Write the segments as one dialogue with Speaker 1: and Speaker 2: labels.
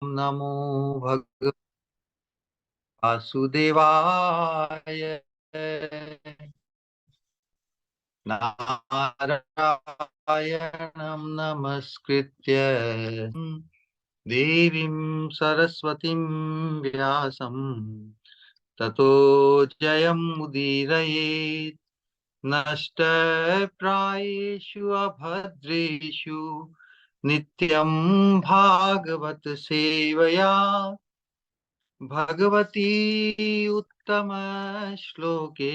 Speaker 1: नमो भगवते वासुदेवाय। नारायणं नमस्कृत्य देवीं सरस्वतीं व्यासं ततो जयमुदीरयेत्। नष्टप्रायेषु अभद्रेषु नित्यं भागवत सेवया भगवती उत्तम श्लोके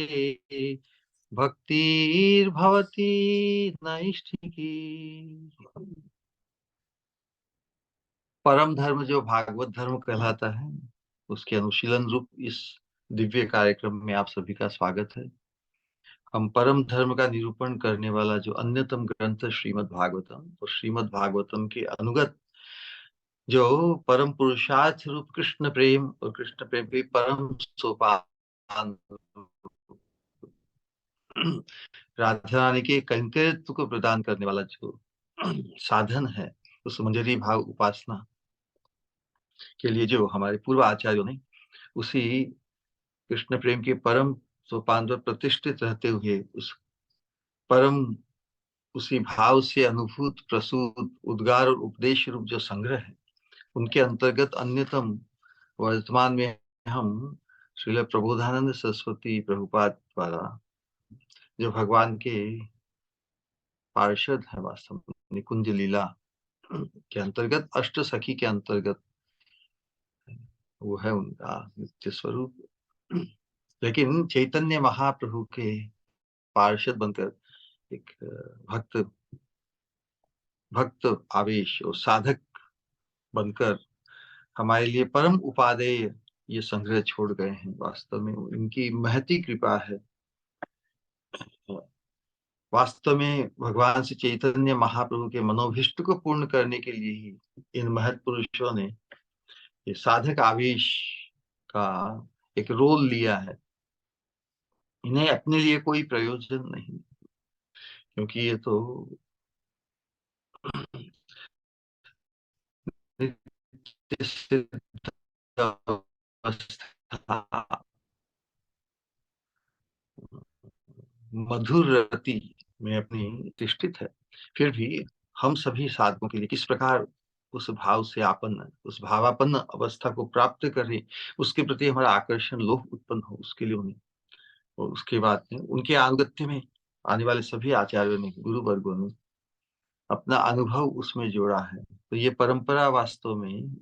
Speaker 1: भक्तिर्भवती नैष्ठिकी। परम धर्म जो भागवत धर्म कहलाता है, उसके अनुशीलन रूप इस दिव्य कार्यक्रम में आप सभी का स्वागत है। हम परम धर्म का निरूपण करने वाला जो अन्यतम ग्रंथ श्रीमद् भागवतम और श्रीमद् भागवतम के अनुगत जो परम पुरुषार्थ रूप कृष्ण प्रेम और कृष्ण प्रेम के परम सोपान राधा रानी के कंकरत्व को प्रदान करने वाला जो साधन है, उस मंजरी भाव उपासना के लिए जो हमारे पूर्व आचार्यों ने उसी कृष्ण प्रेम के परम सोपान पर प्रतिष्ठित रहते हुए उस परम उसी भाव से अनुभूत प्रसूत उद्गार और उपदेश रूप जो संग्रह है, उनके अंतर्गत अन्यतम वर्तमान में हम श्रील प्रबोधानंद सरस्वती प्रभुपाद द्वारा जो भगवान के पार्षद है, वास्तव में निकुंज लीला के अंतर्गत अष्ट सखी के अंतर्गत वो है उनका नित्य स्वरूप। लेकिन चैतन्य महाप्रभु के पार्षद बनकर एक भक्त भक्त आवेश और साधक बनकर हमारे लिए परम उपादेय ये संग्रह छोड़ गए हैं। वास्तव में इनकी महती कृपा है। वास्तव में भगवान श्री चैतन्य महाप्रभु के मनोभिष्ट को पूर्ण करने के लिए ही इन महत् पुरुषों ने ये साधक आवेश का एक रोल लिया है। इन्हें अपने लिए कोई प्रयोजन नहीं, क्योंकि ये तो नित्य सिद्ध अवस्था, मधुर रति में अपनी प्रतिष्ठित है। फिर भी हम सभी साधकों के लिए किस प्रकार उस भाव से आपन्न, उस भावापन्न अवस्था को प्राप्त करें, उसके प्रति हमारा आकर्षण लोभ उत्पन्न हो, उसके लिए उन्हें और उसके बाद में उनके आनुगत्य में आने वाले सभी आचार्यों ने, गुरु वर्गों ने अपना अनुभव उसमें जोड़ा है। तो ये परंपरा वास्तव में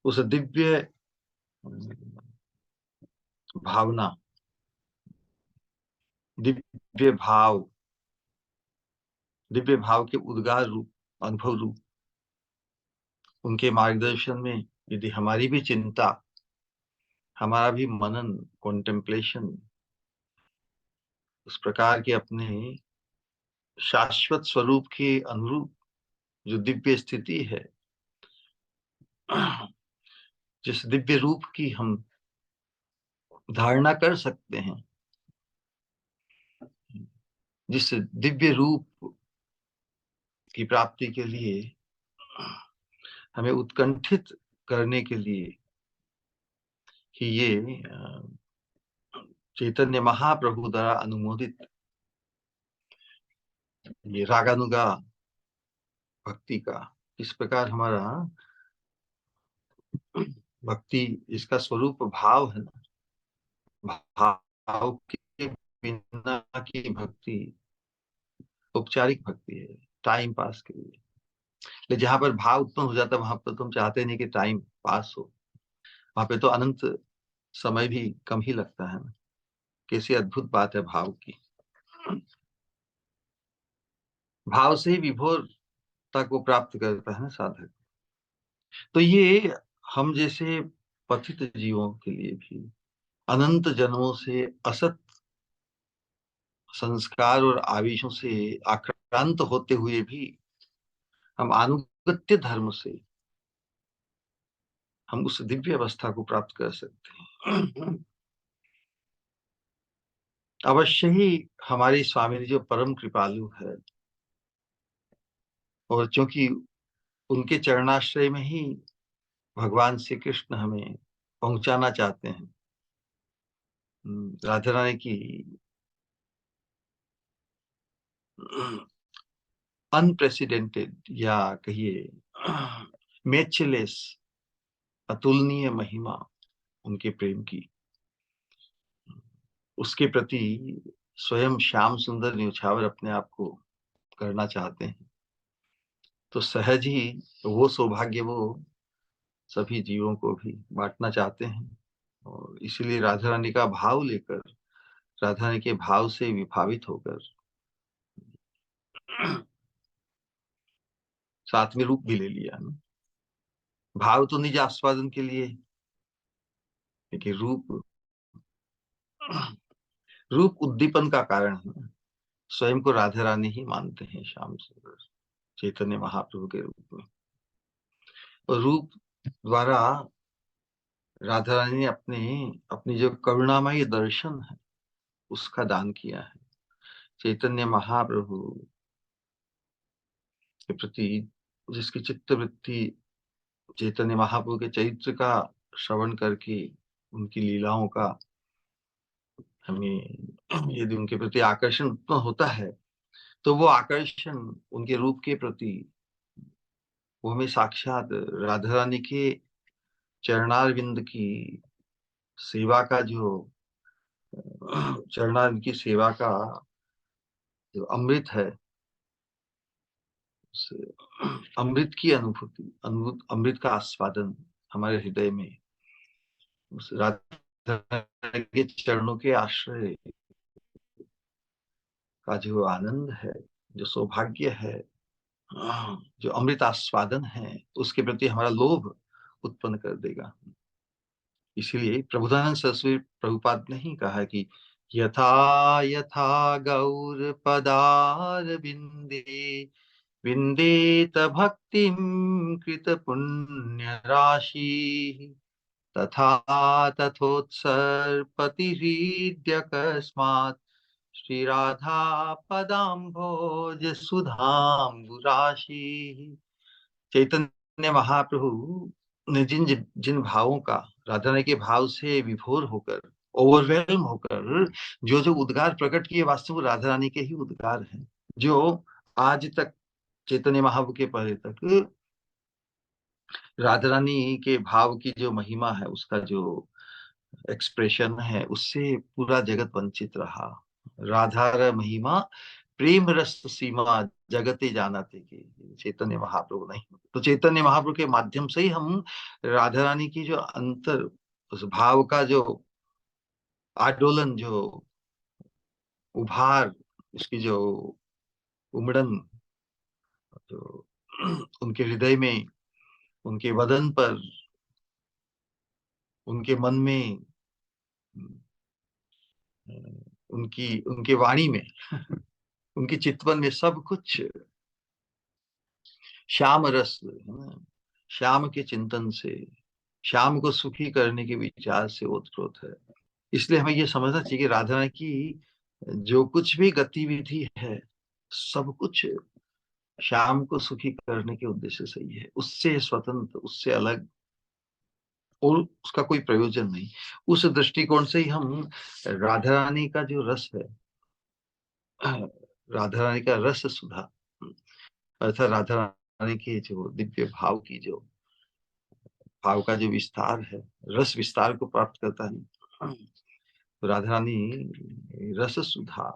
Speaker 1: उस दिव्य भावना, दिव्य भाव, दिव्य भाव के उद्गार रूप, अनुभव रूप उनके मार्गदर्शन में यदि हमारी भी चिंता, हमारा भी मनन, कॉन्टेम्पलेशन उस प्रकार के अपने शाश्वत स्वरूप के अनुरूप जो दिव्य स्थिति है, जिस दिव्य रूप की हम धारणा कर सकते हैं, जिस दिव्य रूप की प्राप्ति के लिए हमें उत्कंठित करने के लिए कि ये चैतन्य महाप्रभु द्वारा अनुमोदित ये रागानुगा भक्ति का इस प्रकार हमारा भक्ति, इसका स्वरूप भाव है ना, भाव के बिना की भक्ति औपचारिक भक्ति है, टाइम पास के लिए। लेकिन जहां पर भाव उत्पन्न हो जाता है, वहां पर तुम चाहते नहीं कि टाइम पास हो, वहां पे तो अनंत समय भी कम ही लगता है ना। कैसी अद्भुत बात है भाव की। भाव से ही विभोरता को प्राप्त करता है ना साधक। तो ये हम जैसे पतित जीवों के लिए भी अनंत जन्मों से असत संस्कार और आवेशों से आक्रांत होते हुए भी हम अनुगत्य धर्म से हम उस दिव्य अवस्था को प्राप्त कर सकते हैं। अवश्य ही हमारे स्वामी जी जो परम कृपालु है, और क्योंकि उनके चरणाश्रय में ही भगवान श्री कृष्ण हमें पहुंचाना चाहते हैं। राधा रानी की अनप्रेसिडेंटेड या कहिए मैचलेस अतुलनीय महिमा उनके प्रेम की, उसके प्रति स्वयं श्याम सुंदर न्योछावर अपने आप को करना चाहते हैं, तो सहज ही वो सौभाग्य वो सभी जीवों को भी बांटना चाहते हैं। और इसीलिए राधा रानी का भाव लेकर, राधा रानी के भाव से विभावित होकर साथ में रूप भी ले लिया ना। भाव तो निज आस्वादन के लिए, लेकिन रूप रूप उद्दीपन का कारण है। स्वयं को राधा रानी ही मानते हैं श्याम सुंदर चैतन्य महाप्रभु के रूप में। और रूप द्वारा राधा रानी ने अपनी जो करुणामय दर्शन है उसका दान किया है। चैतन्य महाप्रभु के प्रति जिसकी चित्तवृत्ति चैतन्य महाप्रभु के चरित्र का श्रवण करके, उनकी लीलाओं का हमें यदि उनके प्रति आकर्षण उत्पन्न होता है, तो वो आकर्षण उनके रूप के प्रति वो हमें साक्षात राधा रानी के चरणारविंद की सेवा का जो चरणारविंद की सेवा का जो अमृत है, उस अमृत की अनुभूति, अमृत का आस्वादन हमारे हृदय में उस राधा के चरणों के आश्रय का जो आनंद है, जो सौभाग्य है, जो अमृत आस्वादन है, उसके प्रति हमारा लोभ उत्पन्न कर देगा। इसीलिए प्रबोधानंद सरस्वती प्रभुपाद ने ही कहा कि यथा यथा गौर पदार बिंदे विंदेत भक्तिम कृत पुण्य राशि तथा तथोत्सर्पतिहृद्यकस्मात् श्री राधा पदाम्भोज सुधाम्बुराशि। चैतन्य महाप्रभु ने जिन जिन भावों का राधा रानी के भाव से विभोर होकर, ओवरवेलम होकर जो जो उद्गार प्रकट किए, वास्तव में राधा रानी के ही उद्गार हैं, जो आज तक चैतन्य महाप्रभु के पहले तक राधा रानी के भाव की जो महिमा है, उसका जो एक्सप्रेशन है, उससे पूरा जगत वंचित रहा। राधा र महिमा प्रेम रस सीमा जगते जानते के चैतन्य महाप्रभु नहीं। तो चैतन्य महाप्रभु के माध्यम से ही हम राधा रानी की जो अंतर, उस भाव का जो आंदोलन, जो उभार, उसकी जो उमड़न, जो उनके हृदय में, उनके वदन पर, उनके मन में, उनकी उनके वाणी में, उनकी चितवन में, सब कुछ श्याम रस है ना? श्याम के चिंतन से, श्याम को सुखी करने के विचार से ओतप्रोत है। इसलिए हमें ये समझना चाहिए कि राधा रानी की जो कुछ भी गतिविधि है, सब कुछ श्याम को सुखी करने के उद्देश्य से ही है। उससे स्वतंत्र, उससे अलग और उसका कोई प्रयोजन नहीं। उस दृष्टिकोण से ही हम राधा रानी का जो रस है, राधा रानी का रस सुधा, अर्थात राधा रानी के जो दिव्य भाव की जो भाव का जो विस्तार है, रस विस्तार को प्राप्त करता है, तो राधा रानी रस सुधा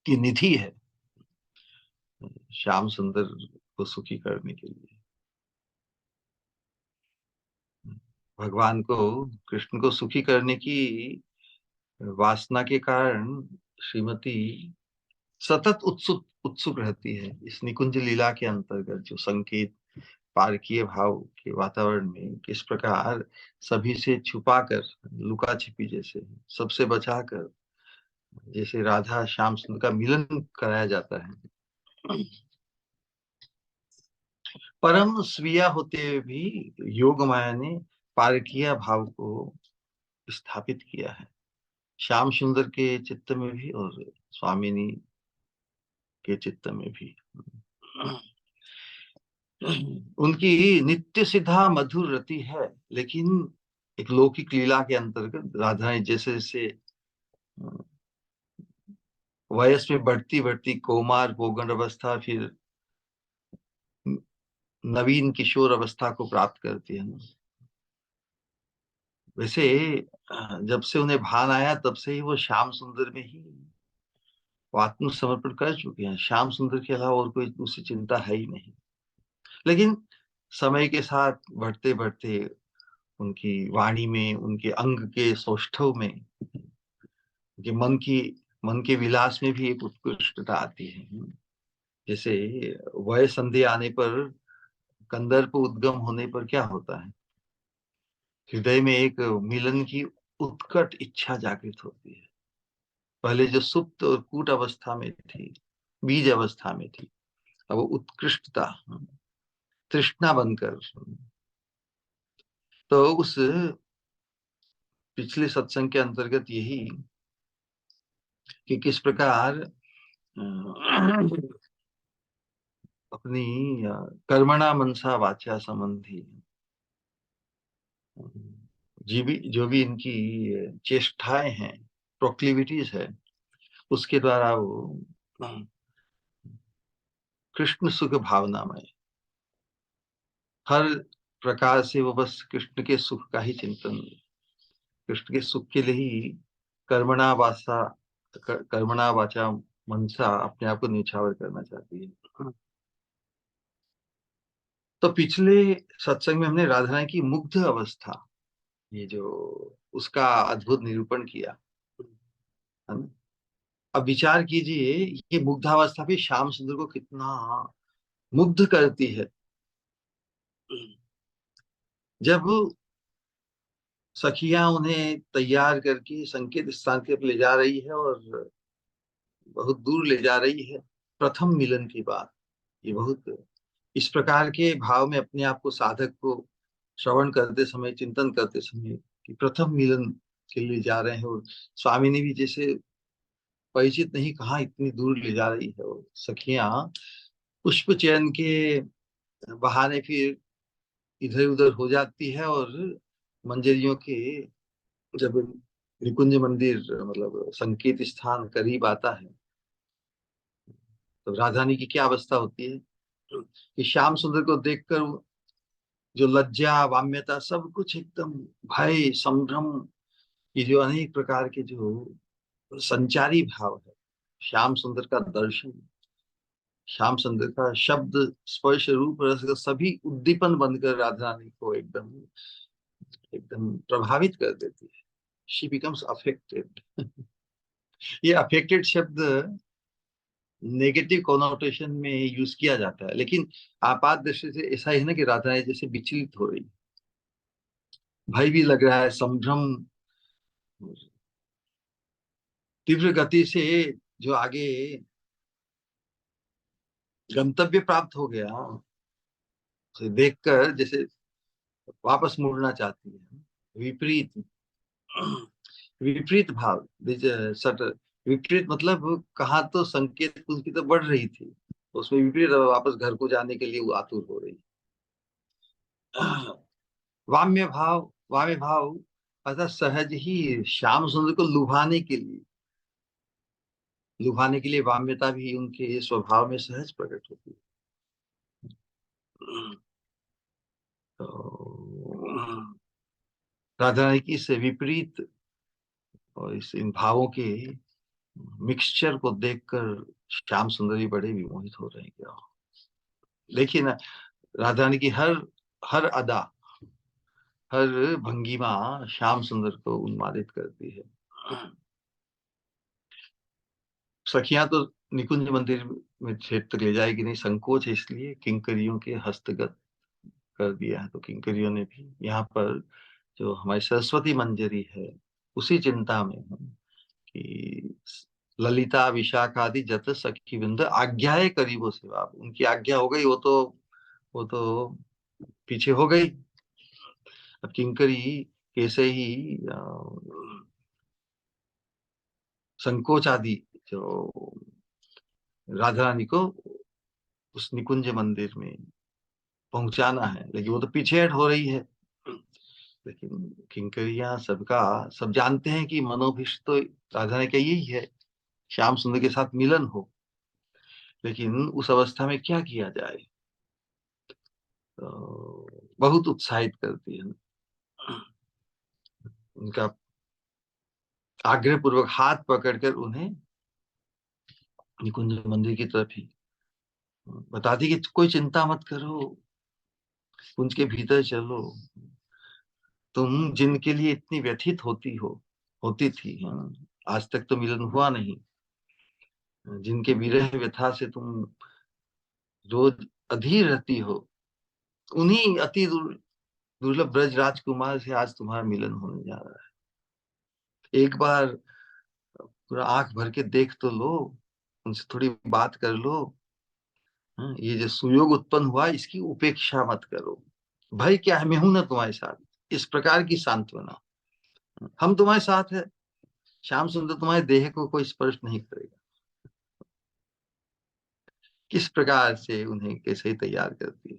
Speaker 1: की निधि है श्याम सुंदर को सुखी करने के लिए। भगवान को, कृष्ण को सुखी करने की वासना के कारण श्रीमती सतत उत्सुक उत्सुक रहती है। इस निकुंज लीला के अंतर्गत जो संकेत पारकीय भाव के वातावरण में किस प्रकार सभी से छुपाकर, लुका छिपी जैसे सबसे बचाकर, जैसे राधा श्याम सुंदर का मिलन कराया जाता है, परम स्वीया होते हुए भी योग माया ने पारकीय भाव को स्थापित किया है श्याम सुंदर के चित्त में भी और स्वामिनी के चित्त में भी। उनकी नित्य सिद्धा मधुर रति है, लेकिन एक लौकिक लीला के अंतर्गत राधा रानी जैसे जैसे वयस में बढ़ती बढ़ती कौमार पौगंड अवस्था, फिर नवीन किशोर अवस्था को प्राप्त करती है ना, वैसे जब से उन्हें भान आया तब से ही वो श्याम सुंदर में ही वो आत्मसमर्पण कर चुके हैं। श्याम सुंदर के अलावा और कोई दूसरी चिंता है ही नहीं। लेकिन समय के साथ बढ़ते बढ़ते उनकी वाणी में, उनके अंग के सौष्ठव में, उनके मन के विलास में भी एक उत्कृष्टता आती है। जैसे वय संधि आने पर, कंदर्प उद्गम होने पर क्या होता है, हृदय में एक मिलन की उत्कट इच्छा जागृत होती है। पहले जो सुप्त और कूट अवस्था में थी, बीज अवस्था में थी, अब वो उत्कृष्टता, तृष्णा बनकर। तो उस पिछले सत्संग के अंतर्गत यही कि किस प्रकार अपनी कर्मणा मनसा वाचा संबंधी जो भी इनकी चेष्टाएं हैं, प्रोक्लिविटीज है, उसके द्वारा वो कृष्ण सुख भावनामय, हर प्रकार से वो बस कृष्ण के सुख का ही चिंतन, कृष्ण के सुख के लिए ही कर्मणा वाचा कर्मणा वाचा मनसा अपने आप को न्यौछावर करना चाहती है। तो पिछले सत्संग में हमने राधा रानी की मुग्ध अवस्था, ये जो उसका अद्भुत निरूपण किया, है ना। अब विचार कीजिए, ये मुग्धावस्था भी श्याम सुंदर को कितना मुग्ध करती है। जब सखियां उन्हें तैयार करके संकेत स्थान के ले जा रही है और बहुत दूर ले जा रही है, प्रथम मिलन की बात, ये बहुत इस प्रकार के भाव में अपने आप को साधक को श्रवण करते समय, चिंतन करते समय कि प्रथम मिलन के लिए जा रहे हैं, और स्वामी ने भी जैसे परिचित नहीं कहा इतनी दूर ले जा रही है। और सखियां पुष्प चयन के बहाने फिर इधर उधर हो जाती है, और मंजरियों के जब निकुंज मंदिर मतलब संकेत स्थान करीब आता है, तो राजधानी की क्या अवस्था होती है कि श्याम सुंदर को देखकर जो लज्जा, वाम्यता, सब कुछ एकदम भय, संभ्रम, ये जो अनेक प्रकार के जो संचारी भाव है, श्याम सुंदर का दर्शन, श्याम सुंदर का शब्द, स्पर्श, रूप, रस का सभी उद्दीपन बनकर राधा रानी को एकदम एकदम प्रभावित कर देती है। She becomes affected. ये अफेक्टेड शब्द नेगेटिव कोनोटेशन में यूज किया जाता है, लेकिन आपात दृष्टि से ऐसा ही है ना कि राधा रानी जैसे विचलित हो रही, भय भी लग रहा है, संभ्रम, तीव्र गति से जो आगे गंतव्य प्राप्त हो गया, उसे देखकर जैसे वापस मुड़ना चाहती है। विपरीत, विपरीत भाव, सट, विपरीत मतलब कहाँ तो संकेत उसकी तो बढ़ रही थी, उसमें विपरीत वापस घर को जाने के लिए वो आतुर हो रही। वाम्य भाव, वाम्य भाव अर्थात सहज ही श्याम सुंदर को लुभाने के लिए वाम्यता भी उनके स्वभाव में सहज प्रकट होती है। तो राधा रानी की इस विपरीत और इस इन भावों के मिक्सचर को देखकर श्याम सुंदर भी बड़े विमोहित हो रहे हैं क्या। देखिए ना, राधा रानी की हर हर अदा, हर भंगिमा श्याम सुंदर को उन्मादित करती है। सखियां तो निकुंज मंदिर में क्षेत्र तक ले जाएगी नहीं, संकोच है, इसलिए किंकरियों के हस्तगत कर दिया है। तो किंकरियों ने भी यहाँ पर जो हमारी सरस्वती मंजरी है, उसी चिंता में है कि ललिता विशाखा आदि जत सखी वृंद आज्ञाएं करीबो सेवा, उनकी आज्ञा हो गई, वो तो पीछे हो गई। अब किंकरी कैसे ही संकोच आदि जो राधा रानी को उस निकुंज मंदिर में पहुंचाना है, लेकिन वो तो पीछे हट हो रही है। लेकिन किंकरियां सबका सब जानते हैं कि मनोभीष्ट तो राधा रानी का यही है, श्याम सुंदर के साथ मिलन हो। लेकिन उस अवस्था में क्या किया जाए, तो बहुत उत्साहित करती है उनका, आग्रह पूर्वक हाथ पकड़कर उन्हें निकुंज मंदिर की तरफ ही बताती कि कोई चिंता मत करो, कुंज के भीतर चलो, तुम जिनके लिए इतनी व्यथित होती थी, हाँ, आज तक तो मिलन हुआ नहीं, जिनके विरह व्यथा से तुम रोज अधीर रहती हो, उन्हीं अति दुर्लभ ब्रज राजकुमार से आज तुम्हारा मिलन होने जा रहा है। एक बार पूरा आंख भर के देख तो लो, उनसे थोड़ी बात कर लो, हाँ, ये जो सुयोग उत्पन्न हुआ इसकी उपेक्षा मत करो, भय क्या है, मैं हूं ना तुम्हारे साथ, इस प्रकार की सांत्वना, हम तुम्हारे साथ है, श्याम सुंदर तुम्हारे देह को कोई स्पर्श नहीं करेगा। किस प्रकार से उन्हें कैसे तैयार करती है,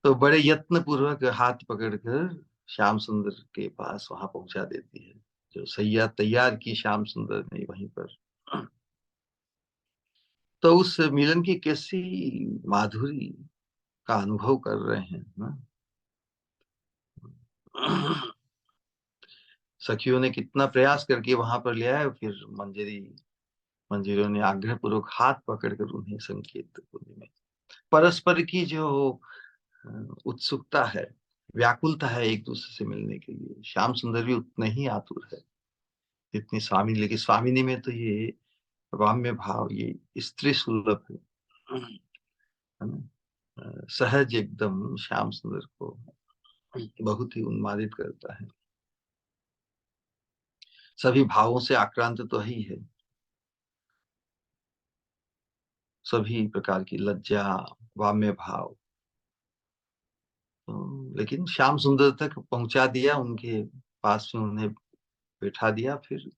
Speaker 1: तो बड़े यत्न पूर्वक हाथ पकड़कर श्याम सुंदर के पास वहां पहुंचा देती है, जो सैया तैयार की श्याम सुंदर ने वहीं पर। तो उस मिलन की कैसी माधुरी का अनुभव कर रहे हैं ना। सखियों ने कितना प्रयास करके वहां पर ले आए, फिर मंजीरों ने आग्रह पूर्वक हाथ पकड़कर उन्हें संकेत कुंज में, परस्पर की जो उत्सुकता है, व्याकुलता है एक दूसरे से मिलने के लिए, श्याम सुंदर भी उतने ही आतुर है जितनी स्वामी, लेकिन स्वामिनी में तो ये वाम्य भाव, ये स्त्री सुलभ है ना, सहज एकदम श्याम सुंदर को बहुत ही उन्मादित करता है, सभी भावों से आक्रांत तो ही है, सभी प्रकार की लज्जा, वाम्य भाव, लेकिन श्याम सुंदर तक पहुंचा दिया, उनके पास में उन्हें बैठा दिया, फिर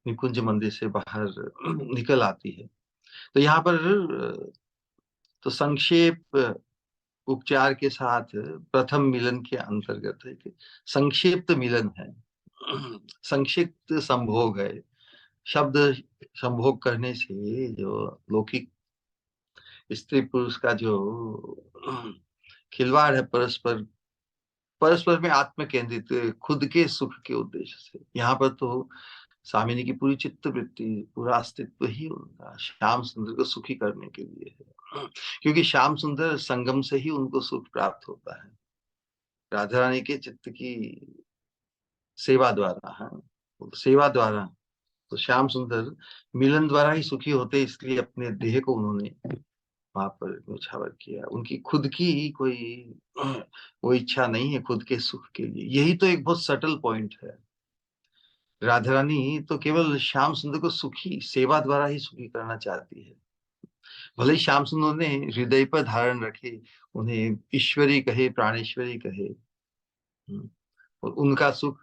Speaker 1: निकुंज मंदिर से बाहर निकल आती है। तो यहाँ पर तो संक्षेप उपचार के साथ प्रथम मिलन के अंतर्गत है कि संक्षिप्त मिलन है, संक्षिप्त संभोग है। शब्द संभोग करने से जो लौकिक स्त्री पुरुष का जो खिलवाड़ है, परस्पर परस्पर में आत्म केंद्रित खुद के सुख के उद्देश्य से, यहाँ पर तो स्वामिनी की पूरी चित्त वृत्ति, पूरा अस्तित्व ही उनका श्याम सुंदर को सुखी करने के लिए है, क्योंकि श्याम सुंदर संगम से ही उनको सुख प्राप्त होता है, राधा रानी के चित्त की सेवा द्वारा, हाँ, सेवा द्वारा। तो श्याम सुंदर मिलन द्वारा ही सुखी होते, इसलिए अपने देह को उन्होंने वहां पर न्यौछावर किया, उनकी खुद की कोई वो इच्छा नहीं है खुद के सुख के लिए। यही तो एक बहुत सटल पॉइंट है, राधा रानी तो केवल श्याम सुंदर को सुखी सेवा द्वारा ही सुखी करना चाहती है, भले ही श्याम सुंदर ने हृदय पर धारण रखे, उन्हें ईश्वरी कहे, प्राणेश्वरी कहे, और उनका सुख,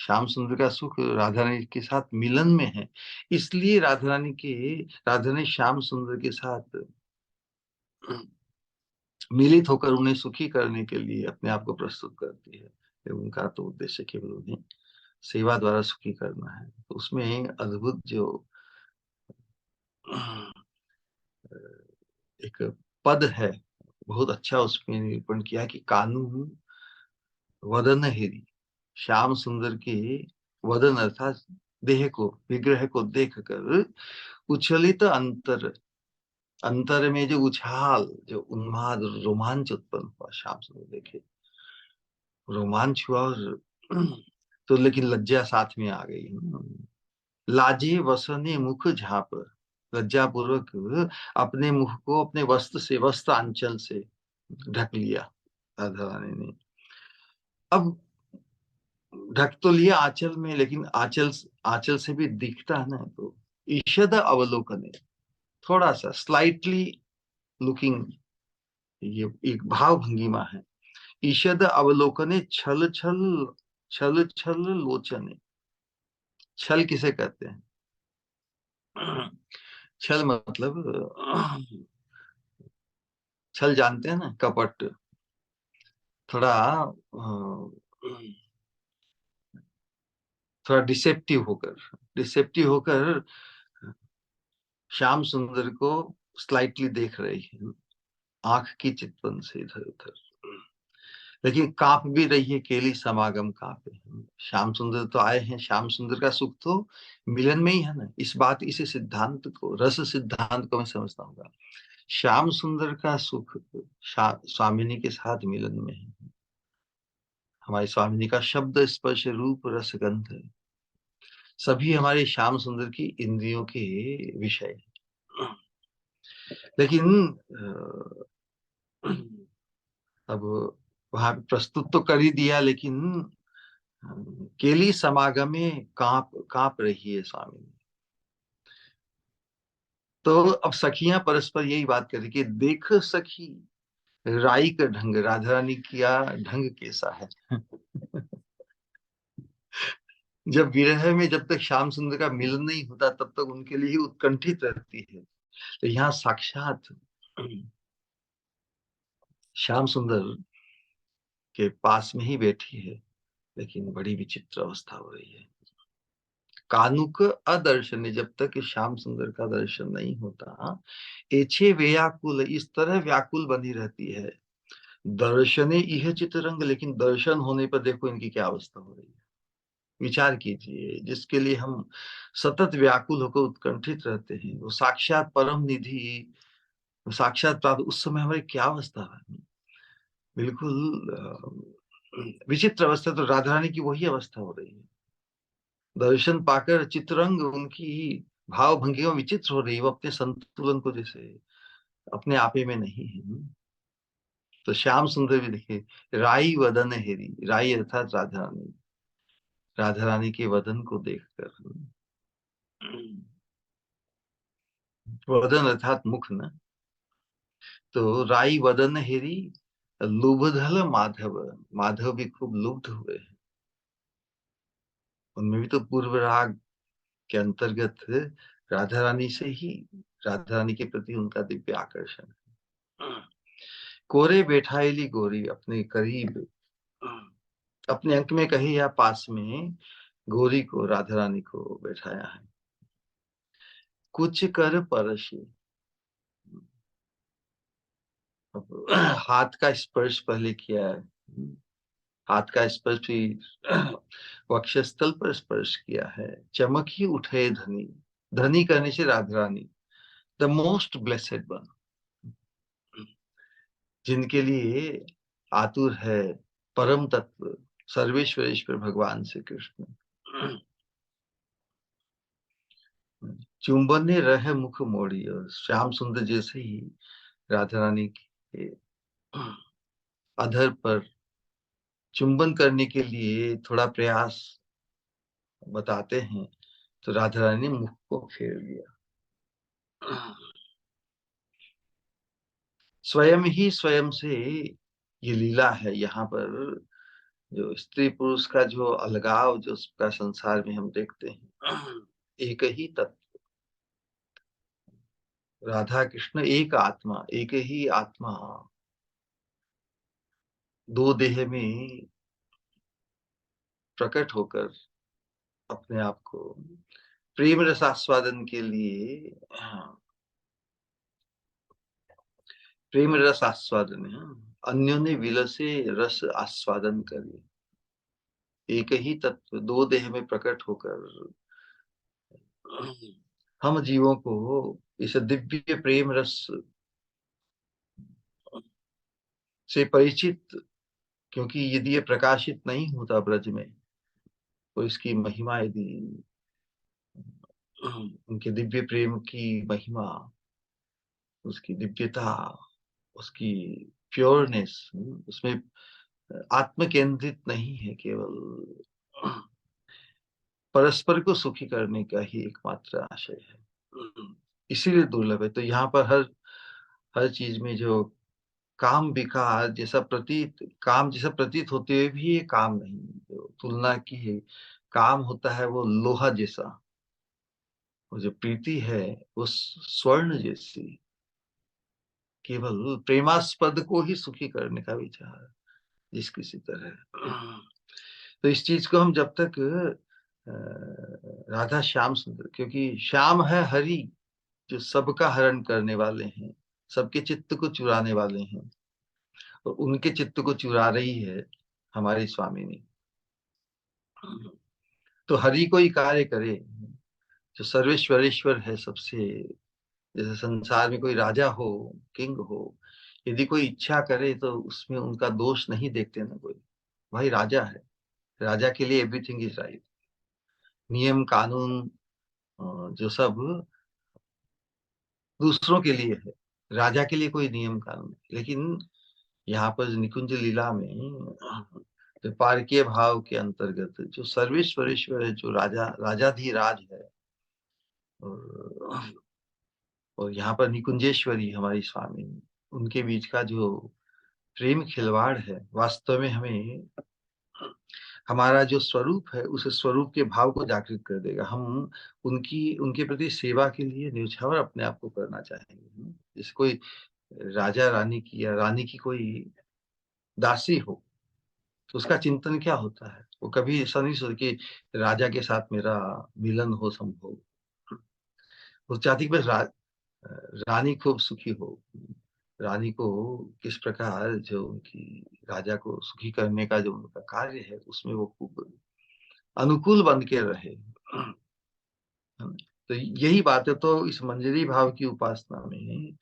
Speaker 1: श्याम सुंदर का सुख राधा रानी के साथ मिलन में है, इसलिए राधा रानी श्याम सुंदर के साथ मिलित होकर उन्हें सुखी करने के लिए अपने आप को प्रस्तुत करती है। उनका तो उद्देश्य केवल उन्हें सेवा द्वारा सुखी करना है। तो उसमें अद्भुत जो एक पद है, बहुत अच्छा उसमें निरूपण किया कि कानू वदन हेरी, श्याम सुंदर के वदन अर्थात देह को, विग्रह को देखकर उछलित अंतर, अंतर में जो उछाल, जो उन्माद, रोमांच उत्पन्न हुआ, श्याम सुंदर देखे रोमांच हुआ, और तो लेकिन लज्जा साथ में आ गई, लाजे वसने मुख झाप, लज्जा पूर्वक अपने मुख को अपने वस्त्र आंचल से ढक लिया राधा रानी ने। अब ढक तो लिया आंचल में, लेकिन आंचल आंचल से भी दिखता है ना, तो ईषद अवलोकन है, थोड़ा सा स्लाइटली लुकिंग, ये एक भाव भंगिमा है। ईषद अवलोकने छल छल, छल छल लोचने, छल किसे कहते हैं? छल मतलब छल जानते हैं ना, कपट, थोड़ा थोड़ा डिसेप्टिव होकर श्याम सुंदर को स्लाइटली देख रही है, आंख की चितवन से इधर उधर, लेकिन कांप भी रही है, केली समागम कांपे। श्याम सुंदर तो आए हैं, श्याम सुंदर का सुख तो मिलन में ही है ना। इस सिद्धांत को, रस सिद्धांत को मैं समझता हूँ। श्याम सुंदर का सुख स्वामिनी के साथ मिलन में है। हमारी स्वामिनी का शब्द स्पर्श रूप रस गंध सभी हमारे श्याम सुंदर की इंद्रियों के विषय। लेकिन अब वहां पे प्रस्तुत तो कर ही दिया, लेकिन केली समागमे कांप कांप रही है स्वामी। तो अब सखियां परस्पर यही बात कर रही कि देख सखी राई का ढंग, राधा रानी का ढंग कैसा है। जब विरह में, जब तक श्याम सुंदर का मिलन नहीं होता, तब तक उनके लिए ही उत्कंठित रहती है। तो यहाँ साक्षात श्याम सुंदर के पास में ही बैठी है, लेकिन बड़ी विचित्र अवस्था हो रही है। कानुक अदर्शन, जब तक श्याम सुंदर का दर्शन नहीं होता, एछे व्याकुल, इस तरह व्याकुल बनी रहती है। दर्शने यह चित्ररंग, लेकिन दर्शन होने पर देखो इनकी क्या अवस्था हो रही है। विचार कीजिए, जिसके लिए हम सतत व्याकुल होकर उत्कंठित रहते हैं, वो साक्षात परम निधि, साक्षात प्राप्त, उस समय हमारी क्या अवस्था है। बिल्कुल विचित्र अवस्था। तो राधा रानी की वही अवस्था हो रही है। दर्शन पाकर चित्रंग उनकी भाव भंगिमा विचित्र हो रही है, वो अपने संतुलन को जैसे अपने आपे में नहीं है। तो श्याम सुंदर भी देखिए, राई वदन हेरी, राई अर्थात राधा रानी, राधा रानी के वदन को देखकर, वदन अर्थात मुख न, तो राई वदन हेरी लुब्धल माधव, माधव भी खूब लुब्ध हुए हैं। उनमें भी तो पूर्व राग के अंतर्गत राधा रानी से ही, राधा रानी के प्रति उनका दिव्य आकर्षण है। कोरे बैठाईली गोरी, अपने करीब, अपने अंक में कही या पास में गोरी को, राधा रानी को बैठाया है। कुछ कर परशी, अब हाथ का स्पर्श पहले किया है, हाथ का स्पर्श भी वक्षस्थल पर स्पर्श किया है। चमक ही उठे धनी, धनी करने से Radha Rani, the most blessed one, जिनके लिए आतुर है परम तत्व सर्वेश्वरेश्वर भगवान श्री कृष्ण। चुंबन ने रह मुख मोड़ी, और श्याम सुंदर जैसे ही राधा रानी के अधर पर चुंबन करने के लिए थोड़ा प्रयास बताते हैं, तो राधा रानी ने मुख को फेर लिया। स्वयं ही स्वयं से ये लीला है। यहाँ पर जो स्त्री पुरुष का जो अलगाव, जो उसका संसार में हम देखते हैं, एक ही तत्व, राधा कृष्ण एक आत्मा, एक ही आत्मा, दो देह में प्रकट होकर अपने आप को प्रेम रस आस्वादन के लिए, प्रेम रस आस्वादन है, अन्यों ने विलसे रस आस्वादन करे। एक ही तत्व दो देह में प्रकट होकर हम जीवों को इस दिव्य प्रेम रस से परिचित, क्योंकि यदि ये प्रकाशित नहीं होता ब्रज में, तो इसकी महिमा, यदि उनके दिव्य प्रेम की महिमा, उसकी दिव्यता, उसकी प्योरनेस, उसमें आत्म केंद्रित नहीं है, केवल परस्पर को सुखी करने का ही एकमात्र आशय है, इसीलिए दुर्लभ है। तो यहाँ पर हर हर चीज में जो काम विकार जैसा प्रतीत, काम जैसा प्रतीत होते हुए भी ये काम नहीं, जो तुलना की है, काम होता है वो लोहा जैसा, वो जो प्रीति है वो स्वर्ण जैसी, केवल प्रेमास्पद को ही सुखी करने का विचार जिस किसी तरह। तो इस चीज को हम जब तक राधा श्याम सुंदर, क्योंकि श्याम है हरि जो सबका हरण करने वाले हैं, सबके चित्त को चुराने वाले हैं, और उनके चित्त को चुरा रही है हमारी स्वामिनी। तो हरि कोई कार्य करे जो सर्वेश्वरेश्वर है सबसे, जैसे संसार में कोई राजा हो, किंग हो, यदि कोई इच्छा करे तो उसमें उनका दोष नहीं देखते ना कोई। भाई राजा है, राजा के लिए एवरीथिंग इज राइट। नियम कानून जो सब दूसरों के लिए है, राजा के लिए कोई नियम कानून नहीं। लेकिन यहाँ पर निकुंज लीला में तो पारकीय भाव के अंतर्गत जो सर्वेश्वरेश्वर है, जो राजा राजाधिराज है, और यहाँ पर निकुंजेश्वरी हमारी स्वामी, उनके बीच का जो प्रेम खिलवाड़ है, वास्तव में हमें हमारा जो स्वरूप है उस स्वरूप के भाव को जागृत कर देगा। हम उनके प्रति सेवा के लिए न्यौछावर अपने आप को करना चाहेंगे। जैसे कोई राजा रानी की या रानी की कोई दासी हो, तो उसका चिंतन क्या होता है? वो कभी ऐसा नहीं सोचता कि राजा के साथ मेरा मिलन हो संभव। वो चाहती कि बस रानी खूब सुखी हो। रानी को किस प्रकार जो उनकी राजा को सुखी करने का जो उनका कार्य है, उसमें वो खूब अनुकूल बन के रहे। तो यही बात है। तो इस मंजरी भाव की उपासना में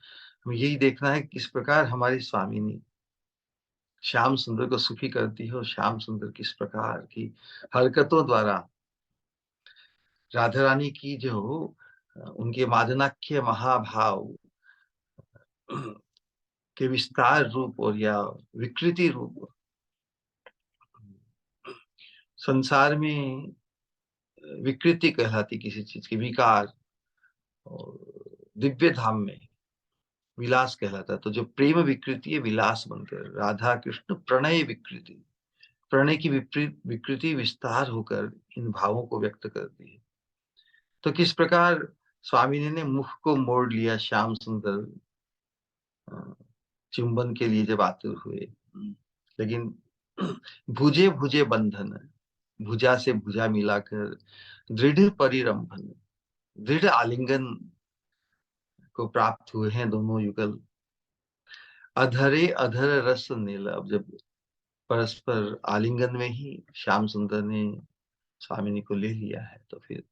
Speaker 1: हमें यही देखना है किस प्रकार हमारी स्वामिनी श्याम सुंदर को सुखी करती है, और श्याम सुंदर किस प्रकार की हरकतों द्वारा राधा रानी की जो उनके मादनाख्य महाभाव के विस्तार रूप और या विकृति रूप संसार में विकृति कहलाती किसी चीज की, विकार, और दिव्य धाम में विलास कहलाता। तो जो प्रेम विकृति है विलास बनकर राधा कृष्ण प्रणय विकृति, प्रणय की विकृति विस्तार होकर इन भावों को व्यक्त करती है। तो किस प्रकार स्वामी ने मुख को मोड़ लिया श्याम सुंदर चुंबन के लिए जब आतुर हुए, लेकिन भुजे भुजे बंधन, भुजा से भुजा मिलाकर दृढ़ परिरंभन, दृढ़ आलिंगन को प्राप्त हुए हैं दोनों युगल। अधरे अधर रस नील, अब जब परस्पर आलिंगन में ही श्याम सुंदर ने स्वामिनी को ले लिया है, तो फिर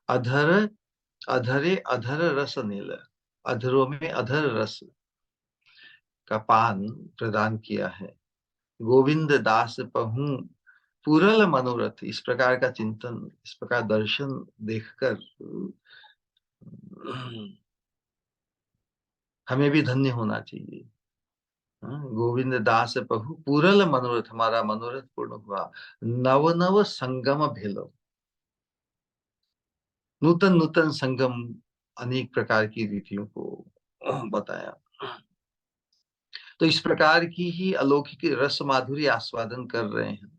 Speaker 1: अधर अधरे अधर रस नील, अधरों में अधर रस का पान प्रदान किया है। गोविंद दास पहू पूरल मनोरथ, इस प्रकार का चिंतन, इस प्रकार दर्शन देखकर हमें भी धन्य होना चाहिए। गोविंद दास पहु पूरल मनोरथ, हमारा मनोरथ पूर्ण हुआ। नव नव संगम भेलो, नूतन नूतन संगम, अनेक प्रकार की रीतियों को बताया। तो इस प्रकार की ही अलौकिक रस माधुरी आस्वादन कर रहे हैं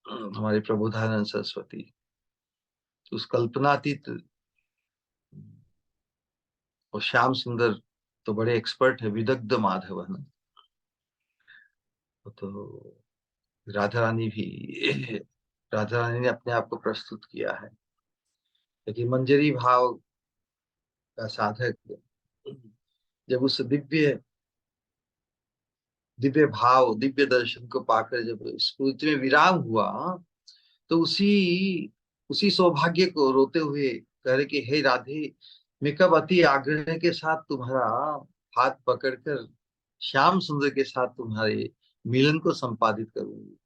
Speaker 1: हमारे प्रबोधानंद सरस्वती। तो उस कल्पनातीत, और श्याम सुंदर तो बड़े एक्सपर्ट है, विदग्ध माधव है ना। तो राधा रानी भी राधा रानी ने अपने आप को प्रस्तुत किया है, लेकिन मंजरी भाव का साधक जब उस दिव्य दिव्य भाव, दिव्य दर्शन को पाकर जब स्फूर्ति में विराम हुआ, तो उसी उसी सौभाग्य को रोते हुए कह रहे कि हे राधे, मैं कब अति आग्रह के साथ तुम्हारा हाथ पकड़कर श्याम सुंदर के साथ तुम्हारे मिलन को संपादित करूंगी।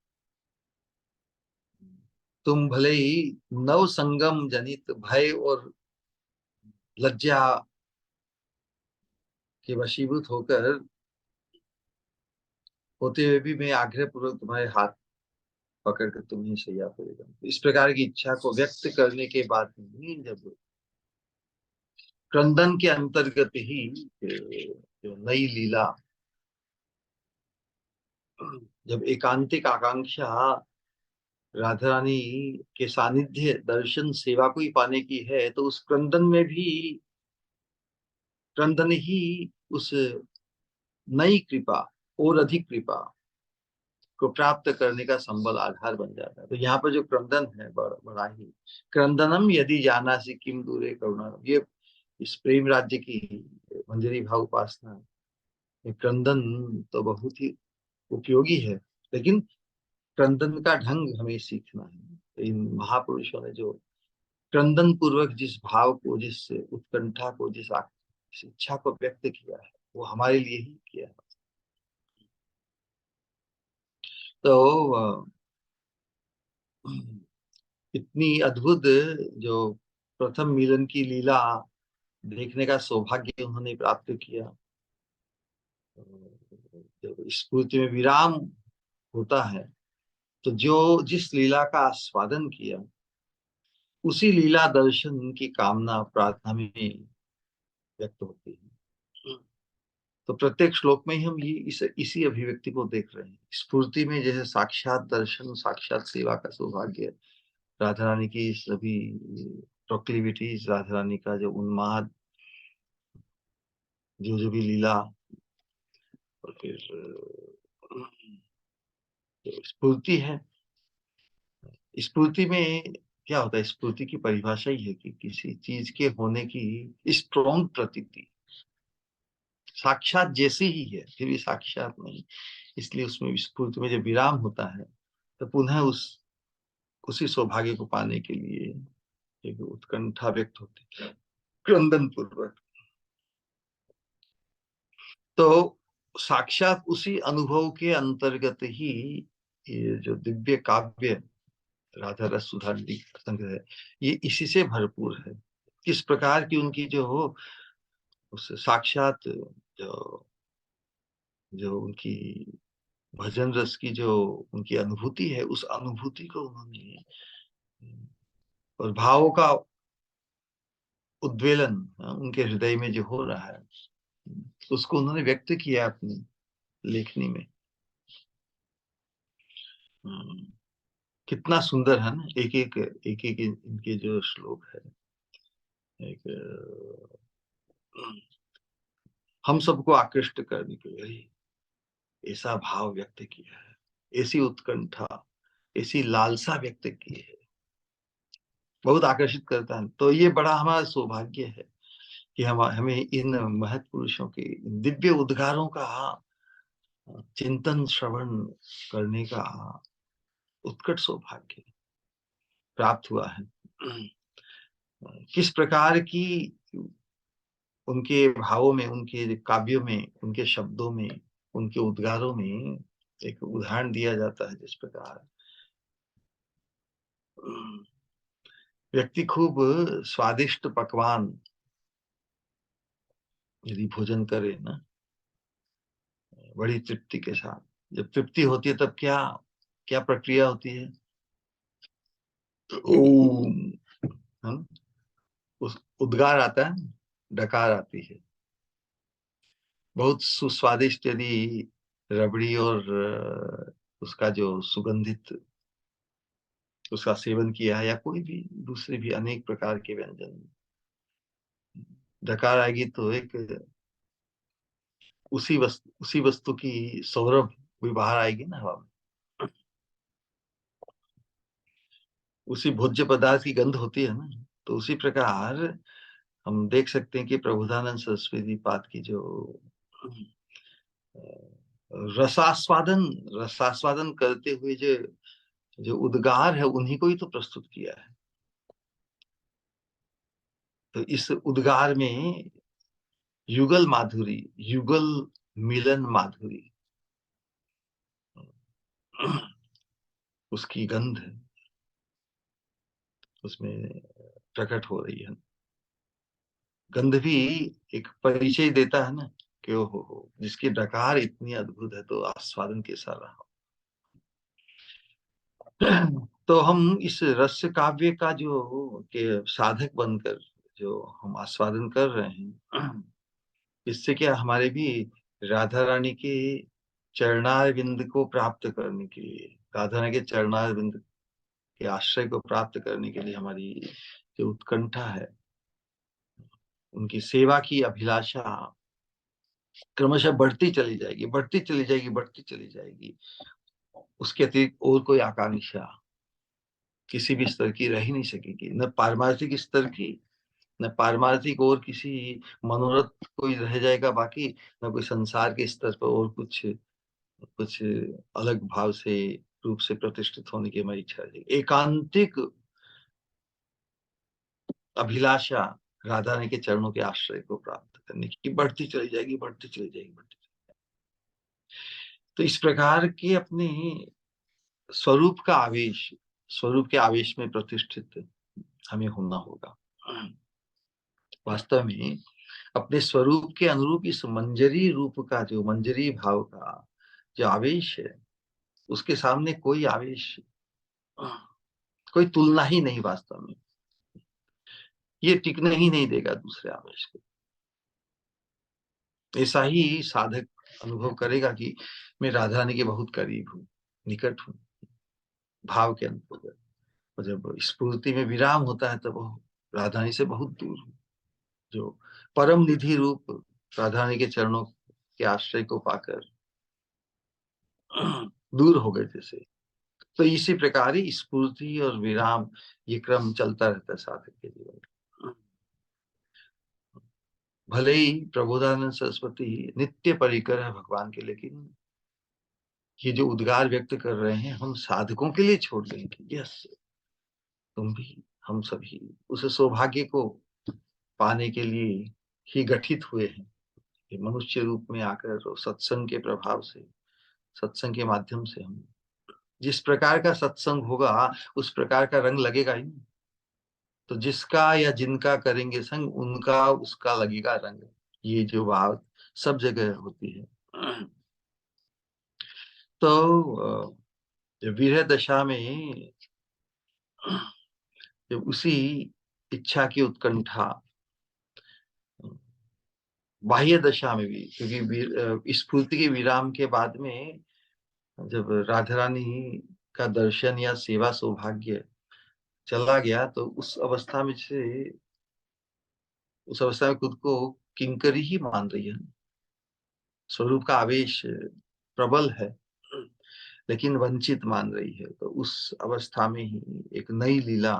Speaker 1: तुम भले ही नव संगम जनित भय और लज्जा के वशीभूत होकर होते हुए भी मैं आग्रह पूर्वक तुम्हारे हाथ पकड़ कर तुम्हें सैया करेगा। इस प्रकार की इच्छा को व्यक्त करने के बाद ही जब क्रंदन के अंतर्गत ही जो नई लीला, जब एकांतिक आकांक्षा राधा रानी के सानिध्य दर्शन सेवा को ही पाने की है, तो उस क्रंदन में भी क्रंदन ही उस नई कृपा और अधिक कृपा को प्राप्त करने का संबल आधार बन जाता है। तो यहाँ पर जो क्रंदन है बड़ा ही, क्रंदनम यदि जानासि किम दूरे करुणा, ये इस प्रेम राज्य की मंजरी भाव उपासना, ये क्रंदन तो बहुत ही उपयोगी है, लेकिन क्रंदन का ढंग हमें सीखना है। तो इन महापुरुषों ने जो क्रंदन पूर्वक जिस भाव को, जिस उत्कंठा को, जिस इच्छा को व्यक्त किया है, वो हमारे लिए ही किया है। तो इतनी अद्भुत जो प्रथम मिलन की लीला देखने का सौभाग्य उन्होंने प्राप्त किया। जब स्फूर्ति में विराम होता है, तो जो जिस लीला का आस्वादन किया, उसी लीला दर्शन की कामना प्रार्थना में व्यक्त होती है। तो प्रत्येक श्लोक में ही हम ये इसी अभिव्यक्ति को देख रहे हैं। स्फूर्ति में जैसे साक्षात दर्शन, साक्षात सेवा का सौभाग्य, राधा रानी की सभी प्रोक्लिविटीज, राधा रानी का जो उन्माद, जो जो भी लीला, और फिर जो स्फूर्ति है, स्फूर्ति में क्या होता है? स्फूर्ति की परिभाषा ही है कि किसी चीज के होने की स्ट्रॉन्ग प्रतीति, साक्षात जैसी ही है फिर भी साक्षात नहीं, इसलिए उसमें स्फूर्ति में जब विराम होता है, तो पुनः उसी सौभाग्य को पाने के लिए एक उत्कंठा व्यक्त होती है क्रंदन पूर्वक। तो साक्षात उसी अनुभव के अंतर्गत ही ये जो दिव्य काव्य राधा रस सुधा संग्रह है, ये इसी से भरपूर है। किस प्रकार की उनकी जो हो, उस साक्षात जो जो उनकी भजन रस की जो उनकी अनुभूति है, उस अनुभूति को उन्होंने, और भावों का उद्वेलन उनके हृदय में जो हो रहा है, उसको उन्होंने व्यक्त किया अपनी लेखनी में। हम्म, कितना सुंदर है ना, एक एक इनके जो श्लोक है, एक हम सबको आकृष्ट करने के लिए ऐसा भाव व्यक्त किया है, ऐसी उत्कंठा, ऐसी लालसा व्यक्त की है, बहुत आकर्षित करता है। तो ये बड़ा हमारा सौभाग्य है कि हमें इन महत् पुरुषों के इन दिव्य उद्गारों का चिंतन श्रवण करने का उत्कट सौभाग्य प्राप्त हुआ है। किस प्रकार की उनके भावों में, उनके काव्यों में, उनके शब्दों में, उनके उद्गारों में एक उदाहरण दिया जाता है, जिस प्रकार व्यक्ति खूब स्वादिष्ट पकवान यदि भोजन करे ना, बड़ी तृप्ति के साथ, जब तृप्ति होती है तब क्या क्या प्रक्रिया होती है? ओम, हम उस उद्गार आता है, डकार आती है। बहुत सुस्वादिष्ट यदि रबड़ी और उसका जो सुगंधित उसका सेवन किया है, या कोई भी दूसरे भी अनेक प्रकार के व्यंजन, डकार आएगी तो एक उसी वस्तु की सौरभ भी बाहर आएगी ना हवा में, उसी भोज्य पदार्थ की गंध होती है ना। तो उसी प्रकार हम देख सकते हैं कि प्रबोधानंद सरस्वती पाद की जो रसास्वादन रसास्वादन करते हुए जो जो उद्गार है, उन्हीं को ही तो प्रस्तुत किया है। तो इस उद्गार में युगल माधुरी, युगल मिलन माधुरी, उसकी गंध उसमें प्रकट हो रही है। गंध भी एक परिचय देता है ना कि ओ हो, जिसकी डकार इतनी अद्भुत है तो आस्वादन कैसा रहा। तो हम इस रस काव्य का जो के साधक बनकर जो हम आस्वादन कर रहे हैं, इससे क्या हमारे भी राधा रानी के चरणार बिंद को प्राप्त करने के लिए, राधा रानी के चरणार बिंद के आश्रय को प्राप्त करने के लिए हमारी जो उत्कंठा है, उनकी सेवा की अभिलाषा, क्रमशः बढ़ती चली जाएगी, बढ़ती चली जाएगी, बढ़ती चली जाएगी। उसके अतिरिक्त और कोई आकांक्षा किसी भी स्तर की रह ही नहीं सकेगी, न पारमार्थिक स्तर की, न पारमार्थिक और किसी मनोरथ कोई रह जाएगा बाकी, न कोई संसार के स्तर पर और कुछ कुछ अलग भाव से रूप से प्रतिष्ठित होने की हमारी इच्छा है। एकांतिक अभिलाषा राधा रानी के चरणों के आश्रय को प्राप्त करने की बढ़ती चली जाएगी, बढ़ती चली जाएगी, बढ़ती। तो इस प्रकार के अपने स्वरूप का आवेश, स्वरूप के आवेश में प्रतिष्ठित हमें होना होगा। वास्तव में अपने स्वरूप के अनुरूप इस मंजरी रूप का, जो मंजरी भाव का जो आवेश है, उसके सामने कोई आवेश, कोई तुलना ही नहीं। वास्तव में ये टिकने ही नहीं देगा दूसरे आवेश को। ऐसा ही साधक अनुभव करेगा कि मैं राधा रानी के बहुत करीब हूँ, निकट हूँ, भाव के अंतर्गत। और जब स्फूर्ति में विराम होता है तब वो राधा रानी से बहुत दूर हूँ। जो परम निधि रूप राधा रानी के चरणों के आश्रय को पाकर दूर हो गए जैसे। तो इसी प्रकार ही स्फूर्ति और विराम, ये क्रम चलता रहता है साधक के जीवन में। भले ही प्रबोधानंद सरस्वती नित्य परिकर है भगवान के, लेकिन ये जो उद्गार व्यक्त कर रहे हैं हम साधकों के लिए छोड़ देंगे। यस, तुम भी, हम सभी उस सौभाग्य को पाने के लिए ही गठित हुए हैं कि मनुष्य रूप में आकर सत्संग के प्रभाव से, सत्संग के माध्यम से हम जिस प्रकार का सत्संग होगा उस प्रकार का रंग लगेगा ही नहीं। तो जिसका या जिनका करेंगे संग, उनका उसका लगेगा रंग। ये जो बात सब जगह होती है। तो विरह दशा में जब उसी इच्छा की उत्कंठा, बाह्य दशा में भी, क्योंकि स्फूर्ति के विराम के बाद में जब राधा रानी का दर्शन या सेवा सौभाग्य चला गया, तो उस अवस्था में खुद को किंकरी ही मान रही है। स्वरूप का आवेश प्रबल है, लेकिन वंचित मान रही है। तो उस अवस्था में ही एक नई लीला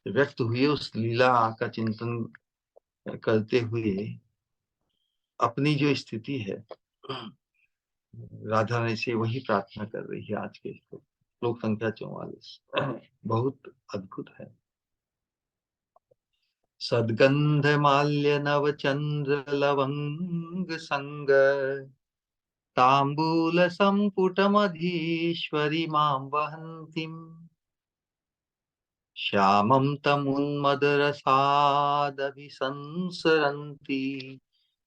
Speaker 1: व्यक्त हुई है। उस लीला का चिंतन करते हुए अपनी जो स्थिति है राधा रानी से वही प्रार्थना कर रही है। आज के श्लोक संख्या 44 बहुत अद्भुत है। सद्गंध माल्य नव चंद्र लवंग संग तांबूल संपुट मधीश्वरी मां वहंतीम श्यामं तमुन्मदरसादभिसंसरन्ती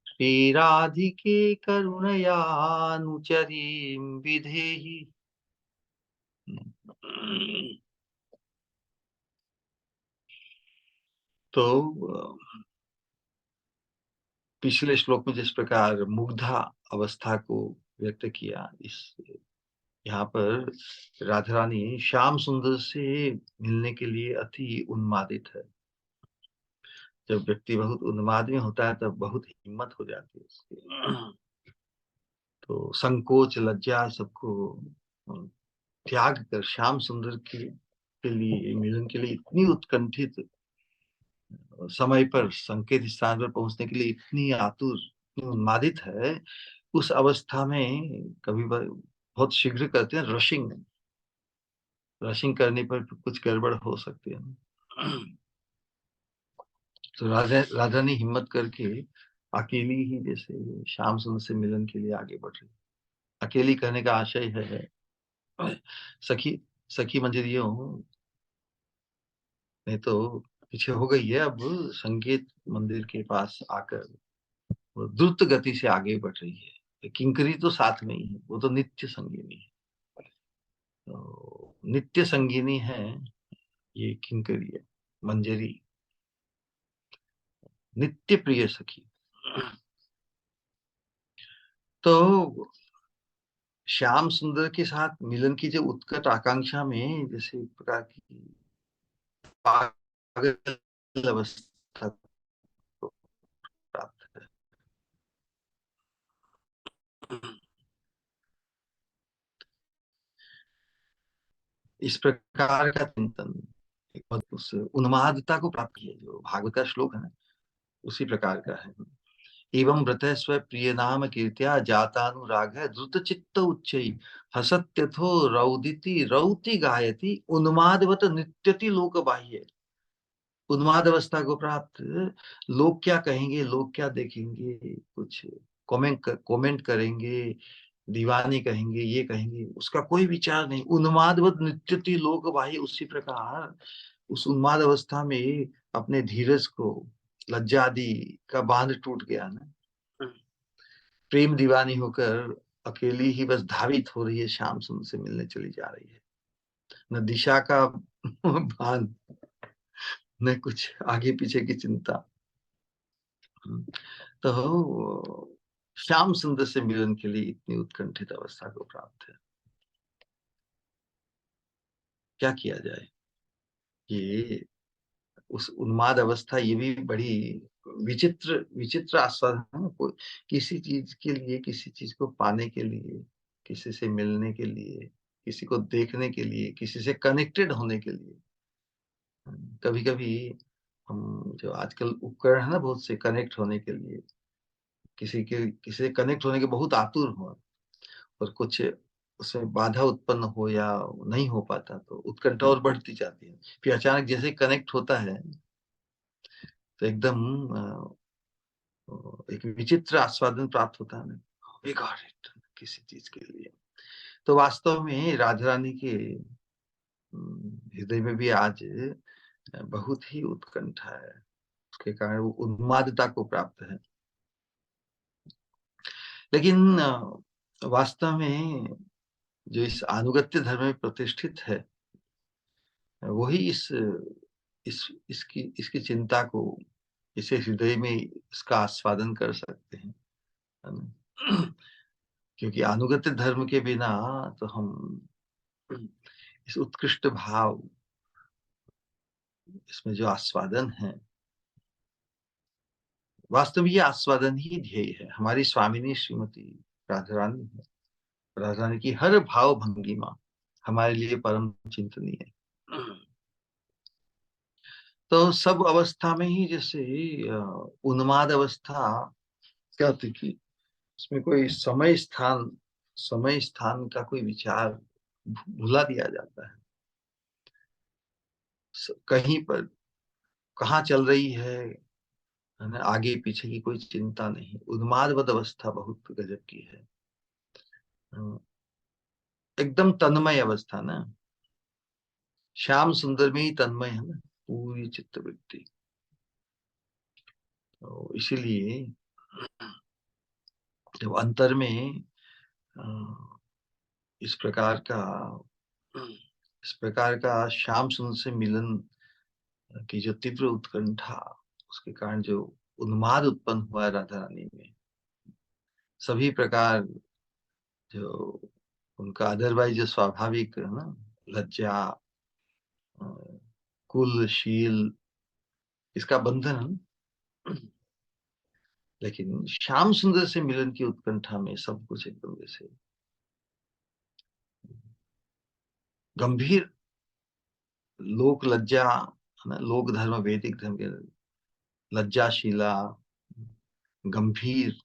Speaker 1: श्रीराधिके करुणयानुचरीं विधेहि। तो पिछले श्लोक में जिस प्रकार मुग्धा अवस्था को व्यक्त किया, इस यहाँ पर राधा रानी श्याम सुंदर से मिलने के लिए अति उन्मादित है। जब व्यक्ति बहुत उन्माद में होता है तब बहुत हिम्मत हो जाती है उसकी। तो संकोच लज्जा सबको त्याग कर श्याम सुंदर के लिए, मिलन के लिए इतनी उत्कंठित, समय पर संकेत स्थान पर पहुंचने के लिए इतनी आतुर, इतनी उन्मादित है। उस अवस्था में कभी बहुत शीघ्र करते हैं रशिंग। रशिंग करने पर कुछ गड़बड़ हो सकती है। तो राजा ने हिम्मत करके अकेली ही जैसे श्याम सुंदर से मिलन के लिए आगे बढ़ रही। अकेली करने का आशय है सखी, सखी मंजरियों ने तो पीछे हो गई है, अब संगीत मंदिर के पास आकर वो द्रुत गति से आगे बढ़ रही है। किंकरी तो साथ में ही है, वो तो नित्य संगिनी है। तो नित्य संगिनी है ये किंकरी है, मंजरी, नित्य प्रिय सखी। तो श्याम सुंदर के साथ मिलन की जो उत्कट आकांक्षा में जैसे एक प्रकार की पागल अवस्था को प्राप्त है। इस प्रकार का चिंतन एक बहुत उस उन्मादता को प्राप्त किया, जो भागवत का श्लोक है ना, उसी प्रकार का है। एवं व्रत स्व प्रिय नाम कीर्त्या जातानुराग द्रुत चित्त उच्चई हसत्यथो रौदिति रौति गायति उन्मादवत नृत्यति लोक बाह्य। उन्माद अवस्था को प्राप्त, लोग क्या कहेंगे, लोग क्या देखेंगे, कुछ कमेंट करेंगे, दीवाने कहेंगे, ये कहेंगे, उसका कोई विचार नहीं। उन्मादवत नृत्यति लोक बाह्य। उसी प्रकार उस उन्माद अवस्था में अपने धीरज को, लज्जा आदि का बांध टूट गया ना, प्रेम दीवानी होकर अकेली ही बस धावित हो रही है, श्याम सुंदर से मिलने चली जा रही है। न दिशा का भान, न कुछ आगे पीछे की चिंता। तो श्याम सुंदर से मिलन के लिए इतनी उत्कंठित अवस्था को प्राप्त है। क्या किया जाए? ये उस उन्माद अवस्था, ये भी बड़ी विचित्र विचित्र आस्वादन है ना। कोई किसी चीज के लिए, किसी चीज को पाने के लिए, किसी से मिलने के लिए, किसी को देखने के लिए, किसी से कनेक्टेड होने के लिए, कभी कभी हम जो आजकल उपकरण है ना, बहुत से कनेक्ट होने के लिए, किसी से कनेक्ट होने के बहुत आतुर हो, और कुछ उसमें बाधा उत्पन्न हो या नहीं हो पाता, तो उत्कंठा और बढ़ती जाती है। फिर अचानक जैसे कनेक्ट होता है, तो एकदम एक विचित्र आस्वादन प्राप्त होता है ना। We got it, किसी चीज के लिए। तो वास्तव में राधा रानी के हृदय में भी आज बहुत ही उत्कंठा है, उसके कारण वो उन्मादता को प्राप्त है। लेकिन वास्तव में जो इस अनुगत्य धर्म में प्रतिष्ठित है, वही इस इसकी इसकी चिंता को, इसे हृदय में इसका आस्वादन कर सकते हैं, है ना? क्योंकि अनुगत्य धर्म के बिना तो हम इस उत्कृष्ट भाव, इसमें जो आस्वादन है, वास्तव में ये आस्वादन ही ध्येय है। हमारी स्वामिनी श्रीमती राधा रानी है। राधा रानी की हर भाव भंगिमा हमारे लिए परम चिंतनीय है। तो सब अवस्था में ही जैसे उन्माद अवस्था क्या होती कि उसमें कोई समय स्थान का कोई विचार भुला दिया जाता है। कहीं पर कहाँ चल रही है ना, आगे पीछे की कोई चिंता नहीं। उन्मादवद अवस्था बहुत गजब की है। एकदम तन्मय अवस्था ना, श्याम सुंदर में ही तन्मय है ना पूरी चित्तवृत्ति। तो इसीलिए जब अंतर में अ, इस प्रकार का इस प्रकार का श्याम सुंदर से मिलन की जो तीव्र उत्कंठा, उसके कारण जो उन्माद उत्पन्न हुआ है राधा रानी में, सभी प्रकार जो उनका अदरवाइज जो स्वाभाविक है ना, लज्जा, अ, कुल शील, इसका बंधन है ना। लेकिन श्याम सुंदर से मिलन की उत्कंठा में सब कुछ एकदम जैसे गंभीर लोक लज्जा, है ना, लोक धर्म, वैदिक धर्म के लज्जाशीला, गंभीर,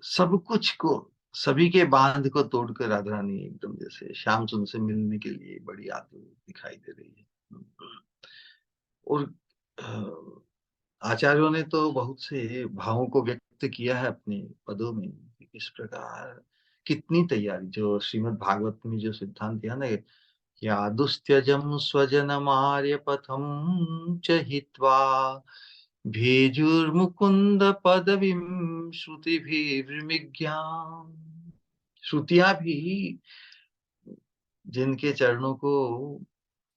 Speaker 1: सब कुछ को, सभी के बांध को तोड़कर राधा रानी एकदम जैसे श्याम सुंदर से मिलने के लिए बड़ी आतुर दिखाई दे रही है। और आचार्यों ने तो बहुत से भावों को व्यक्त किया है अपने पदों में। इस प्रकार कितनी तैयारी, जो श्रीमद् भागवत में जो सिद्धांत दिया ना, या दुस्त्यजम स्वजनमार्य पथम च हित्वा भेजुर्मुकुंद पदवीं श्रुतिभिर्मृग्याम्। श्रुतियां भी जिनके चरणों को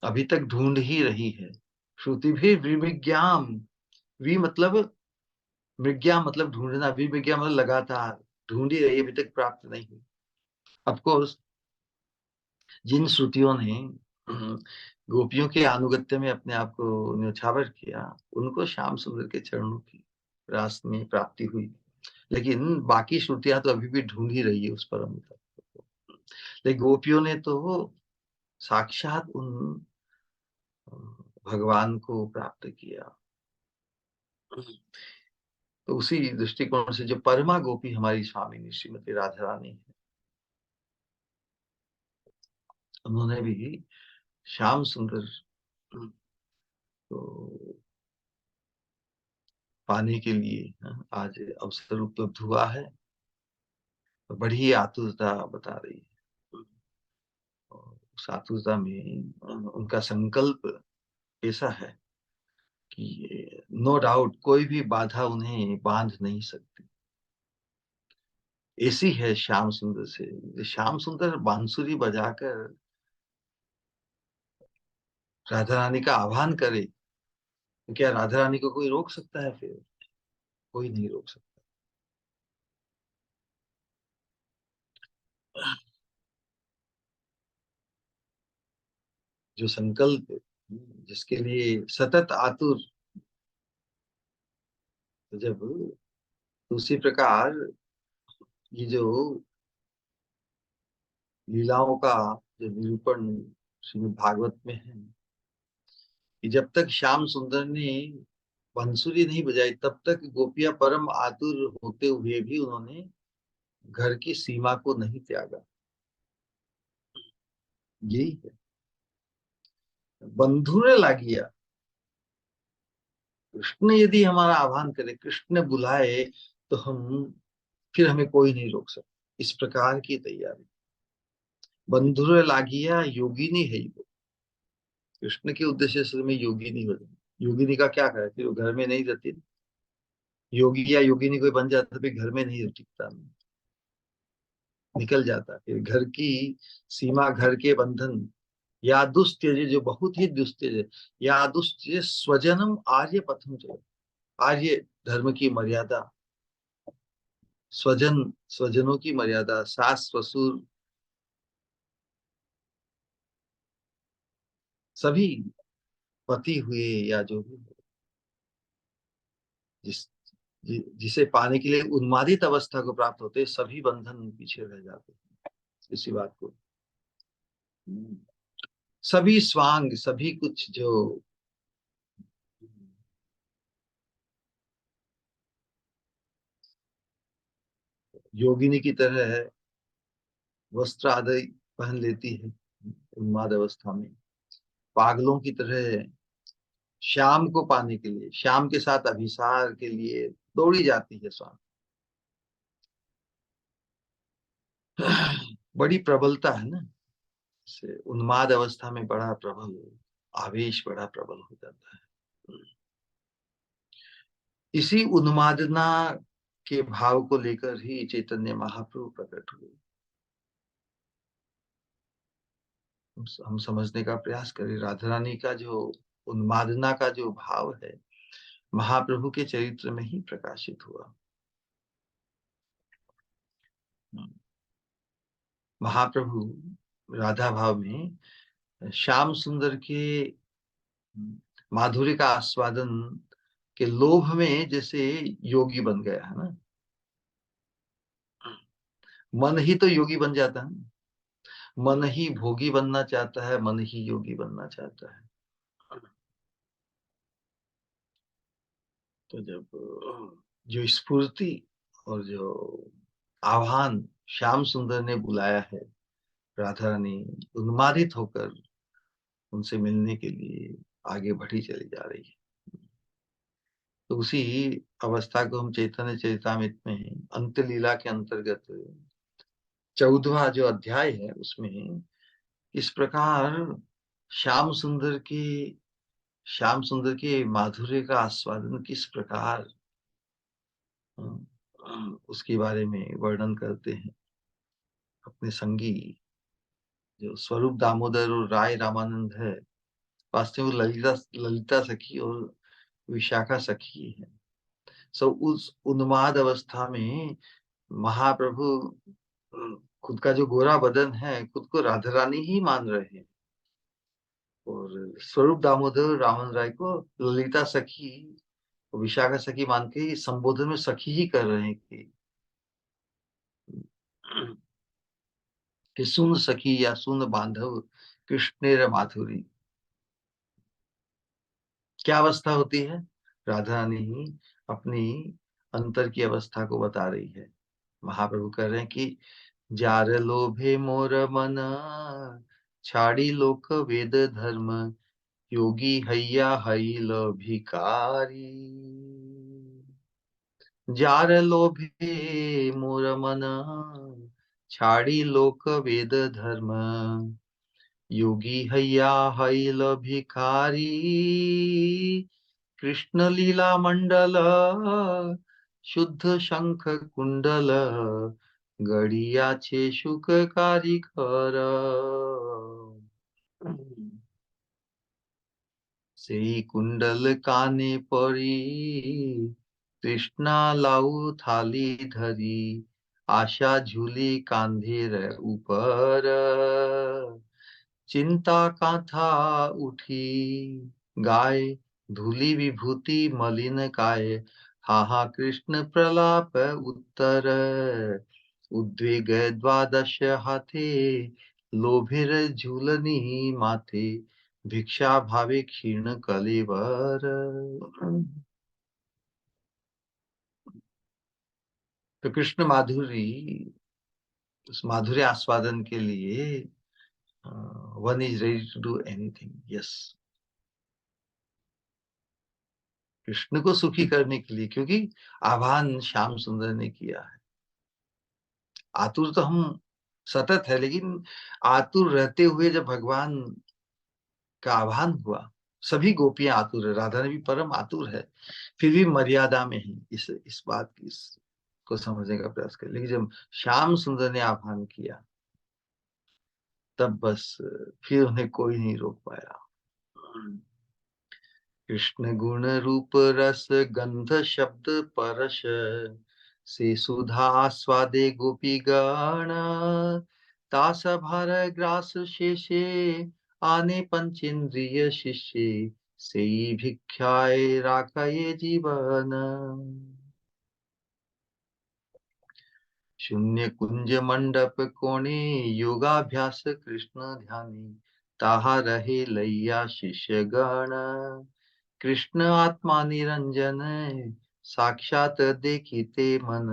Speaker 1: अभी तक ढूंढ ही रही है। श्रुति भी विमृग्याम, वि मतलब मृग्या मतलब ढूंढना, विमृग्या मतलब लगातार ढूंढ ही रही है, अभी तक प्राप्त नहीं हुई। ऑफकोर्स जिन श्रुतियों ने गोपियों के आनुगत्य में अपने आप को न्यौछावर किया, उनको श्याम सुंदर के चरणों की रास में प्राप्ति हुई। लेकिन बाकी श्रुतियां तो अभी भी ढूंढ ही रही है उस परम तत्व को। लेकिन गोपियों ने तो साक्षात उन भगवान को प्राप्त किया। तो उसी दृष्टिकोण से जो परमा गोपी हमारी स्वामी श्रीमती राधा रानी है, उन्होंने भी श्याम सुंदर तो पाने के लिए आज अवसर उपलब्ध हुआ है, तो बड़ी आतुरता बता रही है। और उस आतुरता में उनका संकल्प ऐसा है कि नो डाउट कोई भी बाधा उन्हें बांध नहीं सकती। ऐसी है श्याम सुंदर से। श्याम सुंदर बांसुरी बजाकर राधा रानी का आह्वान करे, तो क्या राधा रानी को कोई रोक सकता है? फिर कोई नहीं रोक सकता। जो संकल्प, जिसके लिए सतत आतुर, जब उसी प्रकार ये जो लीलाओं का जो निरूपण श्रीमद् भागवत में है, कि जब तक श्याम सुंदर ने बंसुरी नहीं बजाई तब तक गोपियां परम आतुर होते हुए भी उन्होंने घर की सीमा को नहीं त्यागा। यही है, बंधु ने लागिया। कृष्ण यदि हमारा आह्वान करे, कृष्ण बुलाए, तो हम फिर हमें कोई नहीं रोक सकता। इस प्रकार की तैयारी। बंधुर लागिया योगिनी है वो। कृष्ण के उद्देश्य से में योगिनी हो जाए। योगिनी का क्या करे? फिर वो घर में नहीं रहती। योगी या योगिनी कोई बन जाता, फिर घर में नहीं टिकता, निकल जाता। फिर घर की सीमा, घर के बंधन, या दुस्त्यज, जो बहुत ही दुस्त्यज है, या दुस्त्यज स्वजनम आर्य पथम चले। आर्य धर्म की मर्यादा, स्वजन, स्वजनों की मर्यादा, सास ससुर सभी, पति हुए या जो भी हो, जिसे पाने के लिए उन्मादित अवस्था को प्राप्त होते, सभी बंधन पीछे रह जाते हैं। इसी बात को सभी स्वांग, सभी कुछ जो योगिनी की तरह है, वस्त्र आदि पहन लेती है उन्माद अवस्था में। पागलों की तरह श्याम को पाने के लिए, श्याम के साथ अभिसार के लिए दौड़ी जाती है स्वामी। बड़ी प्रबलता है ना, से उन्माद अवस्था में बड़ा प्रबल आवेश, बड़ा प्रबल हो जाता है। इसी उन्मादना के भाव को लेकर ही चैतन्य महाप्रभु प्रकट हुए। हम समझने का प्रयास करें, राधा रानी का जो उन्मादना का जो भाव है, महाप्रभु के चरित्र में ही प्रकाशित हुआ। महाप्रभु राधा भाव में श्याम सुंदर के माधुर्य का आस्वादन के लोभ में जैसे योगी बन गया है ना। मन ही तो योगी बन जाता है। मन ही भोगी बनना चाहता है, मन ही योगी बनना चाहता है। तो जब जो स्फूर्ति और जो आह्वान श्याम सुंदर ने बुलाया है, राधा रानी उन्मादित होकर उनसे मिलने के लिए आगे बढ़ी चली जा रही है। तो उसी अवस्था को हम चैतन्य चरितामृत में अंत्य लीला के अंतर्गत 14वां जो अध्याय है उसमें इस प्रकार श्याम सुंदर के श्याम सुंदर के माधुर्य का आस्वादन किस प्रकार उसके बारे में वर्णन करते हैं अपने संगी जो स्वरूप दामोदर और राय रामानंद है। वास्तव में वो ललिता ललिता सखी और विशाखा सखी है। सो उस उन्माद अवस्था में महाप्रभु खुद का जो गोरा बदन है, खुद को राधा रानी ही मान रहे हैं, और स्वरूप दामोदर रामन राय को ललिता सखी, विशाखा सखी मान के संबोधन में सखी ही कर रहे हैं कि कि सुन सखी या सुन बांधव कृष्णेर माधुरी। क्या अवस्था होती है? राधा रानी ही अपनी अंतर की अवस्था को बता रही है। महाप्रभु कह रहे हैं कि जार लोभे मोर मन, छाड़ी लोक वेद धर्म, योगी हैया हैल भिकारी। जार लोभे मोर मन, छाड़ी लोक वेद धर्म, योगी हैया हैल भिखारी। कृष्ण लीला मंडल, शुद्ध शंख कुंडल, गड़िया छे शुक कारिकर। সেই কুণ্ডল কানে পরি, তৃষ্ণা লাউ থালি ধরি, আশা ঝুলি কাঁধের উপর, চিন্তা কাঁথা উঠি গায়ে, ধুলি বিভূতি মলিন কায়ে, হাহা কৃষ্ণ প্রলাপ উত্তর, উদ্বেগ দ্বাদশ হাতে, লোভের ঝুলনি মাথে, भिक्षा भावे क्षीण कलेवर। तो कृष्ण माधुरी, उस माधुर्य आस्वादन के लिए one is ready to do anything. Yes, Krishna को सुखी करने के लिए, क्योंकि आह्वान श्याम सुंदर ने किया है। आतुर तो हम सतत है, लेकिन आतुर रहते हुए जब भगवान का आह्वान हुआ, सभी गोपियां आतुर है, राधा ने भी परम आतुर है, फिर भी मर्यादा में ही इस बात की को समझने का प्रयास करें। लेकिन जब श्याम सुंदर ने आह्वान किया, तब बस फिर उन्हें कोई नहीं रोक पाया। कृष्ण गुण रूप रस गंध शब्द परश, से सुधा आस्वादे गोपी गण, तास भार ग्रास शेषे, आने पंचेन्द्रिय शिष्य, से भिक्षाए राखाए जीवन। शून्य कुंज मंडप कोणे, योगाभ्यास कृष्ण ध्यानी, ताहा रहे लैया शिष्य गण, कृष्ण आत्मा निरंजन, साक्षात देखिते मन,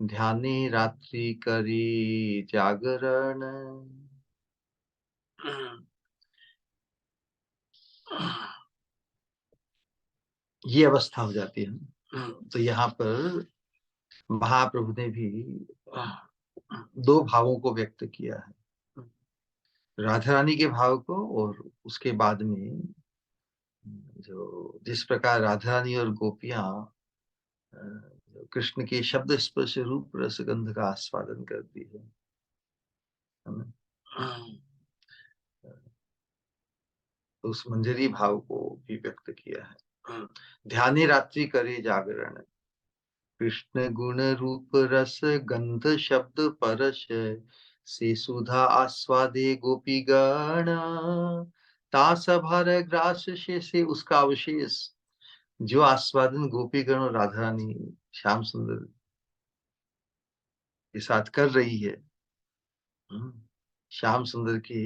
Speaker 1: ध्याने रात्रि करी जागरण। ये अवस्था हो जाती है। तो यहाँ पर महाप्रभु ने भी दो भावों को व्यक्त किया है, राधा रानी के भाव को, और उसके बाद में जो जिस प्रकार राधा रानी और गोपियां कृष्ण के शब्द स्पर्श रूप रसगंध का आस्वादन करती है ना? तो उस मंजरी भाव को भी व्यक्त किया है। ध्याने रात्रि करे जागरण, कृष्ण गुण रूप रस गंध शब्द परश, से सुधा आस्वादे गोपी गण, तास भार ग्रास से उसका अवशेष जो आस्वादन गोपीगण और राधा रानी श्याम सुंदर के साथ कर रही है, श्याम सुंदर के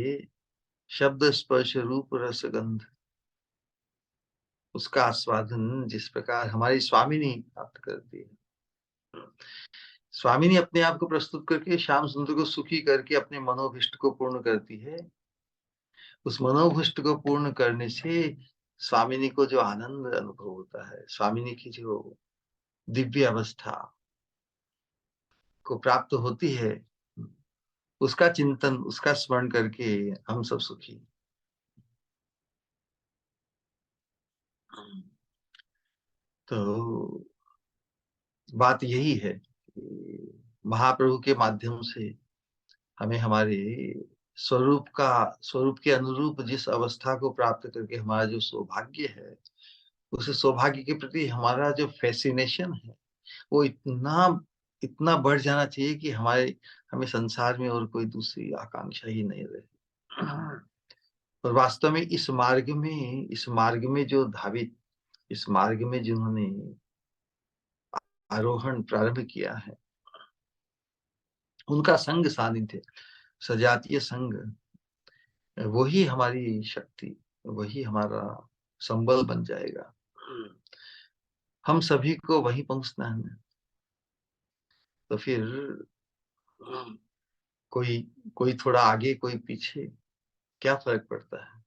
Speaker 1: शब्द स्पर्श रूप रसगंध, उसका आस्वादन जिस प्रकार हमारी स्वामिनी प्राप्त करती है। स्वामिनी अपने आप को प्रस्तुत करके श्याम सुंदर को सुखी करके अपने मनोभिष्ट को पूर्ण करती है। उस मनोभिष्ट को पूर्ण करने से स्वामिनी को जो आनंद अनुभव होता है, स्वामिनी की जो दिव्य अवस्था को प्राप्त होती है, उसका चिंतन, उसका स्मरण करके हम सब सुखी। तो बात यही है कि महाप्रभु के माध्यम से हमें हमारे स्वरूप के अनुरूप जिस अवस्था को प्राप्त करके हमारा जो सौभाग्य है, उस सौभाग्य के प्रति हमारा जो फैसिनेशन है, वो इतना इतना बढ़ जाना चाहिए कि हमें संसार में और कोई दूसरी आकांक्षा ही नहीं रहे। और वास्तव में इस मार्ग में जो धावित, इस मार्ग में जिन्होंने आरोहण प्रारंभ किया है, उनका संग सानिध्य सजातीय संग, वही हमारी शक्ति, वही हमारा संबल बन जाएगा। हम सभी को वहीं पहुंचना है। तो फिर कोई कोई थोड़ा आगे, कोई पीछे, क्या फर्क पड़ता है?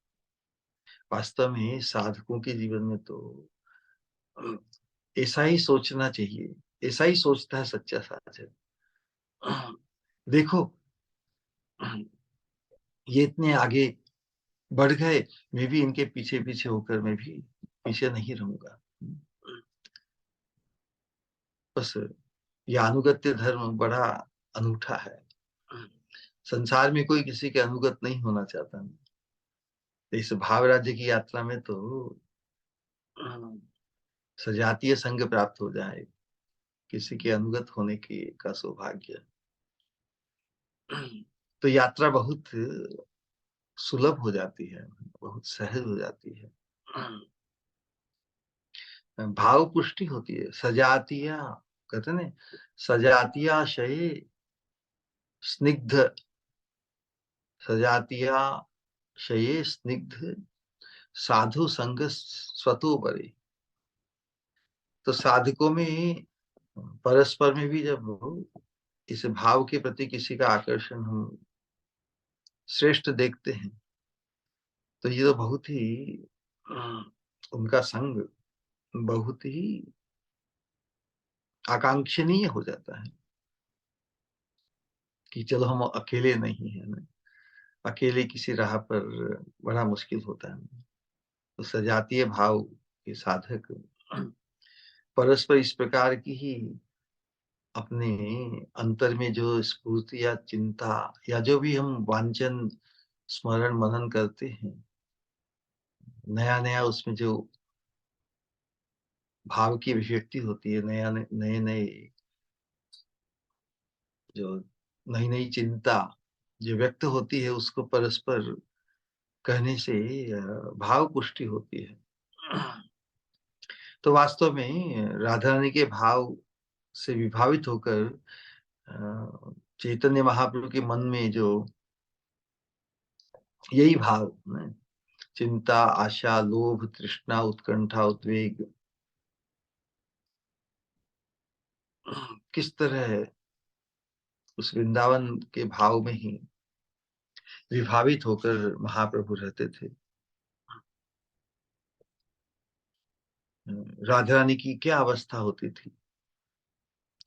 Speaker 1: वास्तव में साधकों के जीवन में तो ऐसा ही सोचना चाहिए। ऐसा ही सोचता है सच्चा साधक। देखो, ये इतने आगे बढ़ गए, मैं भी इनके पीछे पीछे होकर मैं भी पीछे नहीं रहूंगा। बस यह अनुगत्य धर्म बड़ा अनूठा है। संसार में कोई किसी के अनुगत नहीं होना चाहता। तो इस भाव राज्य की यात्रा में तो सजातीय संग प्राप्त हो जाए, किसी के अनुगत होने की का सौभाग्य। तो यात्रा बहुत सुलभ हो जाती है, बहुत सहज हो जाती है। भाव पुष्टि होती है। सजातिया, कहते ना, सजातिया शये स्निग्ध, सजातिया शये स्निग्ध साधु संग स्वतो बरे। तो साधकों में परस्पर में भी जब इस भाव के प्रति किसी का आकर्षण हम श्रेष्ठ देखते हैं, तो ये तो बहुत ही उनका संग बहुत ही आकांक्षणीय हो जाता है कि चलो हम अकेले नहीं है ना। अकेले किसी राह पर बड़ा मुश्किल होता है। तो सजातीय भाव के साधक परस्पर इस प्रकार की ही अपने अंतर में जो स्फूर्ति या चिंता या जो भी हम वांछन स्मरण मनन करते हैं, नया नया उसमें जो भाव की अभिव्यक्ति होती है, नया नए नए जो नई नई चिंता जो व्यक्त होती है, उसको परस्पर कहने से भाव पुष्टि होती है। तो वास्तव में राधा रानी के भाव से विभावित होकर चैतन्य महाप्रभु के मन में जो यही भाव है, चिंता, आशा, लोभ, तृष्णा, उत्कंठा, उद्वेग, किस तरह उस वृंदावन के भाव में ही विभावित होकर महाप्रभु रहते थे। राधा रानी की क्या अवस्था होती थी,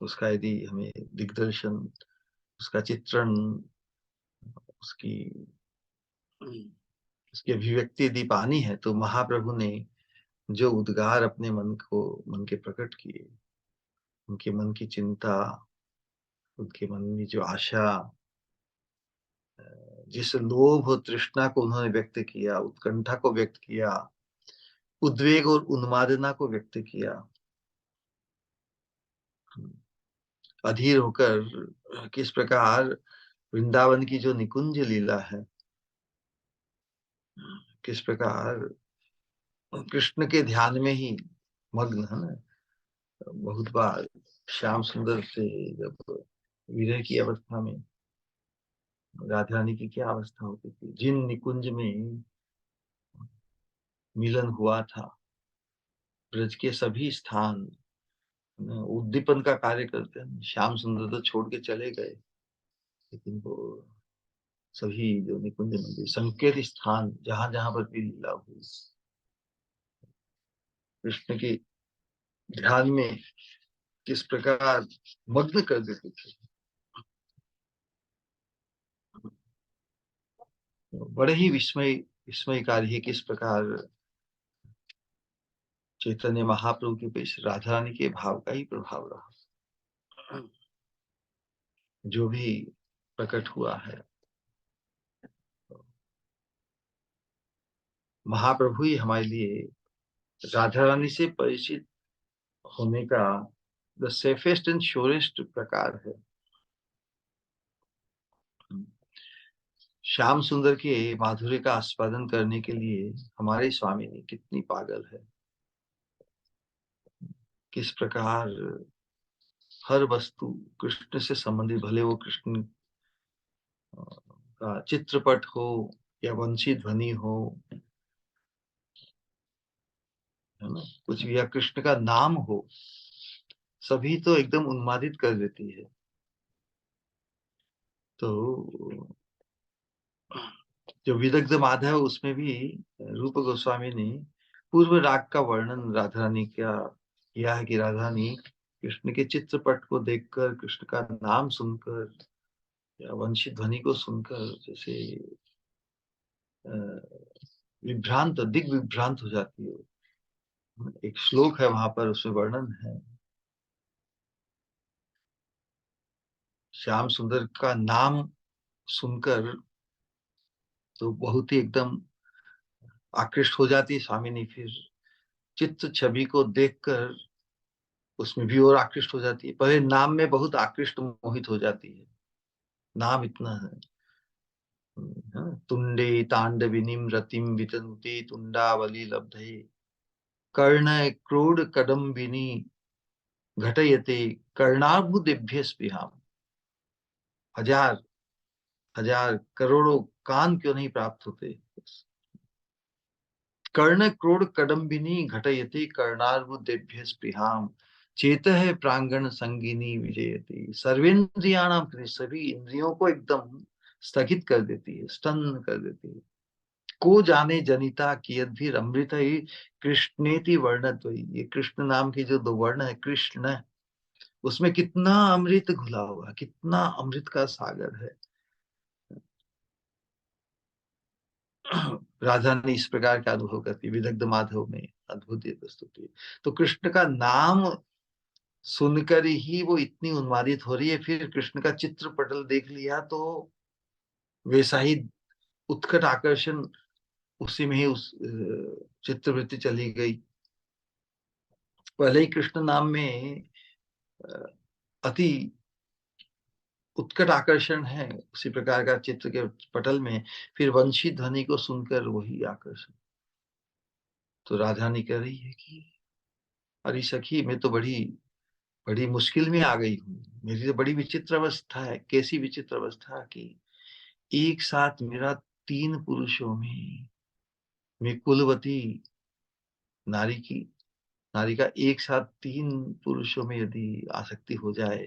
Speaker 1: उसका यदि हमें दिग्दर्शन, उसका चित्रण, उसकी उसकी अभिव्यक्ति यदि पानी है, तो महाप्रभु ने जो उद्गार अपने मन के प्रकट किए, उनके मन की चिंता, उनके मन में जो आशा, जिस लोभ और तृष्णा को उन्होंने व्यक्त किया, उत्कंठा को व्यक्त किया, उद्वेग और उन्मादना को व्यक्त किया, अधीर होकर किस प्रकार वृंदावन की जो निकुंज लीला है, किस प्रकार कृष्ण के ध्यान में ही मग्न है ना। बहुत बार श्याम सुंदर से जब विरह की अवस्था में राधा रानी की क्या अवस्था होती थी, जिन निकुंज में मिलन हुआ था, ब्रज के सभी स्थान उद्दीपन का कार्य करते हैं। श्याम सुंदर तो छोड़ के चले गए, लेकिन वो सभी जो निकुंज मंदिर संकेत स्थान, जहां जहां पर भी लीला हुई, कृष्ण के ध्यान में किस प्रकार मग्न कर देते थे। बड़े ही विस्मयकारी है किस प्रकार चैतन्य महाप्रभु के पेश राधा रानी के भाव का ही प्रभाव रहा, जो भी प्रकट हुआ है। महाप्रभु ही हमारे लिए राधा रानी से परिचित होने का द सेफेस्ट एंड श्योरेस्ट प्रकार है। श्याम सुंदर के माधुर्य का आस्वादन करने के लिए हमारे स्वामी ने कितनी पागल है, किस प्रकार हर वस्तु कृष्ण से संबंधित, भले वो कृष्ण का चित्रपट हो या वंशी ध्वनि हो, है ना, कुछ भी, या कृष्ण का नाम हो, सभी तो एकदम उन्मादित कर देती है। तो जो विदग्ध माधव, उसमें भी रूप गोस्वामी ने पूर्व राग का वर्णन राधा रानी का किया है, कि राधा रानी कृष्ण के चित्रपट को देखकर, कृष्ण का नाम सुनकर या वंशी ध्वनि को सुनकर जैसे विभ्रांत, दिग विभ्रांत हो जाती है। एक श्लोक है वहां पर, उसमें वर्णन है, श्याम सुंदर का नाम सुनकर तो बहुत ही एकदम आकृष्ट हो जाती है स्वामिनी, फिर चित्र छवि को देखकर उसमें भी और आकृष्ट हो जाती है। पहले नाम में बहुत आकृष्ट मोहित हो जाती है, नाम इतना है। हाँ, तुंडे तांडविनीम रतिम वितनुते तुंडावली लब्धे, कर्ण क्रोड कदम्बिनी घटयते कर्णार्बुदेभ्य स्पृहाम। हजार हजार करोड़ों कान क्यों नहीं प्राप्त होते। कर्ण क्रोड कदम्बिनी घटयति कर्णार्बुदेभ्य स्पृहाम, चेतः प्रांगण संगिनी विजयति। सर्वेन्द्रियाणाम कृते, सभी इंद्रियों को एकदम स्थगित कर देती है, स्तन कर देती है। को जाने जनिता कियद भी अमृत ही कृष्णेति वर्णत। ये कृष्ण नाम की जो दो वर्ण है, कृष्ण, उसमें कितना अमृत घुला हुआ, कितना अमृत का सागर है। राधा ने इस प्रकार का अनुभव करती, विदग्ध माधव में अद्भुत ये प्रस्तुति है। तो कृष्ण का नाम सुनकर ही वो इतनी उन्मादित हो रही है, फिर कृष्ण का चित्रपटल देख लिया तो वैसा ही उत्कट आकर्षण, उसी में ही उस चित्रवृत्ति चली गई। पहले ही कृष्ण नाम में अ, अति उत्कट आकर्षण है, उसी प्रकार का चित्र के पटल में फिर वंशी ध्वनि को सुनकर वही आकर्षण। तो राधा ने कह रही है कि अरे सखी, मैं तो बड़ी बड़ी मुश्किल में आ गई हूँ, मेरी तो बड़ी विचित्र अवस्था है। कैसी विचित्र अवस्था कि एक साथ मेरा तीन पुरुषों में, मैं कुलवती नारी की, नारी का एक साथ तीन पुरुषों में यदि आसक्ति हो जाए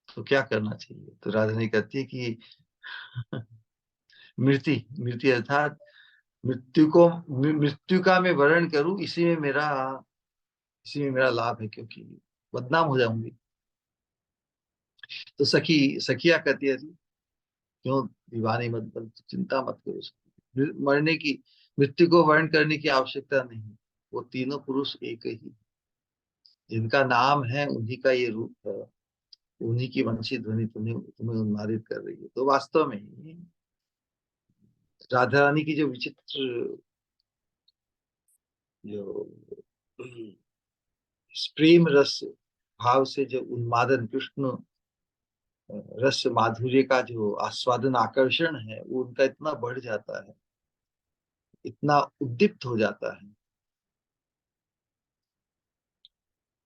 Speaker 1: तो क्या करना चाहिए। तो राधा ने कहती है कि मृत्यु, मृत्यु अर्थात मृत्यु को, मृत्यु का मैं वर्ण करूं, इसी में मेरा लाभ है, क्योंकि बदनाम हो जाऊंगी। तो सखिया कहती है, क्यों दीवाने मत बन, चिंता मत करो, मरने की, मृत्यु को वर्ण करने की आवश्यकता नहीं। वो तीनों पुरुष एक ही, जिनका नाम है उन्हीं का ये रूप है, उन्हीं की वंशी ध्वनि तुम्हें तुम्हें उन्मादित कर रही है। तो वास्तव में राधा रानी की जो विचित्र, जो प्रेम रस भाव से जो उन्मादन, कृष्ण रस माधुर्य का जो आस्वादन, आकर्षण है, वो उनका इतना बढ़ जाता है, इतना उद्दीप्त हो जाता है,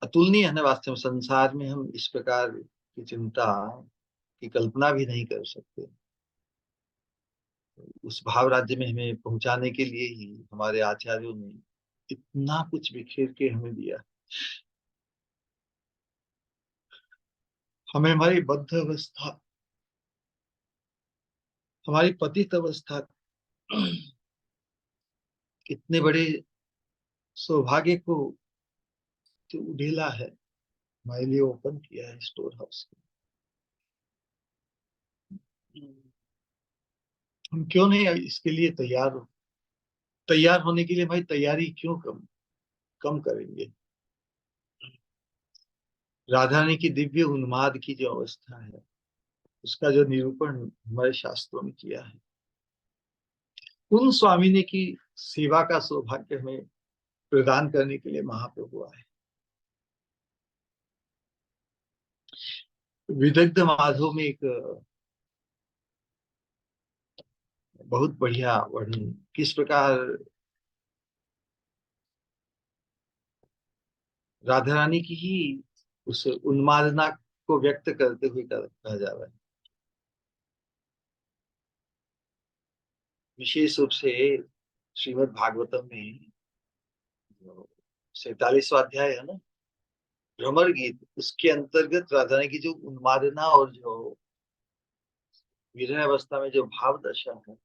Speaker 1: अतुलनीय है ना। वास्तव में संसार में हम इस प्रकार की चिंता की कल्पना भी नहीं कर सकते। उस भाव राज्य में हमें पहुंचाने के लिए ही हमारे आचार्यों ने इतना कुछ बिखेर के हमें दिया। हमें हमारी बद्ध अवस्था, हमारी पतित अवस्था, इतने बड़े सौभाग्य को जो उधेला है, हमारे लिए ओपन किया है स्टोर हाउस को। हम क्यों नहीं इसके लिए तैयार हो, तैयार होने के लिए भाई तैयारी क्यों कम कम करेंगे। राधा रानी की दिव्य उन्माद की जो अवस्था है, उसका जो निरूपण हमारे शास्त्रों में किया है, उन स्वामिनी की सेवा का सौभाग्य हमें प्रदान करने के लिए महाप्रभु आए। विदग्ध माधव में एक बहुत बढ़िया वर्णन, किस प्रकार राधा रानी की ही उस उन्मादना को व्यक्त करते हुए कहा जा रहा है। विशेष रूप से श्रीमद् भागवतम में 47वां अध्याय है ना, भ्रमर गीत, उसके अंतर्गत राधा रानी की जो उन्मादना और जो विरह अवस्था में जो भाव दर्शन है,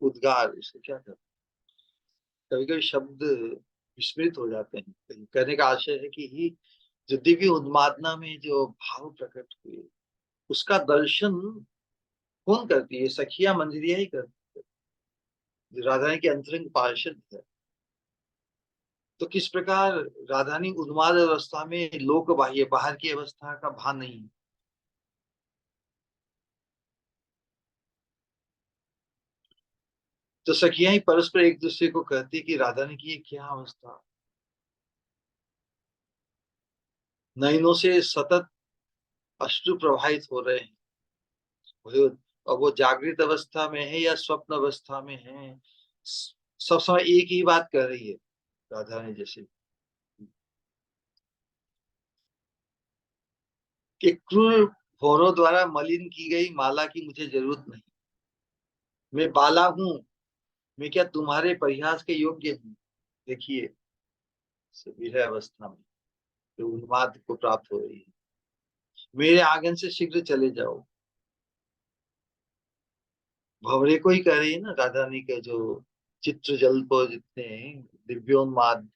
Speaker 1: उद्गार, उसे क्या कहते हैं, कभी कभी शब्द विस्मृत हो जाते हैं। कहने का आशय है कि ही जो दिव्य उन्मादना में जो भाव प्रकट हुए, उसका दर्शन कौन करती है? सखिया मंजरिया ही करती है, राधा रानी की अंतरंग पार्षद है। तो किस प्रकार राधा रानी उन्माद अवस्था में लोक बाह्य बाहर की अवस्था का भान नहीं है। तो सखियां ही परस्पर एक दूसरे को कहती कि राधा रानी की ये क्या अवस्था, नयनों से सतत अश्रु प्रवाहित हो रहे हैं। वो- अब वो जागृत अवस्था में है या स्वप्न अवस्था में है, सब समय एक ही बात कर रही है राधा रानी, जैसे कि क्रूर भौरों द्वारा मलिन की गई माला की मुझे जरूरत नहीं। मैं बाला हूँ, मैं क्या तुम्हारे परिहास के योग्य हूँ। देखिए, विरह अवस्था में जो उन्माद को प्राप्त हो रही है, मेरे आंगन से शीघ्र चले जाओ। भंवरे को ही कह रही है ना राधा रानी के जो चित्र जल को जितने दिव्योन्माद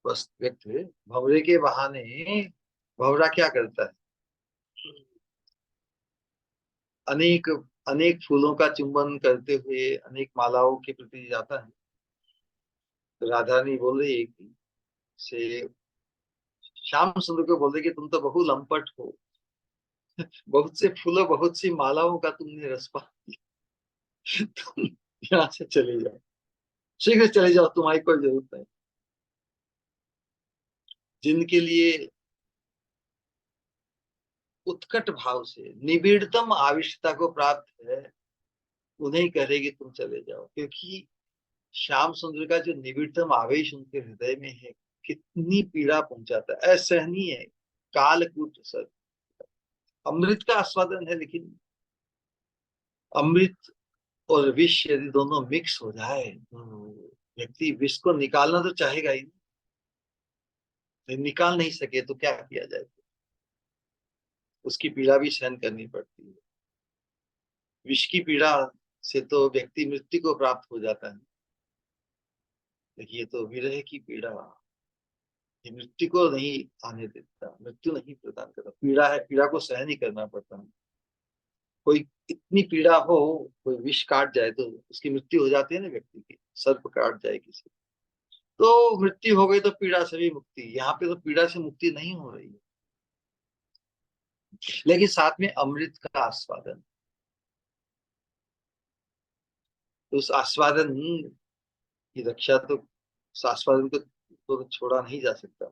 Speaker 1: व्यक्त हुए, भंवरे के बहाने भंवरा क्या करता है, अनेक अनेक फूलों का चुंबन करते हुए अनेक मालाओं के प्रति जाता है। तो राधा रानी बोल रही है कि से श्याम सुंदर को बोल रही कि तुम तो बहु लंपट हो, बहुत से फूलों बहुत सी मालाओं का तुमने रस पा लिया। तुम यहाँ से चले जाओ, शीघ्र चले जाओ, तुम्हारी कोई जरूरत नहीं। जिनके लिए उत्कट भाव से निबिड़तम आविष्टता को प्राप्त है, उन्हें कह रहे कि तुम चले जाओ, क्योंकि श्याम सुंदर का जो निबिड़तम आवेश उनके हृदय में है, कितनी पीड़ा पहुंचाता है, असहनीय है, कालकूट सर। अमृत का आस्वादन है, लेकिन अमृत और विष यदि दोनों मिक्स हो जाए तो व्यक्ति विष को निकालना तो चाहेगा ही, निकाल नहीं सके तो क्या किया जाए, उसकी पीड़ा भी सहन करनी पड़ती है। विष की पीड़ा से तो व्यक्ति मृत्यु को प्राप्त हो जाता है, लेकिन ये तो विरह की पीड़ा, ये मृत्यु को नहीं आने देता, मृत्यु नहीं प्रदान करता, पीड़ा है, पीड़ा को सहन ही करना पड़ता है। कोई इतनी पीड़ा हो, कोई विष काट जाए तो उसकी मृत्यु हो जाती है ना व्यक्ति की, सर्प काट जाए किसी, तो मृत्यु हो गई तो पीड़ा से भी मुक्ति। यहाँ पे तो पीड़ा से मुक्ति नहीं हो रही है, लेकिन साथ में अमृत का आस्वादन, तो उस आस्वादन की रक्षा तो, उस आस्वादन को तो छोड़ा नहीं जा सकता।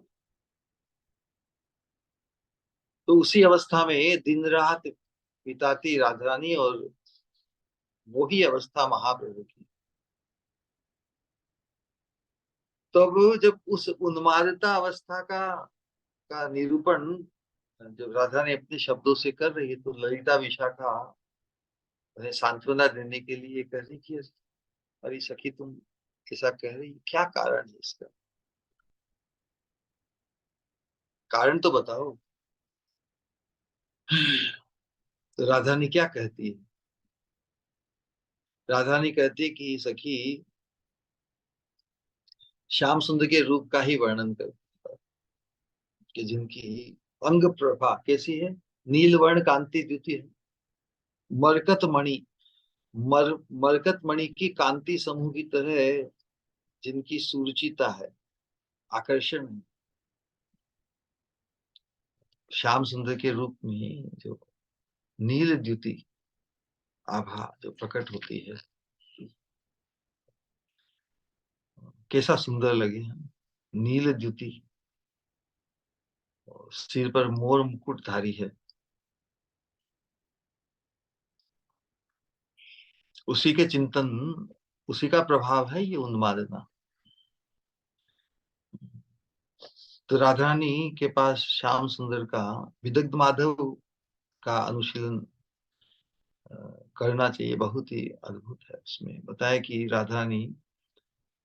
Speaker 1: तो उसी अवस्था में दिन रात बिताती राधा रानी, और वही अवस्था महाप्रभु की। तब जब उस उन्मादता अवस्था का निरूपण जब राधा ने अपने शब्दों से कर रही है, तो ललिता विशाखा उन्हें सांत्वना देने के लिए कह रही कि अरे सखी, तुम ऐसा कह रही, क्या कारण है इसका, कारण तो बताओ। तो राधा ने क्या कहती है, राधा ने कहती है कि सखी, श्याम सुंदर के रूप का ही वर्णन कर, कि जिनकी अंग प्रभा कैसी है, नीलवर्ण कांति द्युति है, मरकत मणि, मरकत मणि की कांति समूह की तरह जिनकी सुरुचिता है, आकर्षण है, श्याम सुंदर के रूप में जो नील द्युति आभा जो प्रकट होती है, कैसा सुंदर लगे हैं, नील द्युति, और सिर पर मोर मुकुट धारी है, उसी के चिंतन, उसी का प्रभाव है ये उन्मादना। तो राधा रानी के पास श्याम सुंदर का विदग्ध माधव का अनुशीलन अ, करना चाहिए। बहुत ही अद्भुत है। उसमें बताया कि राधा रानी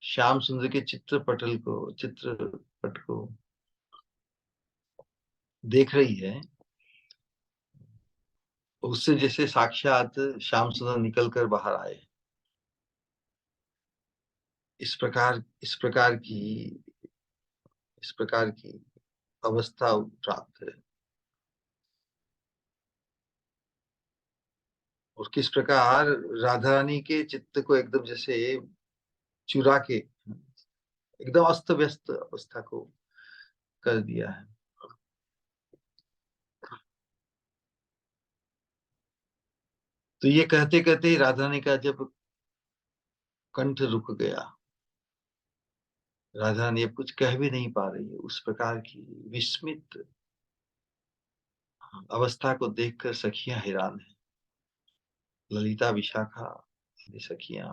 Speaker 1: श्याम सुंदर के चित्रपट को देख रही है, उससे जैसे साक्षात श्याम सुंदर निकल कर बाहर आए। इस प्रकार की इस प्रकार की अवस्था प्राप्त है। और किस प्रकार राधा रानी के चित्त को एकदम जैसे चुरा के एकदम अस्त व्यस्त अवस्था को कर दिया है। तो ये कहते कहते ही राधा रानी का जब कंठ रुक गया, राधा रानी अब कुछ कह भी नहीं पा रही है। उस प्रकार की विस्मित अवस्था को देखकर सखियां हैरान है। ललिता, विशाखा आदि सखियां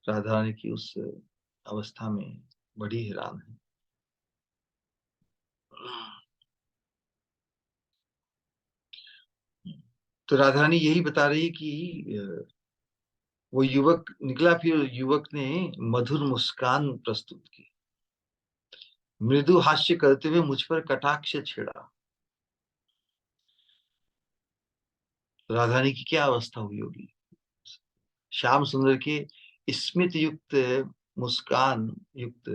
Speaker 1: राधा रानी की उस अवस्था में बड़ी हैरान है। तो राधा रानी यही बता रही है कि वो युवक निकला, फिर युवक ने मधुर मुस्कान प्रस्तुत की, मृदु हास्य करते हुए मुझ पर कटाक्ष छेड़ा। तो राधा रानी की क्या अवस्था हुई होगी। श्याम सुंदर के स्मित युक्त मुस्कान युक्त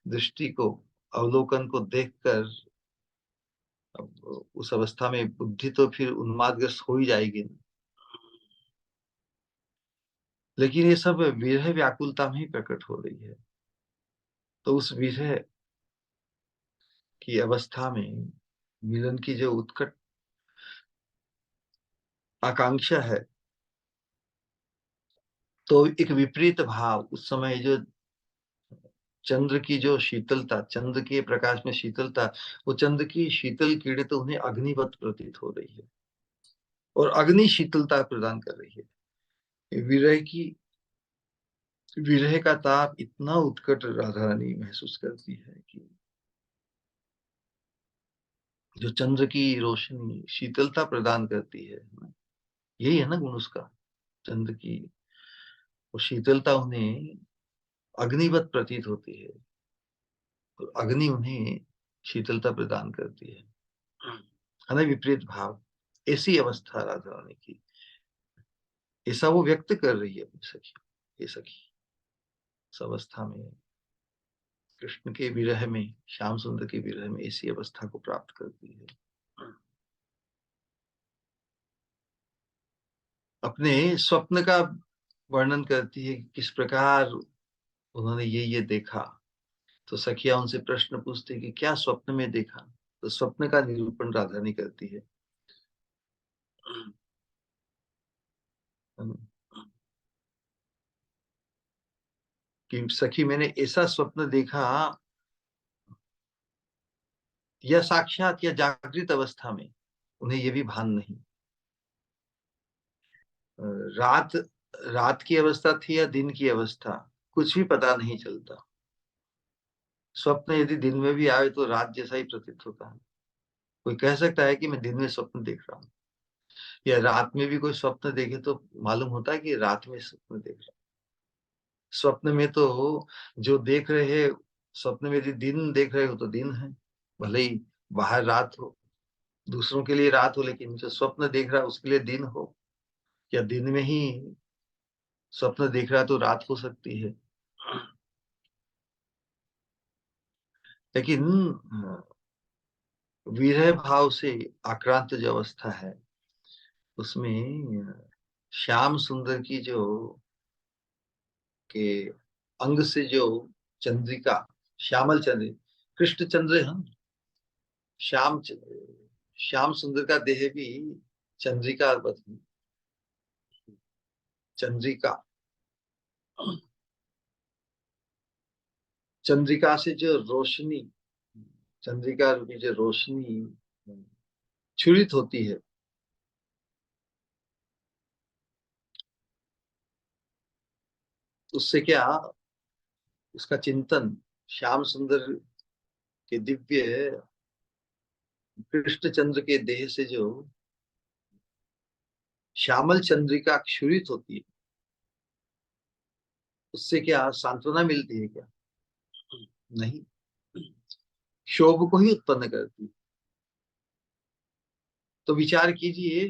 Speaker 1: दृष्टि को, अवलोकन को देखकर अब उस अवस्था में बुद्धि तो फिर उन्मादग्रस्त हो ही जाएगी। लेकिन ये सब विरह व्याकुलता में ही प्रकट हो रही है। तो उस विरह की अवस्था में मिलन की जो उत्कट आकांक्षा है, तो एक विपरीत भाव उस समय जो चंद्र की जो शीतलता, चंद्र के प्रकाश में शीतलता, वो चंद्र की शीतल किरणें तो उन्हें अग्निवत प्रतीत हो रही है और अग्नि शीतलता प्रदान कर रही है। विरह का ताप इतना उत्कट राधा रानी महसूस करती है कि जो चंद्र की रोशनी शीतलता प्रदान करती है, यही है ना गुण उसका। चंद्र की वो शीतलता उन्हें अग्निवत प्रतीत होती है और अग्नि उन्हें शीतलता प्रदान करती है ना, विपरीत भाव। ऐसी अवस्था राधा रानी की, ऐसा वो व्यक्त कर रही है अपनी सखी। ये सखी उस अवस्था में कृष्ण के विरह में, श्याम सुंदर के विरह में ऐसी अवस्था को प्राप्त करती है। अपने स्वप्न का वर्णन करती है कि किस प्रकार उन्होंने ये देखा। तो सखिया उनसे प्रश्न पूछती है कि क्या स्वप्न में देखा। तो स्वप्न का निरूपण राधा रानी करती है कि सखी मैंने ऐसा स्वप्न देखा, या साक्षात या जागृत अवस्था में उन्हें ये भी भान नहीं। अ, रात रात की अवस्था थी या दिन की अवस्था, कुछ भी पता नहीं चलता। स्वप्न यदि दिन में भी आए तो रात जैसा ही प्रतीत होता है। कोई कह सकता है कि मैं दिन में स्वप्न देख रहा हूँ, या रात में भी कोई स्वप्न देखे तो मालूम होता है कि रात में स्वप्न देख रहा हूँ। स्वप्न में तो जो देख रहे हैं, स्वप्न में यदि दिन देख रहे हो तो दिन है, भले ही बाहर रात हो, दूसरों के लिए रात हो, लेकिन जो स्वप्न देख रहा है उसके लिए दिन हो, या दिन में ही स्वप्न देख रहा है तो रात हो सकती है। लेकिन विरह भाव से आक्रांत जो अवस्था है, उसमें श्याम सुंदर की जो के अंग से जो चंद्रिका, श्यामल चंद्र, कृष्ण चंद्र है, श्याम श्याम सुंदर का देह भी चंद्रिका चंद्रिका चंद्रिका से जो रोशनी, चंद्रिका रूपी जो रोशनी छुरित होती है, उससे क्या, उसका चिंतन श्याम सुंदर के दिव्य कृष्ण चंद्र के देह से जो श्यामल चंद्रिका क्षुरित होती है, उससे क्या सांत्वना मिलती है क्या? नहीं, क्षोभ को ही उत्पन्न करती है। तो विचार कीजिए,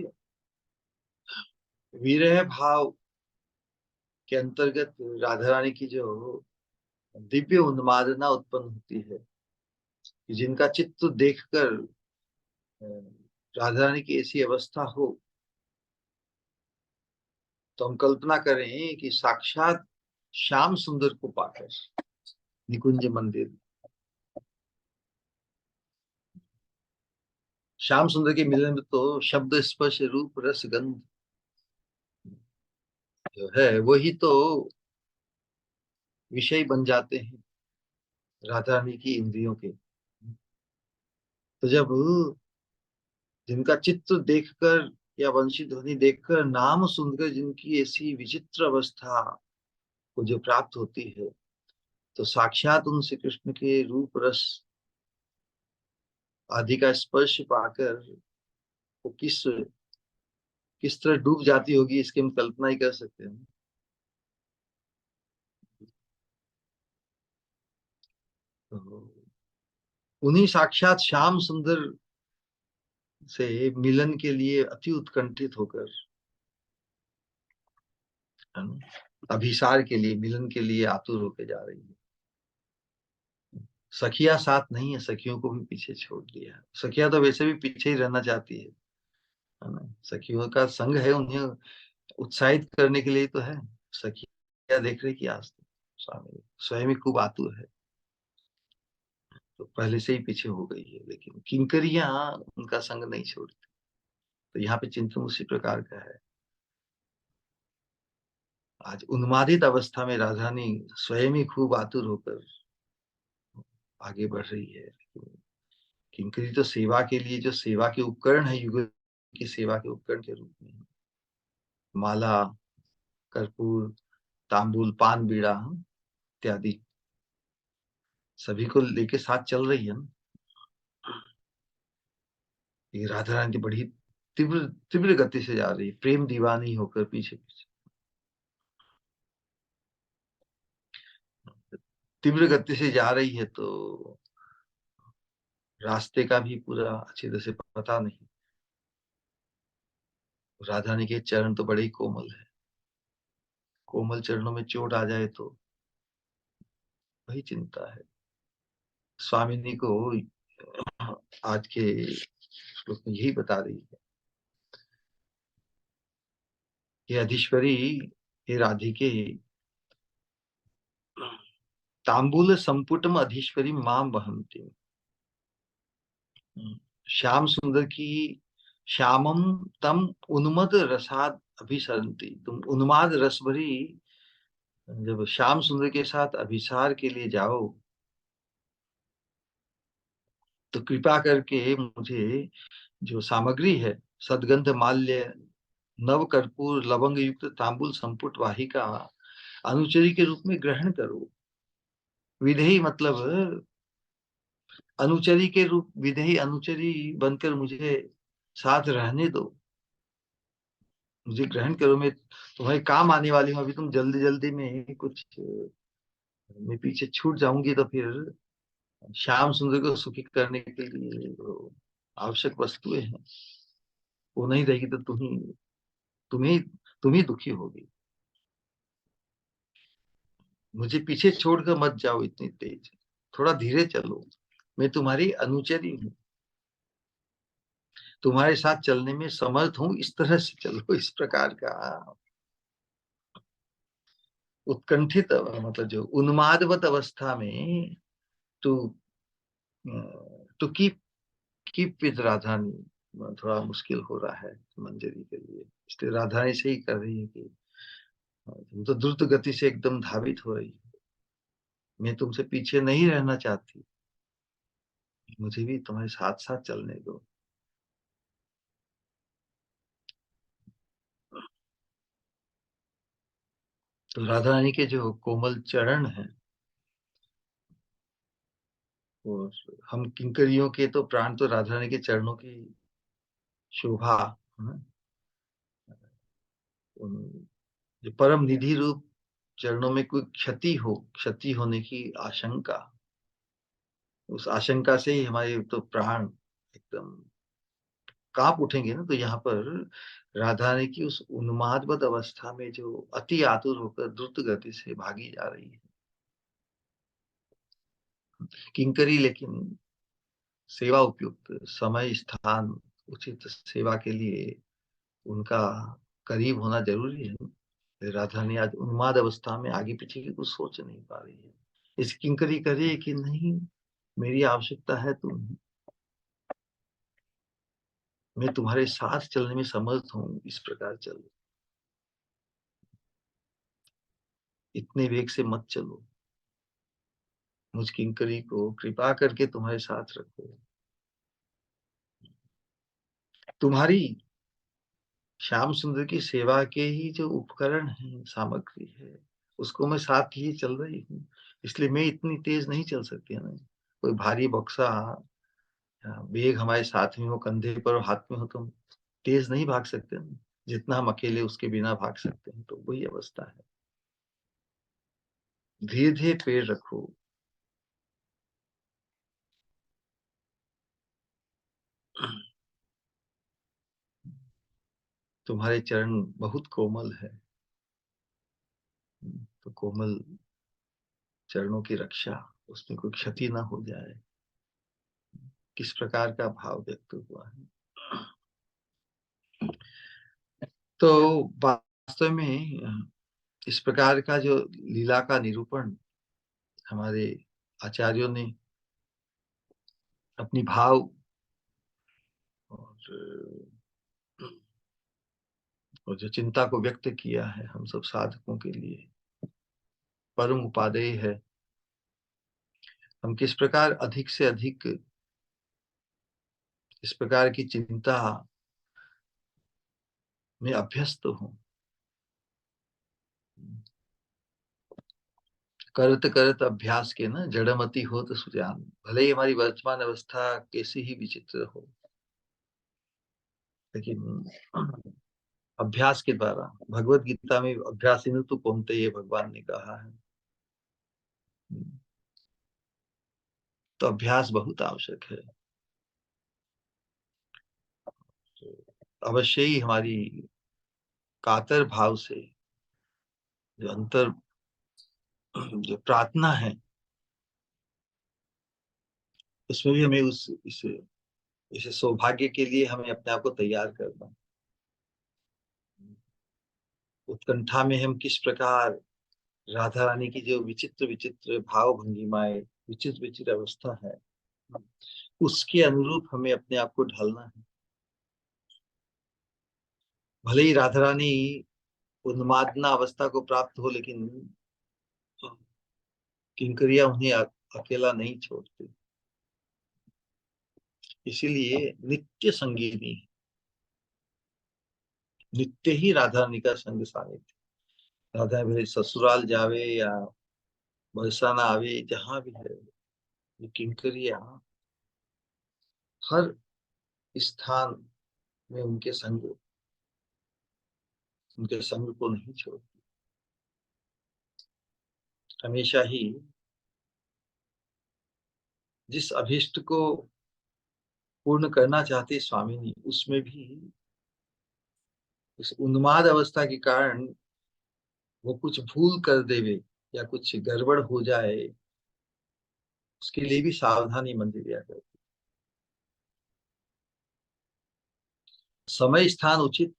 Speaker 1: विरह भाव के अंतर्गत राधा रानी की जो दिव्य उन्मादना उत्पन्न होती है, कि जिनका चित्त देखकर राधा रानी की ऐसी अवस्था हो, तो हम कल्पना करें कि साक्षात श्याम सुंदर को पाकर निकुंज मंदिर, श्याम सुंदर के मिलन में तो शब्द स्पर्श रूप रस गंध जो है वही तो विषय बन जाते हैं राधा रानी की इंद्रियों के। तो जब जिनका चित्र देखकर या वंशी ध्वनि देखकर नाम सुनकर जिनकी ऐसी विचित्र अवस्था को जो प्राप्त होती है, तो साक्षात उन श्री कृष्ण के रूप रस आदि का स्पर्श पाकर वो किस तरह डूब जाती होगी, इसकी हम कल्पना ही कर सकते हैं। तो उन्हीं साक्षात श्याम सुंदर से मिलन के लिए अति उत्कंठित होकर, है ना, अभिसार के लिए, मिलन के लिए आतुर होके जा रही है। सखिया साथ नहीं है, सखियों को भी पीछे छोड़ दिया। सखिया तो वैसे भी पीछे ही रहना चाहती है ना। सखियों का संग है, उन्हें उत्साहित करने के लिए तो है। सखिया देख रही कि आज तो स्वामी स्वयं ही खूब आतुर है, तो पहले से ही पीछे हो गई है, लेकिन किंकरियां उनका संग नहीं छोड़ती। तो यहाँ पे चिंतन उसी प्रकार का है। आज उन्मादित अवस्था में राधानी स्वयं ही खूब आतुर होकर आगे बढ़ रही है। किंकरी तो सेवा के लिए, जो सेवा के उपकरण है, युग की सेवा के उपकरण के रूप में माला, कर्पूर, तांबूल, पान बीड़ा इत्यादि सभी को लेके साथ चल रही है ना। ये राधा रानी बड़ी तीव्र तीव्र गति से जा रही है, प्रेम दीवानी होकर पीछे पीछे तीव्र गति से जा रही है। तो रास्ते का भी पूरा अच्छी तरह से पता नहीं। राधा रानी के चरण तो बड़े ही कोमल है, कोमल चरणों में चोट आ जाए तो वही चिंता है। स्वामिनी को आज के श्लोक में यही बता रही है, हे अधीश्वरी, हे राधिके, तांबूल संपुटम अधीश्वरी माम वहंती। श्याम सुंदर की श्यामम तम उन्मद रसाद अभिसरंती। तुम उन्माद रस भरी जब श्याम सुंदर के साथ अभिसार के लिए जाओ, तो कृपा करके मुझे जो सामग्री है, सदगंध माल्य, नव कर्पूर, लवंग युक्त तांबुल संपुट वाहिका अनुचरी के रूप में ग्रहण करो। विधेयी मतलब अनुचरी के रूप, विधेयी अनुचरी बनकर मुझे साथ रहने दो, मुझे ग्रहण करो। मैं तुम्हारे काम आने वाली हूँ। अभी तुम जल्दी जल्दी में कुछ मैं पीछे छूट जाऊंगी, तो फिर श्याम सुंदर को सुखी करने के लिए जो आवश्यक वस्तुएं हैं वो नहीं रहेगी, तो तुम्ही तुम ही दुखी होगी। मुझे पीछे छोड़कर मत जाओ इतनी तेज, थोड़ा धीरे चलो। मैं तुम्हारी अनुचरी हूँ, तुम्हारे साथ चलने में समर्थ हूँ, इस तरह से चलो। इस प्रकार का उत्कंठित मतलब जो उन्मादवत अवस्था में to to keep with Radhani थोड़ा मुश्किल हो रहा है मंजरी के लिए। इसलिए राधानी से ही कर रही है कि तुम तो द्रुत गति से एकदम धावित हो रही है, मैं तुमसे पीछे नहीं रहना चाहती, मुझे भी तुम्हारे साथ साथ चलने दो। तो राधा रानी के जो कोमल चरण हैं, और हम किंकरियों के तो प्राण तो राधा रानी के चरणों की शोभा, है ना? उन जो परम निधि रूप चरणों में कोई क्षति होने की आशंका, उस आशंका से ही हमारे तो प्राण एकदम कांप उठेंगे ना। तो यहाँ पर राधा रानी की उस उन्मादबद्ध अवस्था में जो अति आतुर होकर द्रुत गति से भागी जा रही है किंकरी, लेकिन सेवा उपयुक्त समय स्थान उचित सेवा के लिए उनका करीब होना जरूरी है। राधा ने आज उन्माद अवस्था में आगे पीछे की कुछ सोच नहीं पा रही है। इस किंकरी करे कि नहीं, मेरी आवश्यकता है तुम, मैं तुम्हारे साथ चलने में समर्थ हूँ, इस प्रकार चलो, इतने वेग से मत चलो, मुझ किंकरी को कृपा करके तुम्हारे साथ रखो। तुम्हारी श्याम सुंदर की सेवा के ही जो उपकरण है, सामग्री है, उसको मैं साथ लिए चल रही हूँ, इसलिए मैं इतनी तेज नहीं चल सकती है ना। कोई भारी बक्सा बेग हमारे साथ में हो, कंधे पर और हाथ में हो, तो हम तेज नहीं भाग सकते ना, जितना हम अकेले उसके बिना भाग सकते हैं। तो वही अवस्था है। धीरे धीरे पैर रखो। तुम्हारे चरण बहुत कोमल है, तो कोमल चरणों की रक्षा, उसमें कोई क्षति ना हो जाए, किस प्रकार का भाव व्यक्त हुआ है। तो वास्तव में इस प्रकार का जो लीला का निरूपण हमारे आचार्यों ने अपनी भाव और जो चिंता को व्यक्त किया है हम सब साधकों के लिए परम उपादेय है। हम किस प्रकार अधिक से अधिक इस प्रकार की चिंता में अभ्यस्त हो, करत करत अभ्यास के ना जड़मति हो तो सुजान। भले ही हमारी वर्तमान अवस्था कैसी ही विचित्र हो, लेकिन अभ्यास के द्वारा, भगवत गीता में अभ्यासिनु तो कौनते, ये भगवान ने कहा है। तो अभ्यास बहुत आवश्यक है। तो अवश्य ही हमारी कातर भाव से जो अंतर जो प्रार्थना है, उसमें भी हमें उस इस सौभाग्य के लिए हमें अपने आप को तैयार करना। उत्कंठा में हम किस प्रकार राधा रानी की जो विचित्र विचित्र भाव भंगिमाएं, विचित्र विचित्र अवस्था है, उसके अनुरूप हमें अपने आप को ढालना है। भले ही राधा रानी उन्मादना अवस्था को प्राप्त हो, लेकिन किंकरिया उन्हें अकेला नहीं छोड़ती। इसीलिए नित्य संगीनी, नित्य ही राधा रानी का संग सानिध्य। राधा भले ससुराल जावे या बरसाना आवे, जहां भी है, ये किंकरिया हर स्थान में उनके संग को नहीं छोड़ती। हमेशा ही जिस अभिष्ट को पूर्ण करना चाहते स्वामिनी, उसमें भी इस उन्माद अवस्था के कारण वो कुछ भूल कर देवे या कुछ गड़बड़ हो जाए, उसके लिए भी सावधानी मंदिर दिया करती। समय स्थान उचित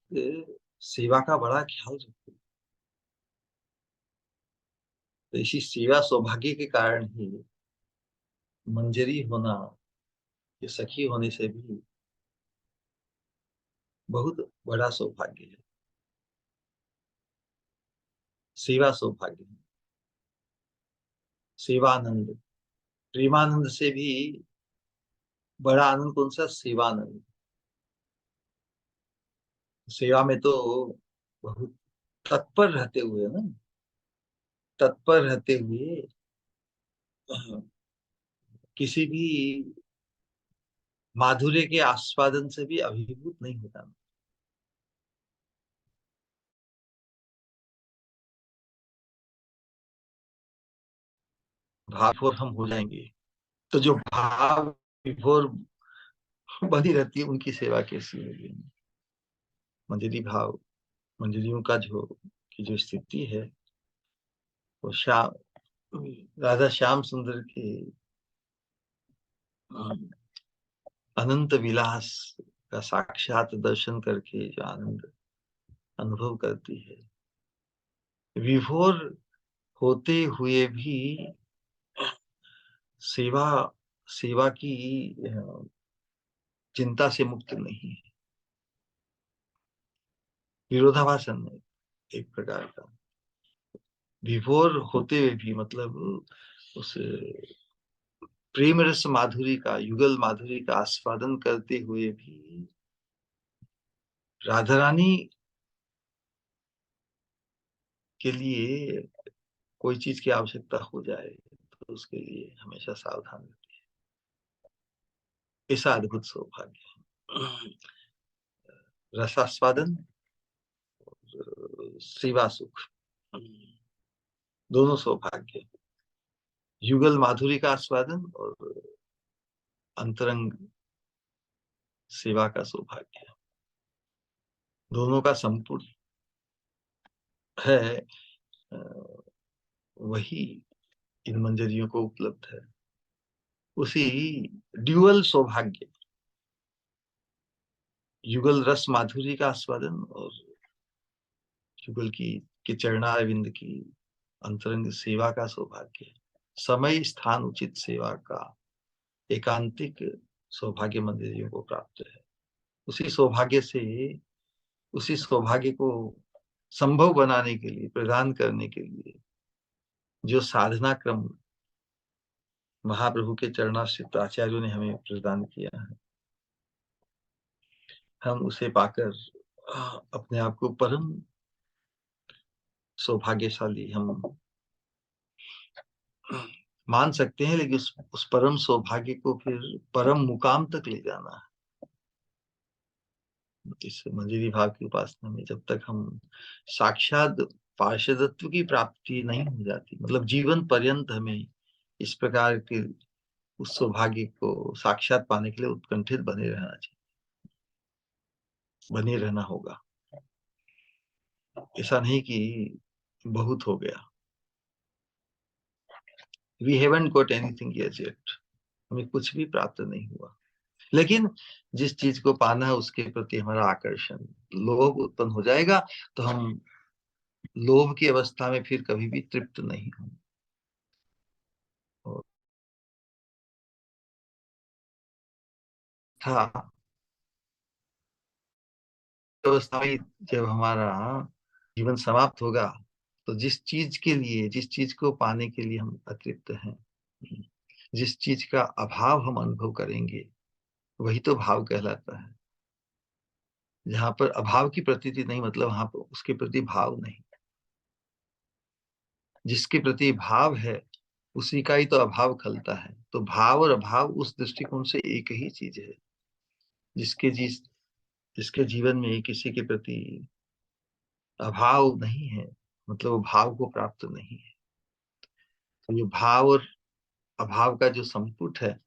Speaker 1: सेवा का बड़ा ख्याल रखती। तो इसी सेवा सौभाग्य के कारण ही मंजरी होना, ये सखी होने से भी बहुत बड़ा सौभाग्य है। सेवा सौभाग्य है, सेवानंद, प्रेमानंद से भी बड़ा आनंद कौन सा, सेवानंद। सेवा में तो बहुत तत्पर रहते हुए ना, तत्पर रहते हुए किसी भी माधुर्य के आस्वादन से भी अभिभूत नहीं होता। भाव विभोर हम हो जाएंगे, तो जो भाव विभोर बनी रहती है उनकी सेवा कैसी होगी। मंजरी भाव, मंजरियों का जो की जो स्थिति है, वो श्याम, राधा श्याम सुंदर के अनंत विलास का साक्षात दर्शन करके जो आनंद अनुभव करती है, विभोर होते हुए भी सेवा सेवा की चिंता से मुक्त नहीं है। विरोधाभास है एक प्रकार का। विभोर होते हुए भी मतलब उस प्रेम रस माधुरी का, युगल माधुरी का आस्वादन करते हुए भी राधा रानी के लिए कोई चीज की आवश्यकता हो जाए तो उसके लिए हमेशा सावधान रहती है। ऐसा अद्भुत सौभाग्य है। रसास्वादन, सेवा सुख, दोनों सौभाग्य, युगल माधुरी का आस्वादन और अंतरंग सेवा का सौभाग्य, दोनों का संपूर्ण है। अ, वही इन मंजरियों को उपलब्ध है। उसी ड्यूअल सौभाग्य, युगल रस माधुरी का आस्वादन और युगल की चरणारविंद की अंतरंग सेवा का सौभाग्य, समय स्थान उचित सेवा का एकांतिक सौभाग्य मंदिरियों को प्राप्त है। उसी सौभाग्य से, उसी सौभाग्य को संभव बनाने के लिए, प्रदान करने के लिए जो साधना क्रम महाप्रभु के चरणाश्रित आचार्यों ने हमें प्रदान किया है, हम उसे पाकर अपने आप को परम सौभाग्यशाली हम मान सकते हैं। लेकिन उस परम सौभाग्य को फिर परम मुकाम तक ले जाना है। इस मंजरी भाव की उपासना में जब तक हम साक्षात पार्षदत्व की प्राप्ति नहीं हो जाती, मतलब जीवन पर्यंत हमें इस प्रकार के उस सौभाग्य को साक्षात पाने के लिए उत्कंठित बने रहना चाहिए, बने रहना होगा। ऐसा नहीं कि बहुत हो गया, we haven't got anything yet, हमें कुछ भी प्राप्त नहीं हुआ। लेकिन जिस चीज को पाना है उसके प्रति हमारा आकर्षण, लोभ उत्पन्न हो जाएगा तो हम लोभ की अवस्था में फिर कभी भी तृप्त नहीं होंगे। और था अवस्था में जब हमारा जीवन समाप्त होगा, तो जिस चीज के लिए, जिस चीज को पाने के लिए हम अतृप्त हैं, जिस चीज का अभाव हम अनुभव करेंगे, वही तो भाव कहलाता है। जहां पर अभाव की प्रतीति नहीं, मतलब वहां पर उसके प्रति भाव नहीं। जिसके प्रति भाव है उसी का ही तो अभाव खलता है। तो भाव और अभाव उस दृष्टिकोण से एक ही चीज है। जिसके जीवन में किसी के प्रति अभाव नहीं है, मतलब वो भाव को प्राप्त नहीं है। तो ये भाव और अभाव का जो संपुट है,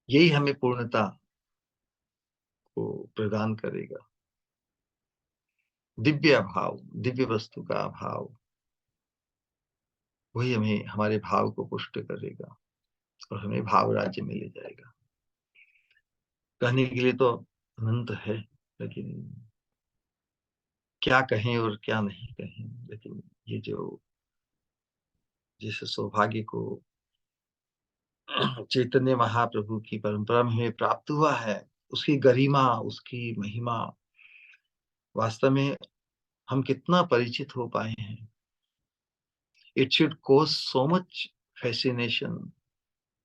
Speaker 1: यही हमें पूर्णता को प्रदान करेगा। दिव्य अभाव, दिव्य वस्तु का अभाव, वही हमें हमारे भाव को पुष्ट करेगा और हमें भाव राज्य में ले जाएगा। कहने के लिए तो अनंत है, लेकिन क्या कहें और क्या नहीं कहें। लेकिन ये जो जिस सौभाग्य को चैतन्य महाप्रभु की परंपरा में हमें प्राप्त हुआ है, उसकी गरिमा, उसकी महिमा, वास्तव में हम कितना परिचित हो पाए हैं। It should cause so much fascination,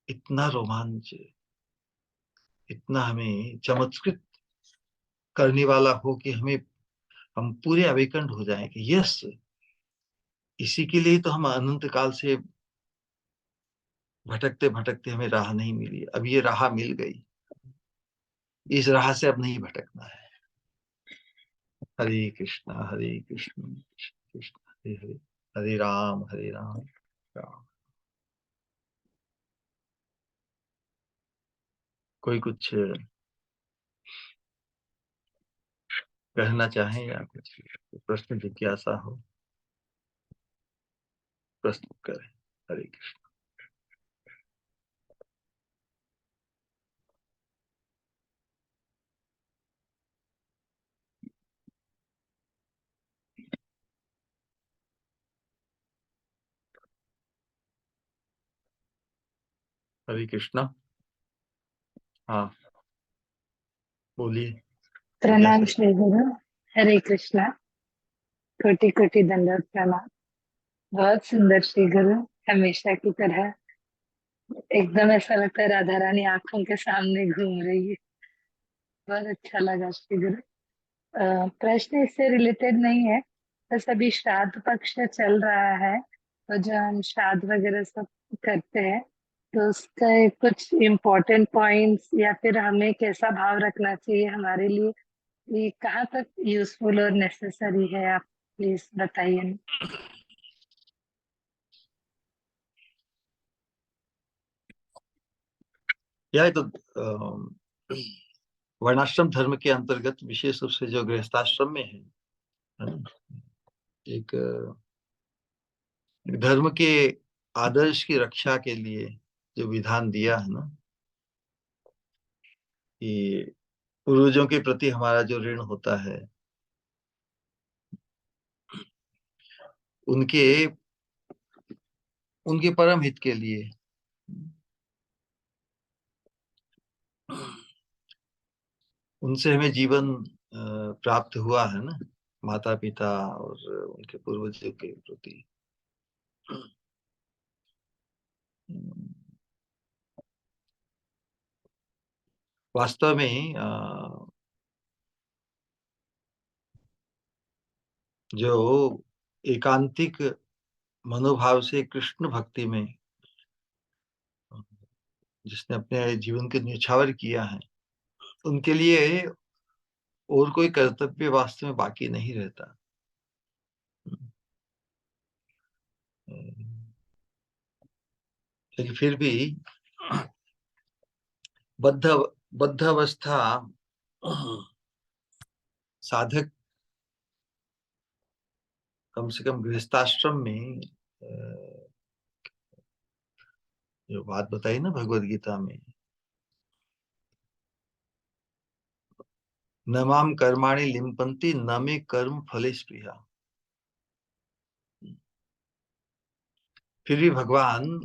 Speaker 1: इतना रोमांच, इतना हमें चमत्कृत करने वाला हो कि हम पूरे अवेकंड हो जाएं कि यस, इसी के लिए तो हम अनंत काल से भटकते भटकते हमें राह नहीं मिली, अब ये राह मिल गई, इस राह से अब नहीं भटकना है। हरे कृष्णा कृष्ण कृष्ण हरे हरे। हरे राम हरे राम राम। कोई कुछ कहना चाहे या कुछ प्रश्न जिज्ञासा हो, प्रस्तुत करें। हरे कृष्ण। हरे कृष्णा। हाँ, बोलिए।
Speaker 2: प्रणाम
Speaker 1: जिज्ञासा।
Speaker 2: श्री गुरु। हरे कृष्णा। कोटि कोटि दंडवत प्रणाम। बहुत सुंदर श्री गुरु, हमेशा की तरह। एकदम ऐसा लगता है राधा रानी आंखों के सामने घूम रही है। बहुत अच्छा लगा श्री गुरु। प्रश्न इससे रिलेटेड नहीं है, बस अभी श्राद्ध पक्ष चल रहा है, तो जो हम श्राद्ध वगैरह सब करते हैं, तो उसका कुछ इम्पोर्टेंट पॉइंट्स या फिर हमें कैसा भाव रखना चाहिए हमारे लिए, ये कहाँ तक यूजफुल और नेसेसरी है, आप प्लीज बताइए।
Speaker 1: यह तो वर्णाश्रम धर्म के अंतर्गत विशेष रूप से जो गृहस्थाश्रम में है ना, एक धर्म के आदर्श की रक्षा के लिए जो विधान दिया है ना, कि पूर्वजों के प्रति हमारा जो ऋण होता है, उनके उनके परम हित के लिए उनसे हमें जीवन प्राप्त हुआ है ना, माता पिता और उनके पूर्वजों के प्रति। वास्तव में जो एकांतिक मनोभाव से कृष्ण भक्ति में जिसने अपने जीवन के न्यौछावर किया है, उनके लिए और कोई कर्तव्य वास्तव में बाकी नहीं रहता। लेकिन फिर भी बद्ध बद्ध अवस्था साधक कम से कम गृहस्थाश्रम में जो बात बताई ना भगवत गीता में, न माम कर्माणि लिम्पन्ति न मे कर्म फले स्पृहा। फिर भी भगवान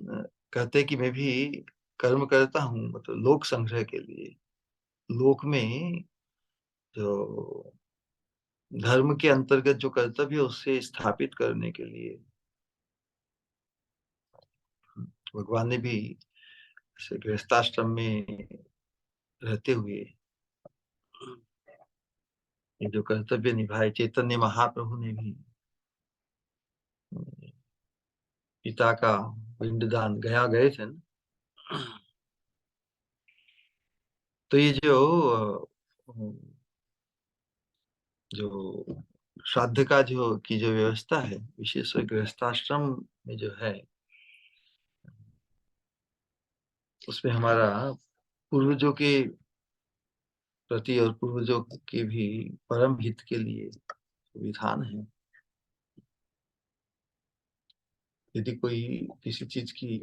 Speaker 1: कहते कि मैं भी कर्म करता हूँ, मतलब लोक संग्रह के लिए, लोक में जो धर्म के अंतर्गत जो कर्तव्य है उससे स्थापित करने के लिए भगवान ने भी ऐसे गृहस्थाश्रम में रहते हुए ये जो कर्तव्य निभाए। चैतन्य महाप्रभु ने भी पिता का पिंडदान गया गए थे ना। तो ये जो श्राद्ध का जो की जो व्यवस्था है, विशेष गृहस्थाश्रम में जो है, उसमें हमारा पूर्वजों के प्रति और पूर्वजों के भी परम हित के लिए विधान है। यदि कोई किसी चीज की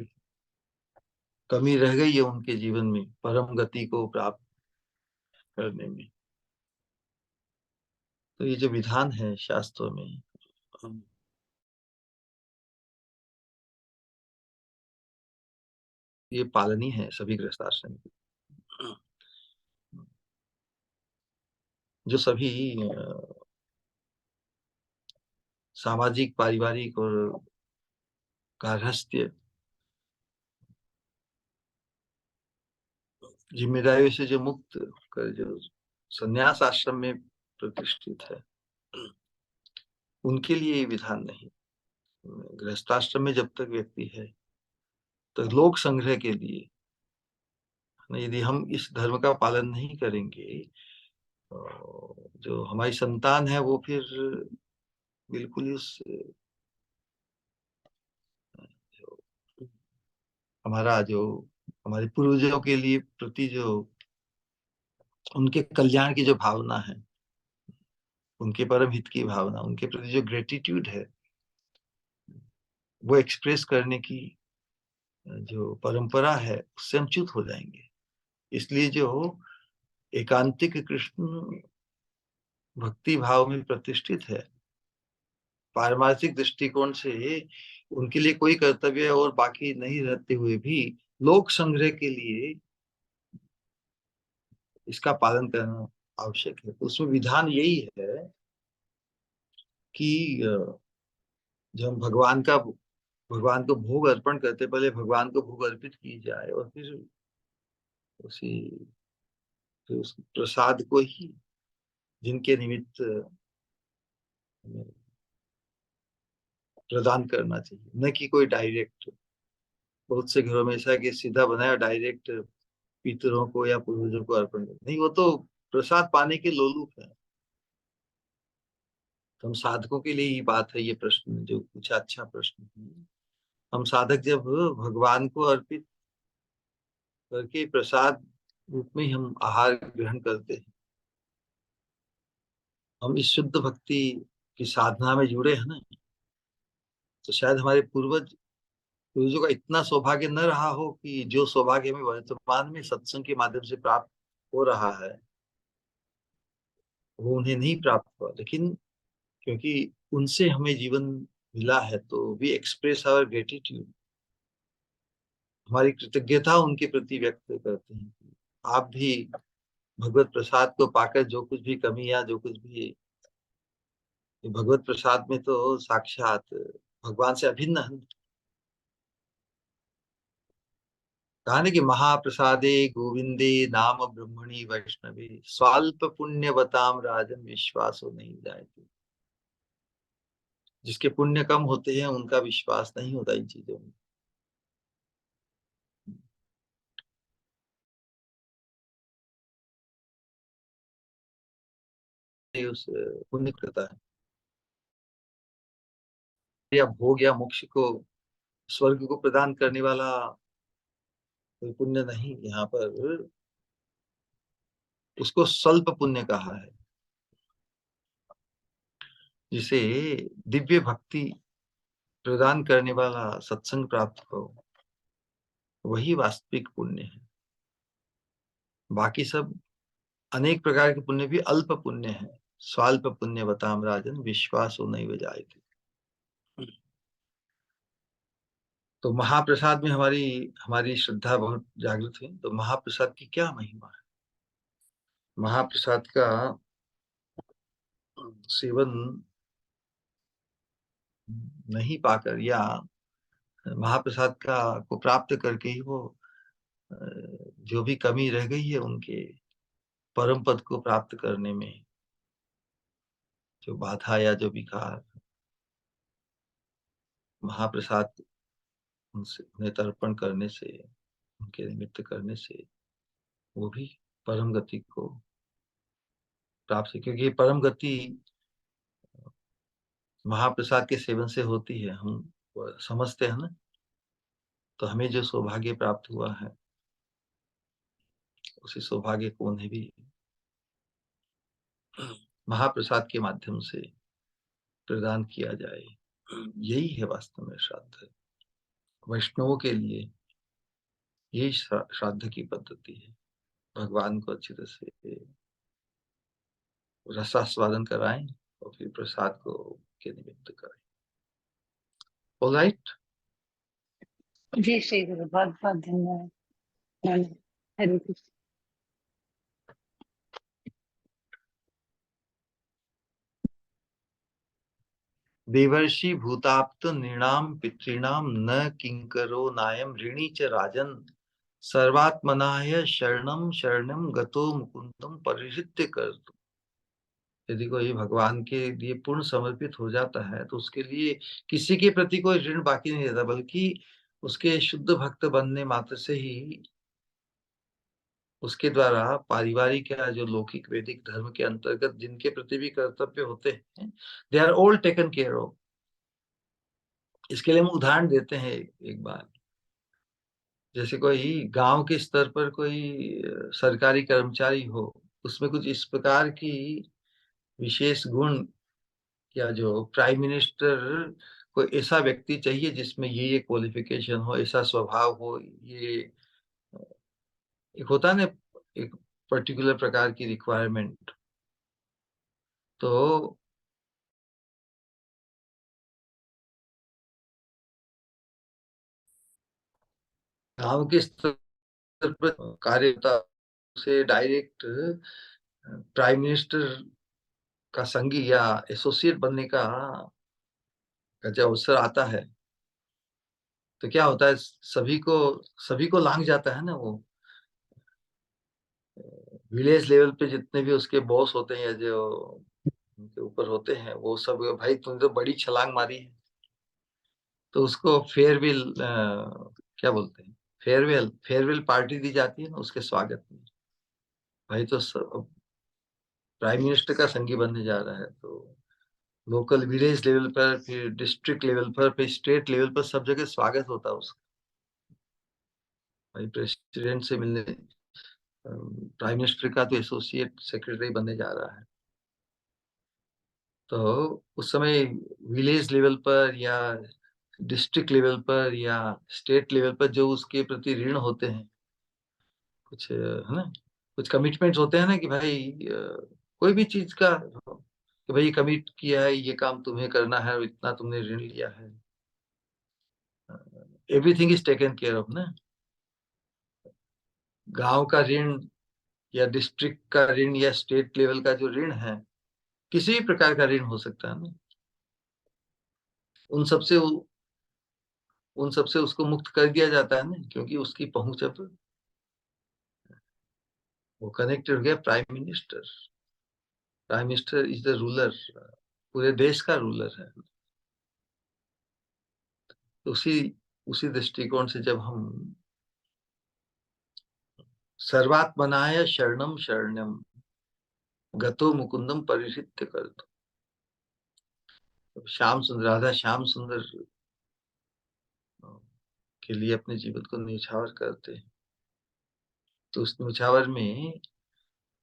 Speaker 1: कमी रह गई है उनके जीवन में परम गति को प्राप्त करने में, तो ये जो विधान है शास्त्रों में, ये पालनीय है सभी गृहस्थाश्रम की। जो सभी सामाजिक पारिवारिक और गार्हस्थ्य जिम्मेदारियों से जो मुक्त कर जो संन्यास आश्रम में प्रतिष्ठित है, उनके लिए ये विधान नहीं। गृहस्थाश्रम में जब तक व्यक्ति है तो लोक संग्रह के लिए, यदि हम इस धर्म का पालन नहीं करेंगे तो जो हमारी संतान है वो फिर बिल्कुल ही उस हमारा जो हमारे पूर्वजों के लिए प्रति जो उनके कल्याण की जो भावना है, उनके परम हित की भावना, उनके प्रति जो ग्रेटिट्यूड है, वो एक्सप्रेस करने की जो परंपरा है उससे हम च्युत हो जाएंगे। इसलिए जो एकांतिक कृष्ण भक्ति भाव में प्रतिष्ठित है, पारमार्थिक दृष्टिकोण से उनके लिए कोई कर्तव्य और बाकी नहीं रहते हुए भी लोक संग्रह के लिए इसका पालन करना आवश्यक है। तो उसमें विधान यही है कि जब हम भगवान को भोग अर्पण करते, पहले भगवान को भोग अर्पित की जाए और उसी फिर उस प्रसाद को ही जिनके निमित्त हमें प्रदान करना चाहिए, न कि कोई डायरेक्ट। बहुत से घरों में ऐसा है कि सीधा बनाया डायरेक्ट पितरों को या पूर्वजों को अर्पण कर, नहीं, वो तो प्रसाद पाने के लोलुप है। तो हम साधकों के लिए ही बात है, ये प्रश्न जो पूछा, अच्छा प्रश्न है। हम साधक जब भगवान को अर्पित करके प्रसाद रूप में हम आहार ग्रहण करते हैं, हम इस शुद्ध भक्ति की साधना में जुड़े हैं ना, तो शायद हमारे पूर्वजों का इतना सौभाग्य न रहा हो कि जो सौभाग्य हमें वर्तमान में सत्संग के माध्यम से प्राप्त हो रहा है वो उन्हें नहीं प्राप्त हुआ। लेकिन क्योंकि उनसे हमें जीवन मिला है, तो वी एक्सप्रेस आवर ग्रेटिट्यूड, हमारी कृतज्ञता उनके प्रति व्यक्त करते हैं। आप भी भगवत प्रसाद को पाकर जो कुछ भी कमी या जो कुछ भी, भगवत प्रसाद में तो साक्षात भगवान से अभिन्न है। कहा ना कि महाप्रसादे गोविंदे नाम ब्रह्मणि वैष्णवे स्वाल्प पुण्यवताम राजन विश्वासो नहीं जायते। जिसके पुण्य कम होते हैं उनका विश्वास नहीं होता इन चीजों में। ये उस पुण्य करता है, या भोग या मोक्ष को, स्वर्ग को प्रदान करने वाला कोई पुण्य नहीं यहाँ पर, उसको स्वल्प पुण्य कहा है। जिसे दिव्य भक्ति प्रदान करने वाला सत्संग प्राप्त हो, वही वास्तविक पुण्य है। बाकी सब अनेक प्रकार के पुण्य भी अल्प पुण्य है। स्वाल्प पुण्य बताम राजन विश्वास हो नहीं बजाए थे। तो महाप्रसाद में हमारी हमारी श्रद्धा बहुत जागृत है। तो महाप्रसाद की क्या महिमा है? महाप्रसाद का सेवन नहीं पाकर, या महाप्रसाद का को प्राप्त करके ही वो अ, जो भी कमी रह गई है उनके परम पद को प्राप्त करने में, जो बाधा या जो विकार, महाप्रसाद उनसे उन्हें तर्पण करने से, उनके निमित्त करने से वो भी परम गति को प्राप्त है। क्योंकि ये परम गति महाप्रसाद के सेवन से होती है, हम वो समझते हैं ना। तो हमें जो सौभाग्य प्राप्त हुआ है, उसी सौभाग्य को उन्हें भी महाप्रसाद के माध्यम से प्रदान किया जाए। यही है वास्तव में श्राद्ध। वैष्णवों के लिए यही श्राद्ध की पद्धति है। भगवान को अच्छी तरह से रसास्वादन कराएं और फिर प्रसाद को के निमित्त करें। ऑलराइट।
Speaker 2: जी श्री गुरु, बहुत बहुत धन्यवाद। हरे कृष्ण।
Speaker 1: देवर्षि भूताप्त नृणाम पितॄणाम न किंकरो नायम ऋणी च राजन सर्वात्मनाय शरणम शरणम गतो मुकुंदम परिहृत्य कर। यदि कोई भगवान के लिए पूर्ण समर्पित हो जाता है तो उसके लिए किसी के प्रति कोई ऋण बाकी नहीं रहता, बल्कि उसके शुद्ध भक्त बनने मात्र से ही उसके द्वारा पारिवारिक या जो लौकिक वैदिक धर्म के अंतर्गत जिनके प्रति भी कर्तव्य होते हैं, they are all taken care of. इसके लिए हम उदाहरण देते हैं एक बार। जैसे कोई गांव के स्तर पर कोई सरकारी कर्मचारी हो, उसमें कुछ इस प्रकार की विशेष गुण, या जो प्राइम मिनिस्टर, कोई ऐसा व्यक्ति चाहिए जिसमें ये क्वालिफिकेशन हो, ऐसा स्वभाव हो, ये एक होता है ना, एक पर्टिकुलर प्रकार की रिक्वायरमेंट। तो गांव के स्तर पर कार्यकर्ता से डायरेक्ट प्राइम मिनिस्टर का संगी या एसोसिएट बनने का जब अवसर आता है, तो क्या होता है, सभी को लांग जाता है ना वो। विलेज लेवल पे जितने भी उसके बॉस होते हैं या जो उनके ऊपर होते हैं, वो सब, भाई तुमने तो बड़ी छलांग मारी है। तो उसको फेयरवेल, क्या बोलते हैं, फेयरवेल फेयरवेल पार्टी दी जाती है ना उसके स्वागत में। भाई तो प्राइम मिनिस्टर का संगी बनने जा रहा है, तो लोकल विलेज लेवल पर, फिर डिस्ट्रिक्ट लेवल पर, फिर स्टेट लेवल पर, सब जगह स्वागत होता है उसका। भाई प्रेसिडेंट से मिलने, प्राइम मिनिस्टर का तो एसोसिएट सेक्रेटरी बनने जा रहा है। तो उस समय विलेज लेवल पर या डिस्ट्रिक्ट लेवल पर या स्टेट लेवल पर जो उसके प्रति ऋण होते हैं, कुछ है ना, कुछ कमिटमेंट्स होते हैं ना कि भाई कोई भी चीज का, कि भाई कमिट किया है, ये काम तुम्हें करना है और इतना तुमने ऋण लिया है, everything is taken care of ना। गांव का ऋण या डिस्ट्रिक्ट का ऋण या स्टेट लेवल का जो ऋण है, किसी भी प्रकार का ऋण हो सकता है ना, उन सबसे उन सबसे उसको मुक्त कर दिया जाता है ना, क्योंकि उसकी पहुंच अब, वो कनेक्टेड हो गया prime minister. Prime minister is the ruler, पूरे देश का रूलर है। तो उसी उसी दृष्टिकोण से जब हम सर्वात्मनाय शरणम शरणम गतो मुकुंदम परिहृत्य कर, श्याम सुंदर, राधा श्याम सुंदर के लिए अपने जीवन को न्यौछावर करते हैं, तो उस न्यौछावर में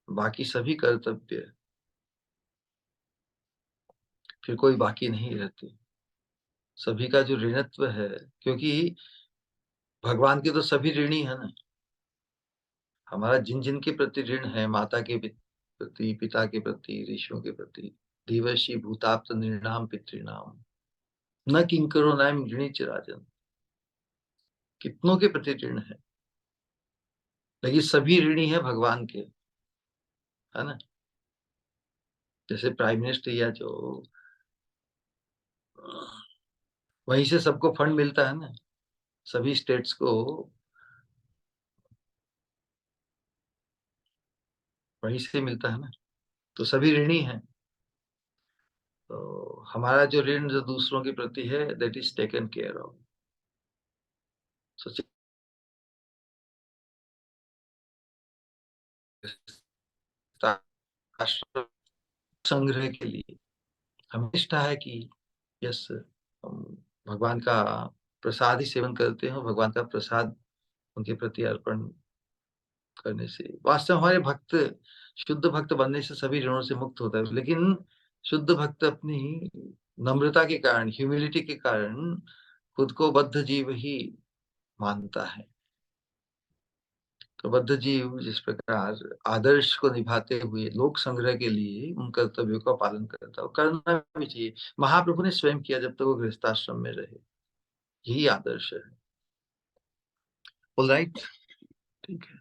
Speaker 1: बाकी सभी कर्तव्य फिर कोई बाकी नहीं रहते। सभी का जो ऋणत्व है, क्योंकि भगवान के तो सभी ऋणी है ना। हमारा जिन जिन के प्रति ऋण है, माता के प्रति, पिता के प्रति, ऋषियों के प्रति, देवर्षि भूताप्त निर्णाम पितृणाम, न किंकरो नाम ऋणी राजन, कितनों के प्रति ऋण है, लेकिन सभी ऋणी है भगवान के, है ना। जैसे प्राइम मिनिस्टर या जो, वहीं से सबको फंड मिलता है ना, सभी स्टेट्स को वहीं से मिलता है ना, तो सभी ऋणी हैं। तो हमारा जो ऋण जो दूसरों के प्रति है, that is taken care of. राष्ट्र संग्रह के लिए हमें निष्ठा है कि यस, हम भगवान का प्रसाद ही सेवन करते हो, भगवान का प्रसाद उनके प्रति अर्पण करने से वास्तव में हमारे भक्त, शुद्ध भक्त बनने से सभी ऋणों से मुक्त होता है। लेकिन शुद्ध भक्त अपनी नम्रता के कारण, ह्यूमिलिटी के कारण, खुद को बद्ध जीव ही मानता है। तो बद्ध जीव जिस प्रकार आदर्श को निभाते हुए लोक संग्रह के लिए उन कर्तव्यों का पालन करता है, और करना भी चाहिए। महाप्रभु ने स्वयं किया जब तक वो गृहस्थाश्रम में रहे, यही आदर्श है। ऑलराइट, ठीक है।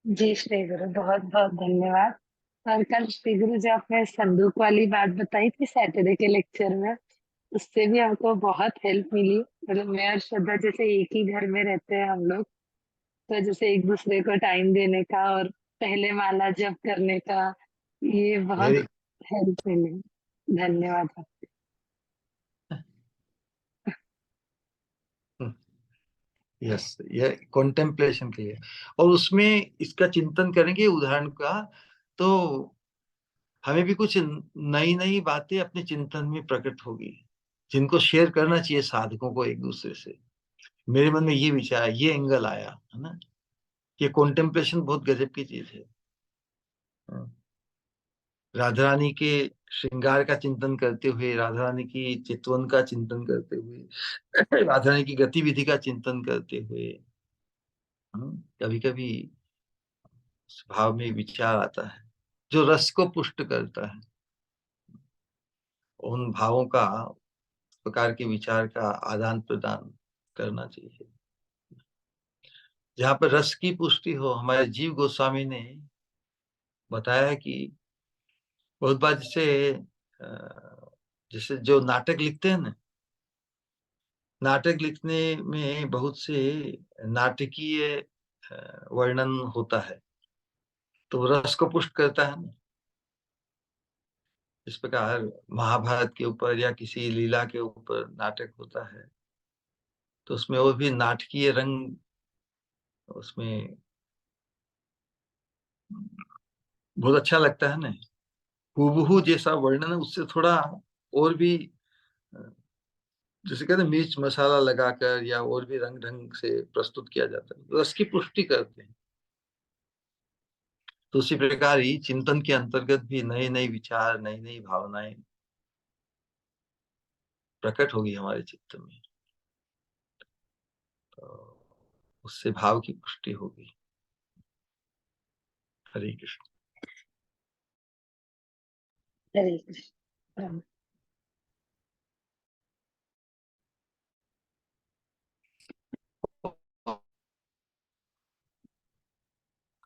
Speaker 2: जी श्री गुरु, बहुत बहुत धन्यवाद। और कल श्री गुरु जो आपने संदूक वाली बात बताई थी सैटरडे के लेक्चर में, उससे भी हमको बहुत हेल्प मिली। मतलब मैं और श्रद्धा जैसे एक ही घर में रहते हैं हम लोग, तो जैसे एक दूसरे को टाइम देने का और पहले माला जप करने का, ये बहुत
Speaker 1: वेरी,
Speaker 2: हेल्प मिली। धन्यवाद।
Speaker 1: यस, ये कॉन्टेम्पलेशन के लिए, और उसमें इसका चिंतन करेंगे उदाहरण का, तो हमें भी कुछ नई नई बातें अपने चिंतन में प्रकट होगी, जिनको शेयर करना चाहिए साधकों को एक दूसरे से। मेरे मन में ये विचार, ये एंगल आया, है ना। ये कॉन्टेम्पलेशन बहुत गजब की चीज है। राधा रानी के श्रृंगार का चिंतन करते हुए, राधा रानी की चितवन का चिंतन करते हुए, राधा रानी की गतिविधि का चिंतन करते हुए, कभी कभी उस भाव में विचार आता है जो रस को पुष्ट करता है। उन भावों का, प्रकार के विचार का आदान प्रदान करना चाहिए। जहाँ पर रस की पुष्टि हो, हमारे जीव गोस्वामी ने बताया है कि बहुत बार जैसे जो नाटक लिखते हैं ना, नाटक लिखने में बहुत से नाटकीय वर्णन होता है, तो रस को पुष्ट करता है ना। इस प्रकार महाभारत के ऊपर या किसी लीला के ऊपर नाटक होता है, तो उसमें और भी नाटकीय रंग, उसमें बहुत अच्छा लगता है ना। हूबहू जैसा वर्णन है, उससे थोड़ा और भी जैसे कहते हैं मिर्च मसाला लगाकर या और भी रंग ढंग से प्रस्तुत किया जाता है, रस की पुष्टि करते हैं। तो उसी प्रकार ही चिंतन के अंतर्गत भी नए नए विचार, नई नई भावनाएं प्रकट होगी हमारे चित्त में, तो उससे भाव की पुष्टि होगी। हरे कृष्ण।
Speaker 2: हरे कृष्ण।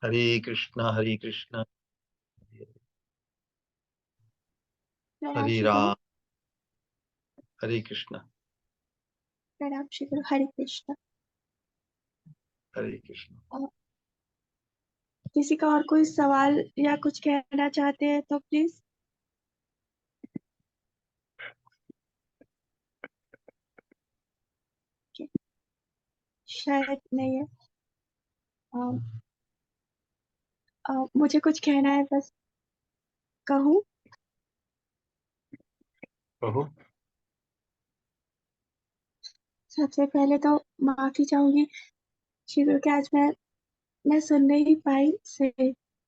Speaker 1: हरे कृष्ण हरे कृष्ण,
Speaker 3: प्रणाम
Speaker 1: हरे
Speaker 3: श्री गुरु।
Speaker 1: राम, हरे कृष्ण,
Speaker 3: प्रणाम श्री गुरु। हरे कृष्ण।
Speaker 1: हरे कृष्ण।
Speaker 3: किसी का और कोई सवाल या कुछ कहना चाहते हैं तो प्लीज। शायद नहीं है। मुझे कुछ कहना है, बस कहूँ।
Speaker 1: कहो।
Speaker 3: सबसे पहले तो माफी चाहूंगी श्री गुरु के, आज मैं सुन नहीं पाई से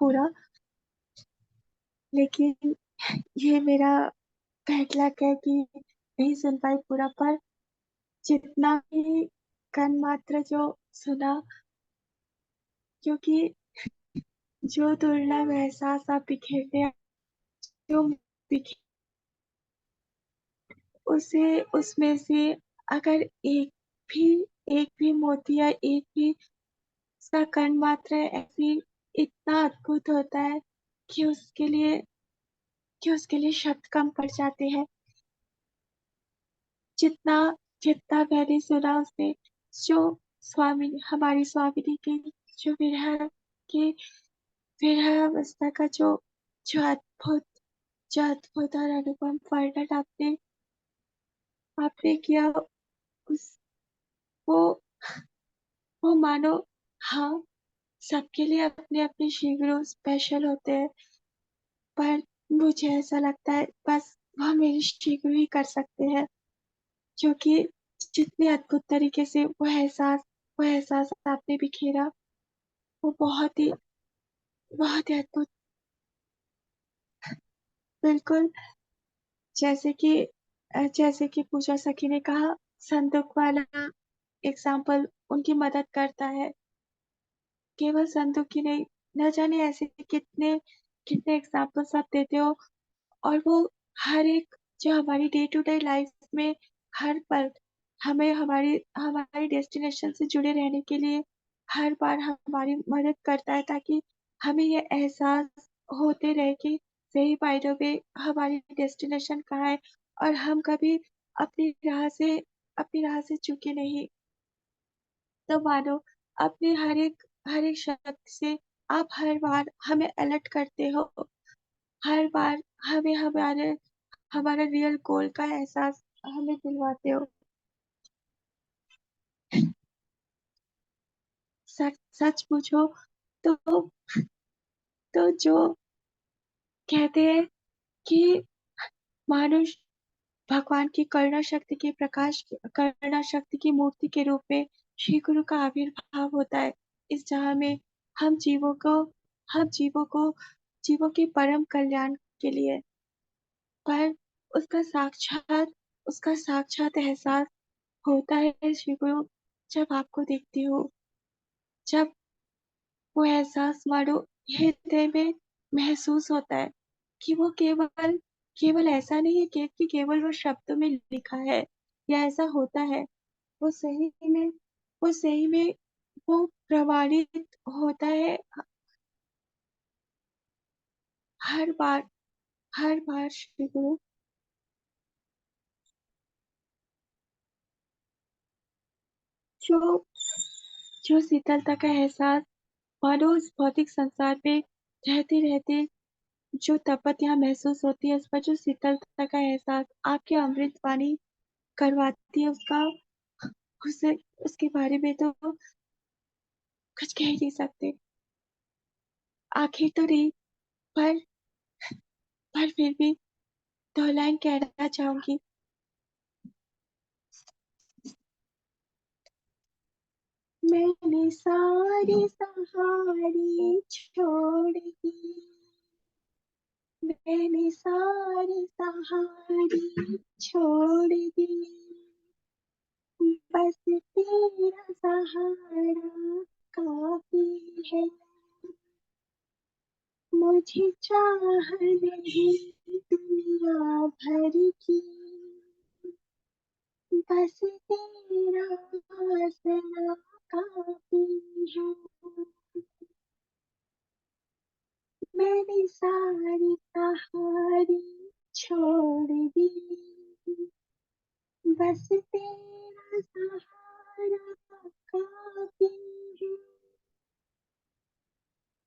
Speaker 3: पूरा, लेकिन ये मेरा बैड लक है कि नहीं सुन पाई पूरा। पर जितना भी कन मात्र जो सुना, क्योंकि जो दुर्लभ एहसास आप बिखेरते हैं, जो बिखे उसे उसमें से अगर भी एक भी मोती या एक भी उसका कण मात्र ऐसी इतना अद्भुत होता है कि उसके लिए शब्द कम पड़ जाते हैं। जितना जितना मैंने सुना उसने, जो स्वामी हमारी स्वामिनी के जो के विरह अवस्था का जो अद्भुत जो अद्भुत और अनुपम वर्णन आपने किया, उस वो वो मानो, हाँ, सबके लिए अपने अपने शीघ्र स्पेशल होते हैं, पर मुझे ऐसा लगता है बस वह मेरे शीघ्र ही कर सकते हैं, क्योंकि जितने अद्भुत तरीके से वो एहसास आपने बिखेरा, वो बहुत ही अद्भुत। बिल्कुल, जैसे कि जैसे कि पूजा सखी ने कहा, संदूक वाला एग्जाम्पल उनकी मदद करता है। केवल संदूक ही नहीं, न जाने ऐसे कितने कितने एग्जाम्पल्स आप देते हो, और वो हर एक जो हमारी डे टू डे लाइफ में हर पल हमें हमारी हमारी डेस्टिनेशन से जुड़े रहने के लिए हर बार हमारी मदद करता है, ताकि हमें ये एहसास होते रहे कि सही बाय द वे हमारी डेस्टिनेशन कहाँ है, और हम कभी अपनी राह से चूके नहीं। तो मानो अपने हर एक शब्द से आप हर बार हमें अलर्ट करते हो, हर बार हमें हमारे हमारा रियल गोल का एहसास हमें दिलवाते हो। सच पूछो तो जो कहते हैं कि मानुष भगवान की करुणा शक्ति की मूर्ति के रूप में श्री गुरु का आविर्भाव होता है इस जहां में हम जीवों को जीवों के परम कल्याण के लिए। पर उसका साक्षात एहसास होता है श्री गुरु जब आपको देखती हूँ, जब वो एहसास मानो हृदय में महसूस होता है कि वो केवल ऐसा नहीं है कि केवल वो शब्दों में लिखा है या ऐसा होता है। वो सही में वो प्रमाणित होता है हर बार श्री गुरु। जो जो शीतलता का एहसास मानो उस भौतिक संसार पे रहते रहते जो तपत्या महसूस होती है, उस पर जो शीतलता का एहसास आपकी अमृत वाणी करवाती है, उसे उसके बारे में तो कुछ कह ही नहीं सकते। आखिर तो नहीं, पर फिर भी 2 लाइन कहना चाहूंगी। मैंने सारी सहारी छोड़ दी, मैंने सारी सहारी छोड़ दी, बस तेरा सहारा काफी है, मुझे चाह नहीं दुनिया भर की, बस तेरा आसरा काफी है। मैंने सारी सहारी छोड़ दी, बस तेरा सहारा काफी है,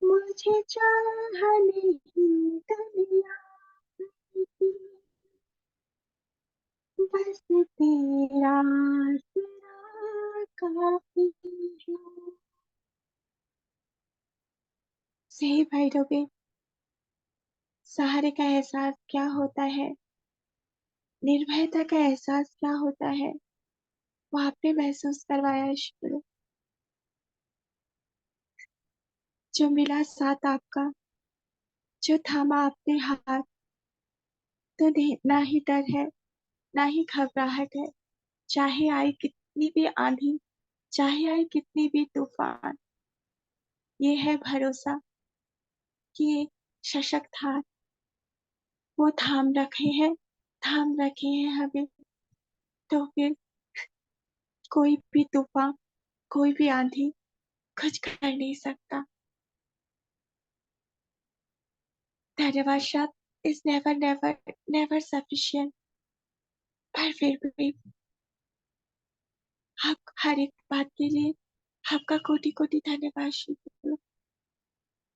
Speaker 3: मुझे चाह नहीं दुनिया की, बस तेरा आसरा काफी है। सही भाइयों के सहारे का एहसास क्या होता है, निर्भयता का एहसास क्या होता है, वो आपने महसूस करवाया ईश्वर। जो मिला साथ आपका, जो थामा आपने हाथ, तो ना ही डर है ना ही घबराहट है। चाहे आए कितनी भी आंधी, चाहे आए कितनी भी तूफान, ये है भरोसा कि ये सशक्त हाथ वो थाम रखे हैं हमें। तो फिर कोई भी तूफान, कोई भी आंधी कुछ कर नहीं सकता। धन्यवाद शब्द is never never never sufficient, पर फिर भी आप हर एक बात के लिए आपका कोटि कोटि धन्यवाद श्री गुरु।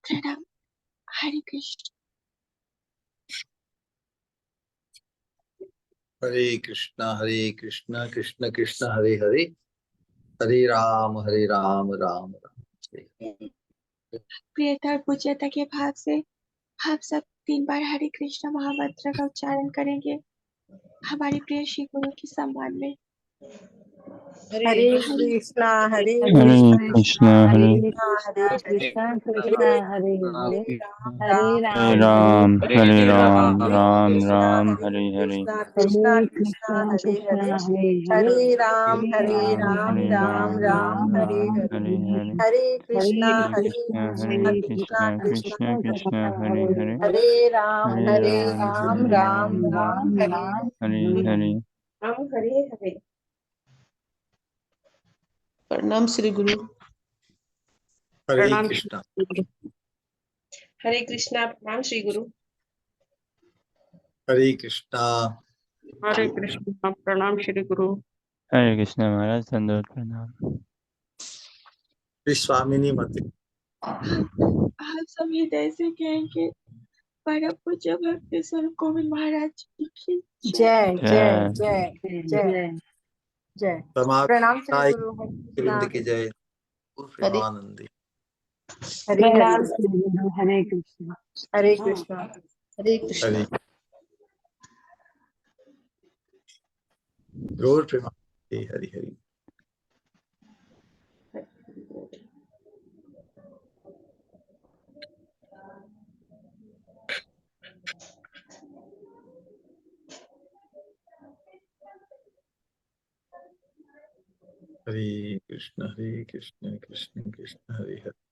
Speaker 3: प्रणाम। हरे कृष्ण।
Speaker 1: हरे कृष्णा कृष्ण कृष्ण हरे हरे, हरे राम राम राम हरे हरे।
Speaker 3: प्रियता और पूज्यता के भाव से आप सब 3 बार हरे कृष्ण महामंत्र का उच्चारण करेंगे हमारे प्रिय श्री गुरु के सम्मान में।
Speaker 4: हरे कृष्णा हरे
Speaker 2: हरे
Speaker 4: कृष्णा
Speaker 2: कृष्णा
Speaker 4: हरे
Speaker 2: हरे
Speaker 4: कृष्णा
Speaker 2: कृष्णा
Speaker 4: हरे
Speaker 2: कृष्णा हरे हरे, हरे
Speaker 4: राम
Speaker 2: राम
Speaker 4: हरे
Speaker 2: राम
Speaker 4: राम
Speaker 2: राम,
Speaker 4: हरे कृष्णा कृष्णा
Speaker 2: हरे
Speaker 4: कृष्णा
Speaker 2: कृष्णा
Speaker 4: हरे
Speaker 2: कृष्णा
Speaker 4: हरे,
Speaker 2: हरे हरे,
Speaker 4: हरे
Speaker 2: हरे
Speaker 4: राम
Speaker 2: राम
Speaker 4: राम राम हरे
Speaker 2: राम
Speaker 4: हरे,
Speaker 2: हरे हरे,
Speaker 4: हरे कृष्णा
Speaker 2: हरे
Speaker 4: कृष्णा
Speaker 2: कृष्णा हरे
Speaker 4: कृष्णा
Speaker 2: कृष्णा
Speaker 4: कृष्णा
Speaker 2: कृष्णा
Speaker 4: हरे,
Speaker 2: कृष्णा हरे हरे,
Speaker 4: हरे
Speaker 2: हरे
Speaker 4: राम
Speaker 2: राम
Speaker 4: राम राम
Speaker 2: राम
Speaker 4: हरे
Speaker 2: राम
Speaker 4: हरे,
Speaker 2: हरे।
Speaker 4: राम हरे हरे। प्रणाम श्री गुरु।
Speaker 1: हरे
Speaker 4: प्रणाम
Speaker 1: कृष्णा
Speaker 4: श्री गुरु। हरे कृष्णा। प्रणाम श्री गुरु।
Speaker 1: हरे कृष्णा।
Speaker 4: हरे कृष्णा। प्रणाम श्री गुरु।
Speaker 5: हरे कृष्ण महाराज, दंडवत प्रणाम।
Speaker 1: स्वामिनी मते।
Speaker 3: आप सब हृदय से कहेंगे परम पूज्य भक्ति स्वरूप गोविंद महाराज जी की जय।
Speaker 4: जय जय जय जय
Speaker 2: जय
Speaker 4: जय।
Speaker 1: परमात्मा
Speaker 4: प्रणाम श्री गुरु। हरे
Speaker 1: गोविंद
Speaker 4: कृष्णा।
Speaker 1: की जय।
Speaker 4: हरे
Speaker 1: प्रेमानंदी।
Speaker 4: हरे
Speaker 2: प्रणाम
Speaker 4: हरे।
Speaker 2: श्री गुरु। हरे कृष्ण।
Speaker 4: हरे कृष्णा। हरे
Speaker 1: हरे
Speaker 4: कृष्णा।
Speaker 1: गौर प्रेमानंदी। हरि हरि। हरे कृष्ण कृष्ण कृष्ण हरे हरे।